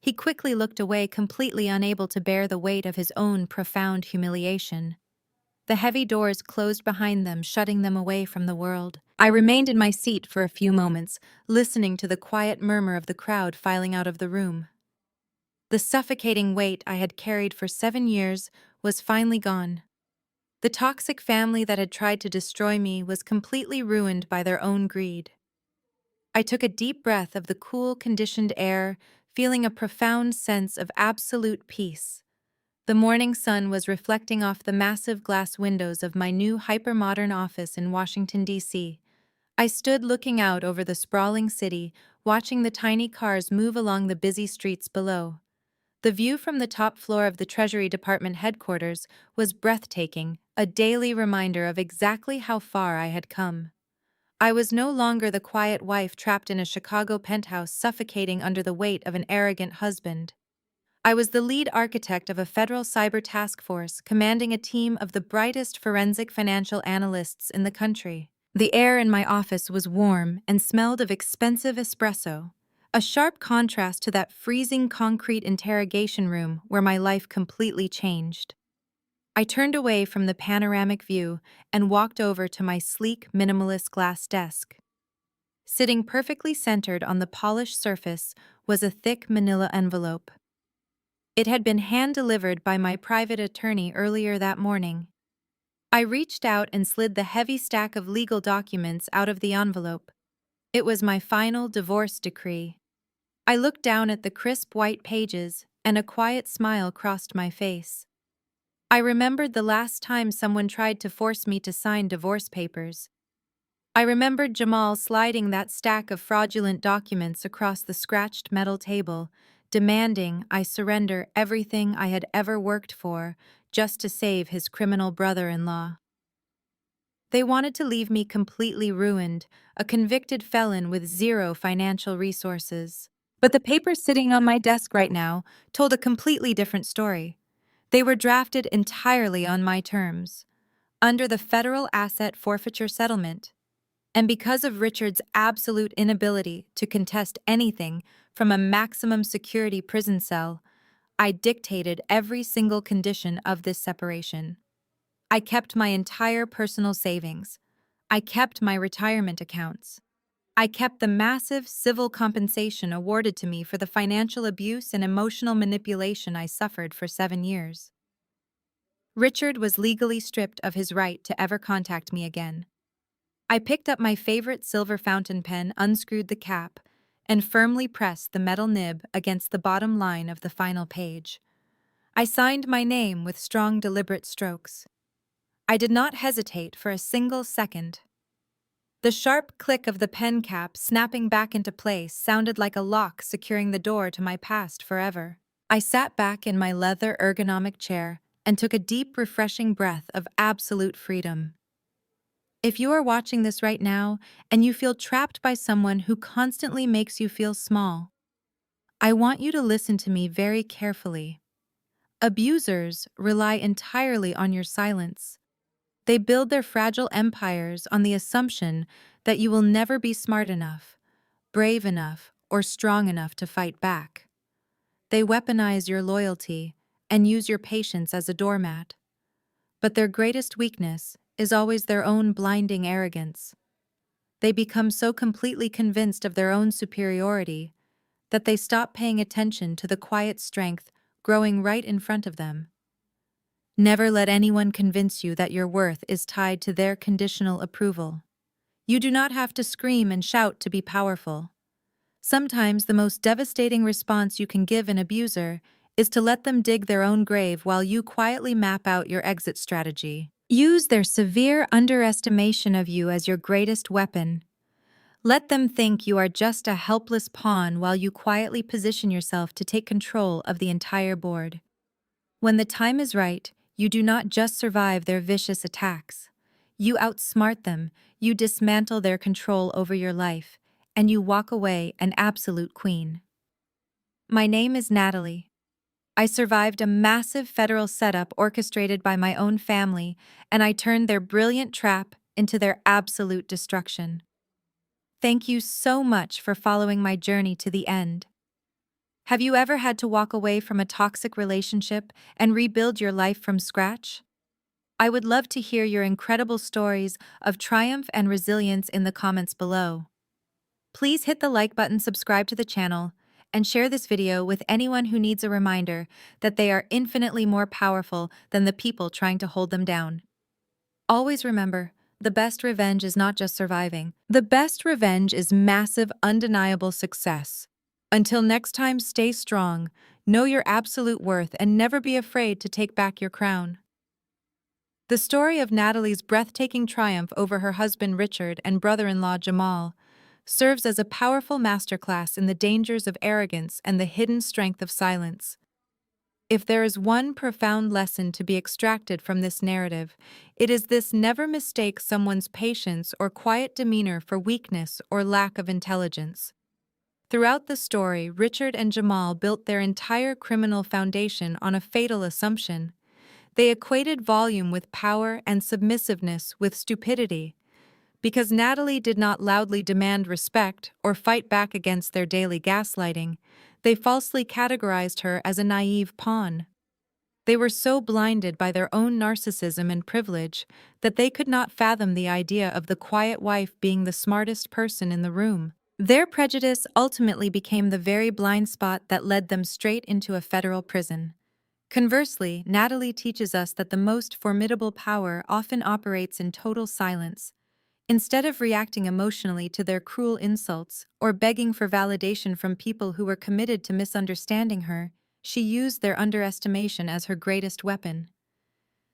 A: He quickly looked away, completely unable to bear the weight of his own profound humiliation. The heavy doors closed behind them, shutting them away from the world. I remained in my seat for a few moments, listening to the quiet murmur of the crowd filing out of the room. The suffocating weight I had carried for 7 years was finally gone. The toxic family that had tried to destroy me was completely ruined by their own greed. I took a deep breath of the cool, conditioned air, feeling a profound sense of absolute peace. The morning sun was reflecting off the massive glass windows of my new hyper-modern office in Washington, D.C. I stood looking out over the sprawling city, watching the tiny cars move along the busy streets below. The view from the top floor of the Treasury Department headquarters was breathtaking, a daily reminder of exactly how far I had come. I was no longer the quiet wife trapped in a Chicago penthouse suffocating under the weight of an arrogant husband. I was the lead architect of a federal cyber task force commanding a team of the brightest forensic financial analysts in the country. The air in my office was warm and smelled of expensive espresso, a sharp contrast to that freezing concrete interrogation room where my life completely changed. I turned away from the panoramic view and walked over to my sleek, minimalist glass desk. Sitting perfectly centered on the polished surface was a thick manila envelope. It had been hand-delivered by my private attorney earlier that morning. I reached out and slid the heavy stack of legal documents out of the envelope. It was my final divorce decree. I looked down at the crisp white pages, and a quiet smile crossed my face. I remembered the last time someone tried to force me to sign divorce papers. I remembered Jamal sliding that stack of fraudulent documents across the scratched metal table, demanding I surrender everything I had ever worked for just to save his criminal brother-in-law. They wanted to leave me completely ruined, a convicted felon with zero financial resources. But the papers sitting on my desk right now told a completely different story. They were drafted entirely on my terms, under the federal asset forfeiture settlement. And because of Richard's absolute inability to contest anything from a maximum security prison cell, I dictated every single condition of this separation. I kept my entire personal savings. I kept my retirement accounts. I kept the massive civil compensation awarded to me for the financial abuse and emotional manipulation I suffered for 7 years. Richard was legally stripped of his right to ever contact me again. I picked up my favorite silver fountain pen, unscrewed the cap, and firmly pressed the metal nib against the bottom line of the final page. I signed my name with strong, deliberate strokes. I did not hesitate for a single second. The sharp click of the pen cap snapping back into place sounded like a lock securing the door to my past forever. I sat back in my leather ergonomic chair and took a deep, refreshing breath of absolute freedom. If you are watching this right now and you feel trapped by someone who constantly makes you feel small, I want you to listen to me very carefully. Abusers rely entirely on your silence. They build their fragile empires on the assumption that you will never be smart enough, brave enough, or strong enough to fight back. They weaponize your loyalty and use your patience as a doormat. But their greatest weakness is always their own blinding arrogance. They become so completely convinced of their own superiority that they stop paying attention to the quiet strength growing right in front of them. Never let anyone convince you that your worth is tied to their conditional approval. You do not have to scream and shout to be powerful. Sometimes the most devastating response you can give an abuser is to let them dig their own grave while you quietly map out your exit strategy. Use their severe underestimation of you as your greatest weapon. Let them think you are just a helpless pawn while you quietly position yourself to take control of the entire board. When the time is right, you do not just survive their vicious attacks. You outsmart them, you dismantle their control over your life, and you walk away an absolute queen. My name is Natalie. I survived a massive federal setup orchestrated by my own family, and I turned their brilliant trap into their absolute destruction. Thank you so much for following my journey to the end. Have you ever had to walk away from a toxic relationship and rebuild your life from scratch? I would love to hear your incredible stories of triumph and resilience in the comments below. Please hit the like button, subscribe to the channel, and share this video with anyone who needs a reminder that they are infinitely more powerful than the people trying to hold them down. Always remember, the best revenge is not just surviving. The best revenge is massive, undeniable success. Until next time, stay strong, know your absolute worth, and never be afraid to take back your crown. The story of Natalie's breathtaking triumph over her husband Richard and brother-in-law Jamal serves as a powerful masterclass in the dangers of arrogance and the hidden strength of silence. If there is one profound lesson to be extracted from this narrative, it is this: never mistake someone's patience or quiet demeanor for weakness or lack of intelligence. Throughout the story, Richard and Jamal built their entire criminal foundation on a fatal assumption. They equated volume with power and submissiveness with stupidity. Because Natalie did not loudly demand respect or fight back against their daily gaslighting, they falsely categorized her as a naive pawn. They were so blinded by their own narcissism and privilege that they could not fathom the idea of the quiet wife being the smartest person in the room. Their prejudice ultimately became the very blind spot that led them straight into a federal prison. Conversely, Natalie teaches us that the most formidable power often operates in total silence. Instead of reacting emotionally to their cruel insults or begging for validation from people who were committed to misunderstanding her, she used their underestimation as her greatest weapon.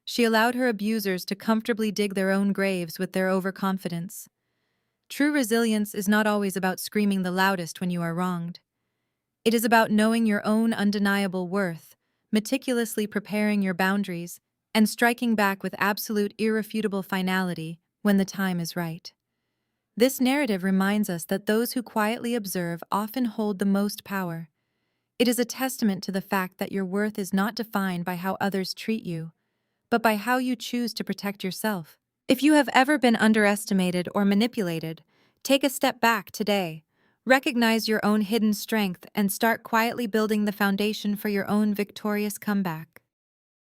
A: She allowed her abusers to comfortably dig their own graves with their overconfidence. True resilience is not always about screaming the loudest when you are wronged. It is about knowing your own undeniable worth, meticulously preparing your boundaries, and striking back with absolute irrefutable finality when the time is right. This narrative reminds us that those who quietly observe often hold the most power. It is a testament to the fact that your worth is not defined by how others treat you, but by how you choose to protect yourself. If you have ever been underestimated or manipulated, take a step back today. Recognize your own hidden strength and start quietly building the foundation for your own victorious comeback.